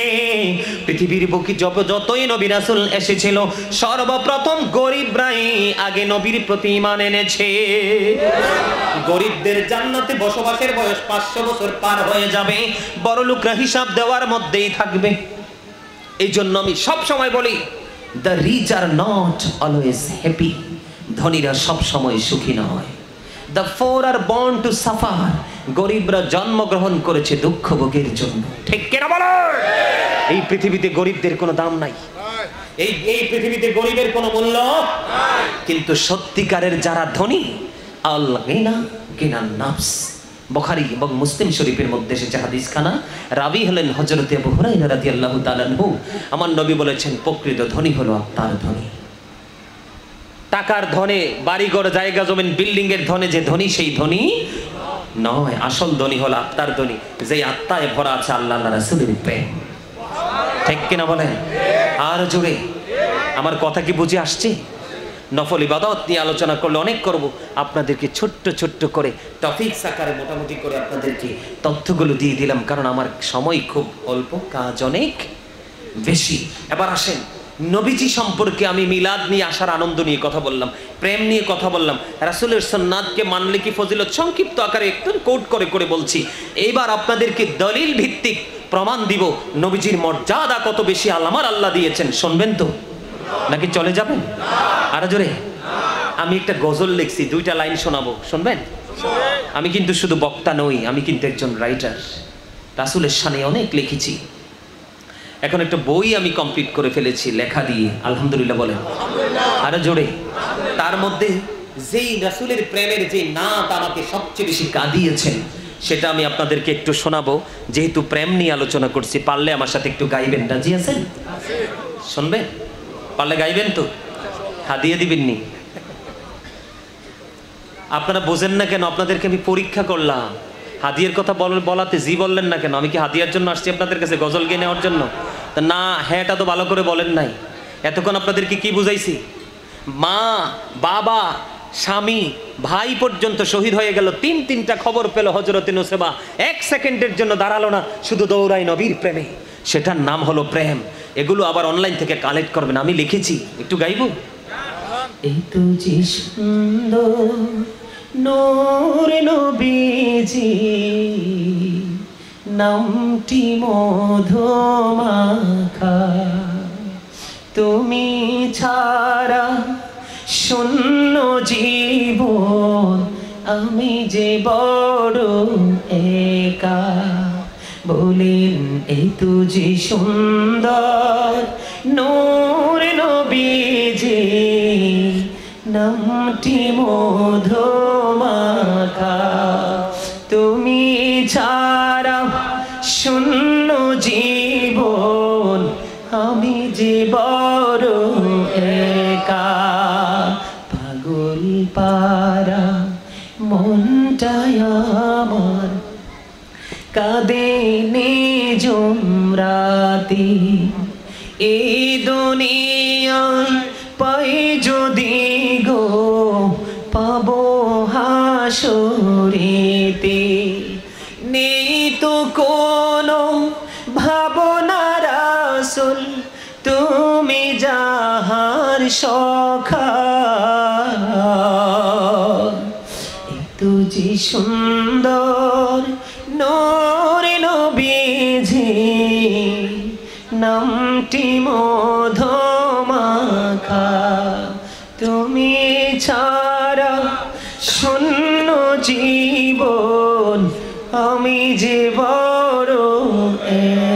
পৃথিবীর বুকে যতই নবী রাসূল এসেছিল, সর্বপ্রথম গরিবরাই আগে নবীর প্রতি ঈমান এনেছে। গরিবদের জান্নাতে বসবাসের বয়স 500 বছর পার হয়ে যাবে, বড় লোকরা হিসাব দেওয়ার মধ্যেই থাকবে। এই জন্য আমি সব সময় বলি, the rich are not always happy, ধনীরা সব সময় সুখী নয়। The poor are born to suffer, গরিবরা জন্মগ্রহণ করেছে দুঃখ ভোগের জন্য। ঠিক কিনা বলো? এই পৃথিবীতে গরিবদের কোনো দাম নাই, এই পৃথিবীতে গরিবের কোনো মূল্য নাই। কিন্তু সত্যিকারের যারা ধনী, আল গিনা গিনান নাফস, বুখারী এবং মুসলিম শরীফের মধ্যে এসেছে হাদিসখানা, রাবি হলেন হযরত আবু হুরায়রা রাদিয়াল্লাহু তাআলা আনহু। আমার নবী বলেছেন, প্রকৃত ধনী হলো আত্মার ধনী। টাকার ধনে, বাড়িঘর, জায়গা জমিন, বিল্ডিং এর ধনে যে ধনী, সেই ধনী নয়। আসল ধনী হলো আত্মার ধনী, যে আত্মায় ভরা আছে আল্লাহ রাসূলের প্রেম। ঠিক কিনা বলেন? আর জোরে। আমার কথা কি বুঝে আসছে? নফল ইবাদত নিয়ে আলোচনা করলে অনেক করব, আপনাদেরকে ছোট্ট ছোট্ট করে টপিক আকারে মোটামুটি করে আপনাদেরকে তথ্যগুলো দিয়ে দিলাম, কারণ আমার সময় খুব অল্প, কাজ অনেক বেশি। এবার আসেন, নবীজি সম্পর্কে আমি মিলাদ নিয়ে আসার আনন্দ নিয়ে কথা বললাম, প্রেম নিয়ে কথা বললাম, রাসূলের সুন্নাতকে মানলে কি ফজিলত, সংক্ষিপ্ত আকারে একটু কোট করে করে বলছি। এইবার আপনাদেরকে দলিল ভিত্তিক প্রমাণ দিব নবীজির মর্যাদা কত বেশি আমার আল্লাহ দিয়েছেন। শুনবেন তো নাকি চলে যাবেন? আরো জোরে। আমি একটা গজল লিখছি, 2টা লাইন শোনাবো, শুনবেন? আমি কিন্তু শুধু বক্তা নই, আমি কিন্তু একজন রাইটার। রাসূলের শানে অনেক লিখেছি। এখন একটা বই আমি কমপ্লিট করে ফেলেছি লেখা দিয়ে, আলহামদুলিল্লাহ বলেন। আরো জোরে। তার মধ্যে যেই রাসূলের প্রেমের যে নাত আমাকে সবচেয়ে বেশি কাঁদিয়েছেন, সেটা আমি আপনাদেরকে একটু শোনাবো। যেহেতু প্রেম নিয়ে আলোচনা করছি, পারলে আমার সাথে একটু গাইবেন, রাজি আছেন? শুনবেন? পারলে গাইবেন তো? হাদিয়া দিবেননি? আপনারা বোঝেন না কেন? আপনাদেরকে আমি পরীক্ষা করলাম। হাদিয়ার কথা বলাতে জি বললেন না কেন? আমি কি হাদিয়ার জন্য আসছি আপনাদের কাছে, গজল গিয়ে নেওয়ার জন্য? না, হ্যাঁটা তো ভালো করে বলেন নাই। এতক্ষণ আপনাদেরকে কি বুঝাইছি? মা, বাবা, স্বামী, ভাই পর্যন্ত শহীদ হয়ে গেল, 3টা খবর পেল হযরতে নুসেবা, 1 সেকেন্ডের জন্য দাঁড়ালো না, শুধু দৌড়ায় নবীর প্রেমে। সেটার নাম হলো প্রেম। এগুলো আবার অনলাইন থেকে কালেক্ট করবেন, আমি লিখেছি, একটু গাইবো। এই তো যে সুন্দর নূর নবীজি, নামটি মধুমাখা, তুমি ছাড়া শূন্য জীবন, আমি যে বড় একা। বলেন এই তো যে সুন্দর নূর নবীজি, নামটি মধুমাখা, তুমি ছাড়া শূন্য জীবন, আমি যে বড় একা। পাগল পারা মনটায় আমার কাঁদে নিজুম রাতে, এই দুনিয়ায় পাই যদি গো পাবো হাসরেতে, নেই তো কোনো ভাব সখা তুজি সুন্দর নূরে নবীজি নামটি মধুমাখা তুমি ছাড়া শূন্য জীবন আমি যে বড়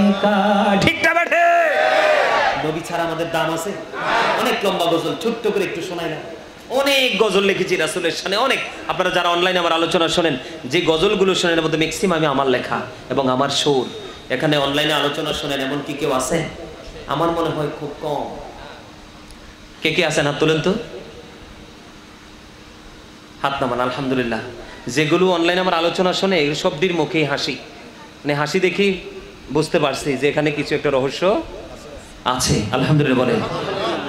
একা ঠিক না বেঠে নবী ছাড়া আমাদের দাম আছে অনেক লম্বা গজল ছোট্ট করে একটু শোনায় না অনেক গজল লিখেছি রাসূলের শানে অনেক আপনারা যারা অনলাইনে আমার আলোচনা শোনেন যে গজলগুলো শোনেন এর মধ্যে ম্যাক্সিমাম আমার লেখা এবং আমার সুর এখানে অনলাইনে আলোচনা শোনেন এমন কি কেউ আছে আমার মনে হয় খুব কম কে কে আছেন হাত তোলেন তো হাত নামান আলহামদুলিল্লাহ যেগুলো অনলাইনে আমার আলোচনা শোনে এই সবটির মুখেই হাসি মানে হাসি দেখি বুঝতে পারছি যে এখানে কিছু একটা রহস্য আছে আলহামদুলিল্লাহ বলেন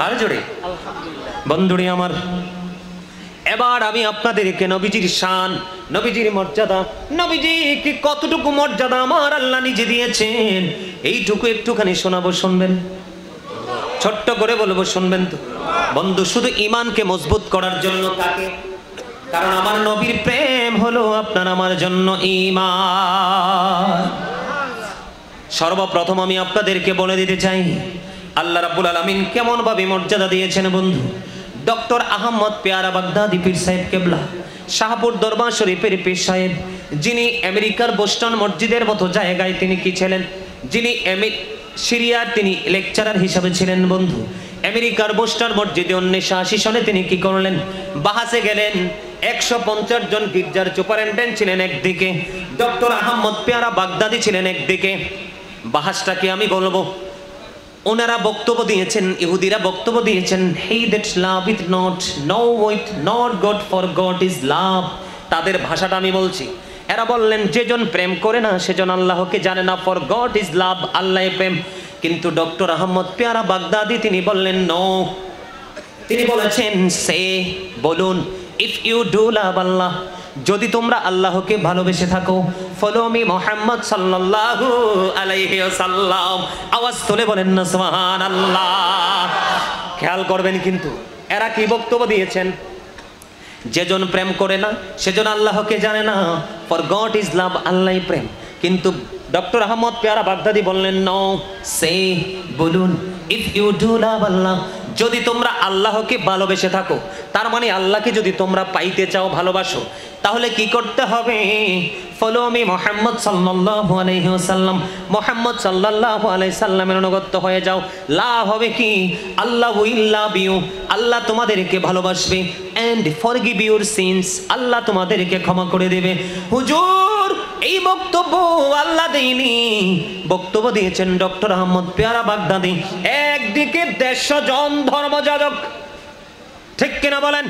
আর জোরে বন্ধুরে আমার এবার আমি আপনাদেরকে নবীজির শান নবীজির মর্যাদা নবীজি কি কতটুকু মর্যাদা আমার আল্লাহ নিজে দিয়েছেন এইটুকু একটুখানি শোনাবো শুনবেন ছোট্ট করে বলবো শুনবেন তো বন্ধু শুধু ঈমানকে মজবুত করার জন্য কাকে কারণ আমার নবীর প্রেম হলো আপনার আমার জন্য ঈমান সর্বপ্রথম আমি আপনাদেরকে বলে দিতে চাই আল্লাহ রাব্বুল আলামিন কেমন ভাবে মর্যাদা দিয়েছেন বন্ধু ডক্টর আহমদ পেয়ারা বাগদাদি পীর সাহেব কেবলা শাহপুর দরবার শরীফের পীর সাহেব যিনি আমেরিকার বোস্টন মসজিদের মতো জায়গায় তিনি কি ছিলেন যিনি সিরিয়ার তিনি লেকচারার হিসাবে ছিলেন বন্ধু আমেরিকার বোস্টন মসজিদে 1980 সনে তিনি কি করলেন বাহাসে গেলেন 150 জন গির্জার সুপারিনটেন্ডেন্ট ছিলেন একদিকে ডক্টর আহমদ পেয়ারা বাগদাদি ছিলেন একদিকে বাহাসটাকে আমি বলবো ওনারা বক্তব্য দিয়েছেন ইহুদিরা বক্তব্য দিয়েছেন he that love it not know with not God for God is love তাদের ভাষাটা আমি বলছি এরা বললেন যেজন প্রেম করে না সেজন আল্লাহকে জানে না ফর গড ইজ লাভ আল্লাহ প্রেম কিন্তু ডক্টর আহমদ পেয়ারা বাগদাদি তিনি বললেন নো তিনি বলেছেন সে বলুন ইফ ইউ ডু লাভ আল্লাহ যদি তোমরা আল্লাহকে ভালোবেসে থাকো ফলো মি মুহাম্মদ সাল্লাল্লাহু আলাইহি ওয়াসাল্লাম আওয়াজ তুলে বলেন না সুবহানাল্লাহ খেয়াল করবেন কিন্তু এরা কি বক্তব্য দিয়েছেন যেজন প্রেম করে না সেজন আল্লাহকে জানে না ফর গড ইজ লাভ আল্লাহই প্রেম কিন্তু ডক্টর আহমদ পেয়ারা বাগদাদি বললেন নো সে বলুন ইফ ইউ ডু লাভ আল্লাহ যদি তোমরা আল্লাহকে ভালোবেসে থাকো তার মানে আল্লাহকে যদি তোমরা পাইতে চাও ভালোবাসো তাহলে কি করতে হবে ফলো মি মুহাম্মদ সাল্লাল্লাহু আলাইহি ওয়াসাল্লাম মুহাম্মদ সাল্লাল্লাহু আলাইহি সাল্লামের অনুগত হয়ে যাও লাভ হবে কি আল্লাহ উইল লাভ ইউ আল্লাহ তোমাদেরকে ভালোবাসবে এন্ড ফরগিভ ইউর সিনস আল্লাহ তোমাদেরকে ক্ষমা করে দেবে হুজুর এই বক্তব্য আল্লাহ দেয়নি বক্তব্য দিয়েছেন ডক্টর আহমদ পেয়ারা বাগদাদি একদিকে 150 জন ধর্মযাজক ঠিক কিনা বলেন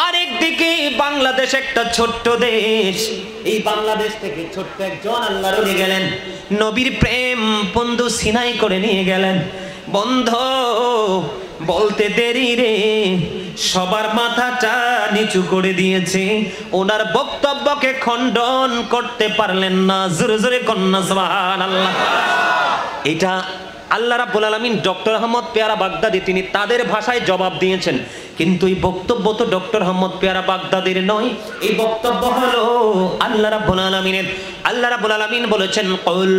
আরেকদিকে বাংলাদেশ একটা ছোট্ট দেশ এই বাংলাদেশ থেকে ছোট্ট একজন আল্লাহর ওলি গেলেন নবীর প্রেম বন্ধু সিনাই করে নিয়ে গেলেন বন্ধ বলতে দেরি রে সবার মাথাটা নিচু করে দিয়েছে ওনার বক্তব্যকে খণ্ডন করতে পারলেন না জোরে জোরে কন্যা সুবহানাল্লাহ এটা আল্লাহ রাব্বুল আলামিন ডক্টর আহমদ পেয়ারা বাগদাদি তিনি তাদের ভাষায় জবাব দিয়েছেন কিন্তু এই বক্তব্য তো ডক্টর আহমদ পেয়ারা বাগদাদির নয় এই বক্তব্য হলো আল্লাহ রাব্বুল আলামিনের আল্লাহ রাব্বুল আলামিন বলেছেন কুল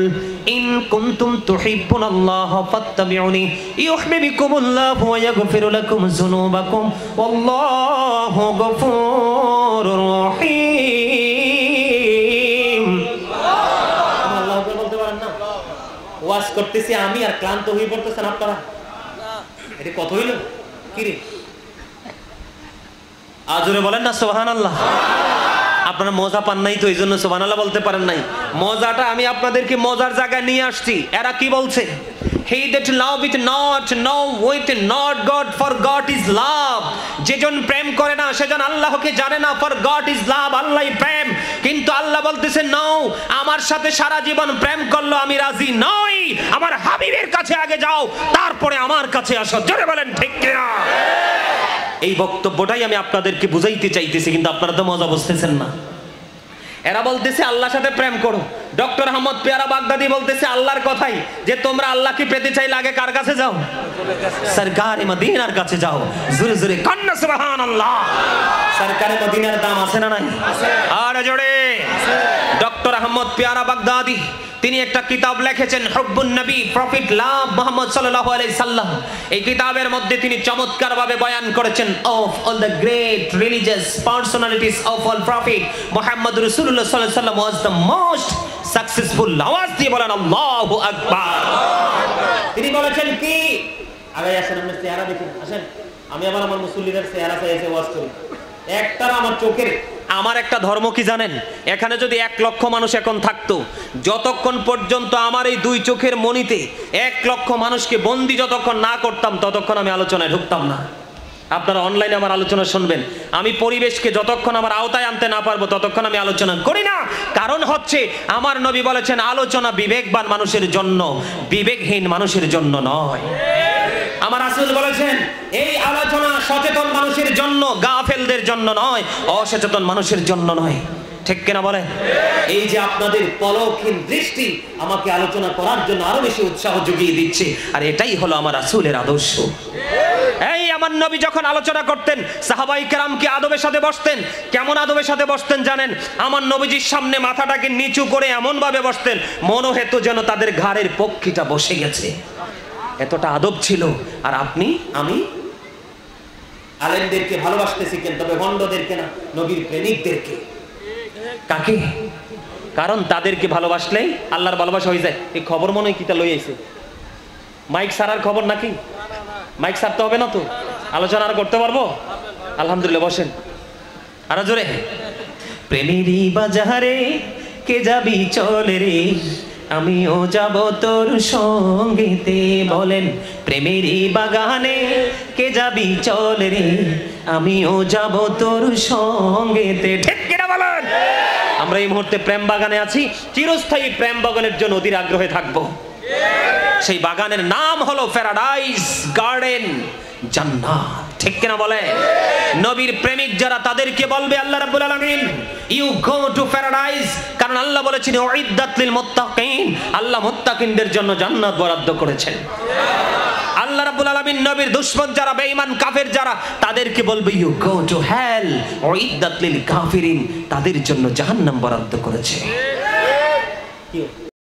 ইন কুনতুম তুহিব্বুনাল্লাহ ফাত্তাবিউনি ইউহিব্বুকুমুল্লাহু ওয়া ইয়াগফিরু লাকুম যুনুবাকুম ওয়াল্লাহু গফুরুর রহিম আল্লাহ বলতে পারেন না ওয়াজ করতেছি আমি আর ক্লান্ত হয়ে পড়তেছেন আপনারা এটা কত হইল কি রে আজরে বলেন না সুবহানাল্লাহ আপনারা মজা পান নাই তো এইজন্য সুবহানাল্লাহ বলতে পারেন নাই মজাটা আমি আপনাদেরকে মজার জায়গায় নিয়ে আসছি এরা কি বলছে he that love with not know with not God for God is love যেজন প্রেম করে না সেজন আল্লাহকে জানে না ফর গড ইজ লাভ আল্লাহই প্রেম কিন্তু আল্লাহ বলতেছে নাও আমার সাথে সারা জীবন প্রেম করলো আমি রাজি নই আমার হাবিবের কাছে আগে যাও তারপরে আমার কাছে আসো জোরে বলেন ঠিক কিনা এই বক্তব্যটাই আমি আপনাদেরকে বুঝাইতে চাইতেছি কিন্তু আপনারা তো মজা বুঝতেছেন না এরা বলতেছে আল্লাহর সাথে প্রেম করো ডক্টর আহমদ পেয়ারা বাগদাদি বলতেছে আল্লাহর কথাই যে তোমরা আল্লাহকে পেতে চাইলে আগে কার কাছে যাও সরকারে মদিনার কাছে যাও, জোরে জোরে কান্না সুবহানাল্লাহ। সরকারে মদিনার দাম আছে না নাই? আর জোরে। ডক্টর আহমদ পিয়ারা বাগদাদি তিনি একটা কিতাব লিখেছেন হুব্বুন নবী, প্রফিট লাভ মুহাম্মদ সাল্লাল্লাহু আলাইহি সাল্লাম। এই কিতাবের মধ্যে তিনি চমৎকারভাবে বয়ান করেছেন of all the great religious personalities of all prophet Muhammad রাসূলুল্লাহ সাল্লাল্লাহু আলাইহি সাল্লাম ওয়াজ দ্য মোস্ট সাকসেসফুল। আওয়াজ দিয়ে বলেন আল্লাহু আকবার। তিনি বলেছেন কি, আগে আসেন আমরা চেহারা দেখি, আসেন আমি আবার আমার মুসল্লিদের চেহারা চাইছে ওয়াজ করি। একটা আমার চোখের, আমার একটা ধর্ম কি জানেন, এখানে যদি 1 লক্ষ মানুষ এখন থাকতো, যতক্ষণ পর্যন্ত আমার এই 2 চোখের মনিতে 1 লক্ষ মানুষকে বন্দি যতক্ষণ না করতাম ততক্ষণ আমি আলোচনায় ঢুকতাম না। আপনারা অনলাইনে আমার আলোচনা শুনবেন, আমি পরিবেশকে যতক্ষণ আমার আওতায় আনতে না পারবো ততক্ষণ আমি আলোচনা করি না। কারণ হচ্ছে আমার নবী বলেছেন আলোচনা বিবেকবান মানুষের জন্য, বিবেকহীন মানুষের জন্য নয়। আমার রাসূল বলেছেন এই আলোচনা সচেতন মানুষের জন্য, গাফেলদের জন্য নয়, অসচেতন মানুষের জন্য নয়। ঠিক কিনা বলেন? এই যে আপনাদের পলকহীন দৃষ্টি আমাকে আলোচনা করার জন্য আরো বেশি উৎসাহ জুগিয়ে দিচ্ছে, আর এটাই হলো আমার রাসূলের আদর্শ। এই আমার নবী যখন আলোচনা করতেন সাহাবায়ে কেরাম কি আদবের সাথে বসতেন? কেমন আদবের সাথে বসতেন জানেন? আমার নবীজির সামনে মাথাটাকে নিচু করে এমন ভাবে বসতেন মনে হতো যেন তাদের ঘাড়ের পক্ষীটা বসে গেছে, এতটা আদব ছিল। আর আপনি আমি আলেমদেরকে ভালোবাসতে শিখেন, তবে ভণ্ডদেরকে না, নবীর প্রেমিকদেরকে। কাকে? কারণ তাদেরকে ভালোবাসলেই আল্লাহর ভালোবাসা হয়ে যায়। এই খবর মনে হয় কিটা লই আইছে, মাইক সারার খবর নাকি? মাইক সারতে হবে না তো, আলোচনা আর করতে পারবো। আলহামদুলিল্লাহ, বসেন আরো জোরে। প্রেমেরই বাজারে কে যাবি চলে রে, আমিও যাব তোর সঙ্গেতে। বলেন প্রেমেরই বাগানে কে যাবি চলে রে, আমিও যাব তোর সঙ্গেতে। ঠিক কিনা বলেন? আমরা এই মুহূর্তে প্রেম বাগানে আছি, চিরস্থায়ী প্রেম বাগানের জন্য অধীর আগ্রহে থাকবো। সেই বাগানের নাম হলো প্যারাডাইস গার্ডেন, জান্নাত। ঠিক কিনা বলে? নবীর প্রেমিক যারা তাদেরকে বলবে আল্লাহ রাব্বুল আলামিন ইউ গো টু প্যারাডাইস, কারণ আল্লাহ বলেছেন উইদ্দাত লিল মুত্তাকিন, আল্লাহ মুত্তাকিনদের জন্য জান্নাত বরাদ্দ করেছেন। আল্লাহ রাব্বুল আলামিন নবীর দুশমন যারা, বেঈমান কাফের যারা, তাদেরকে বলবে ইউ গো টু হেল উইদ্দাত লিল কাফিরিন, তাদের জন্য জাহান্নাম বরাদ্দ করেছে।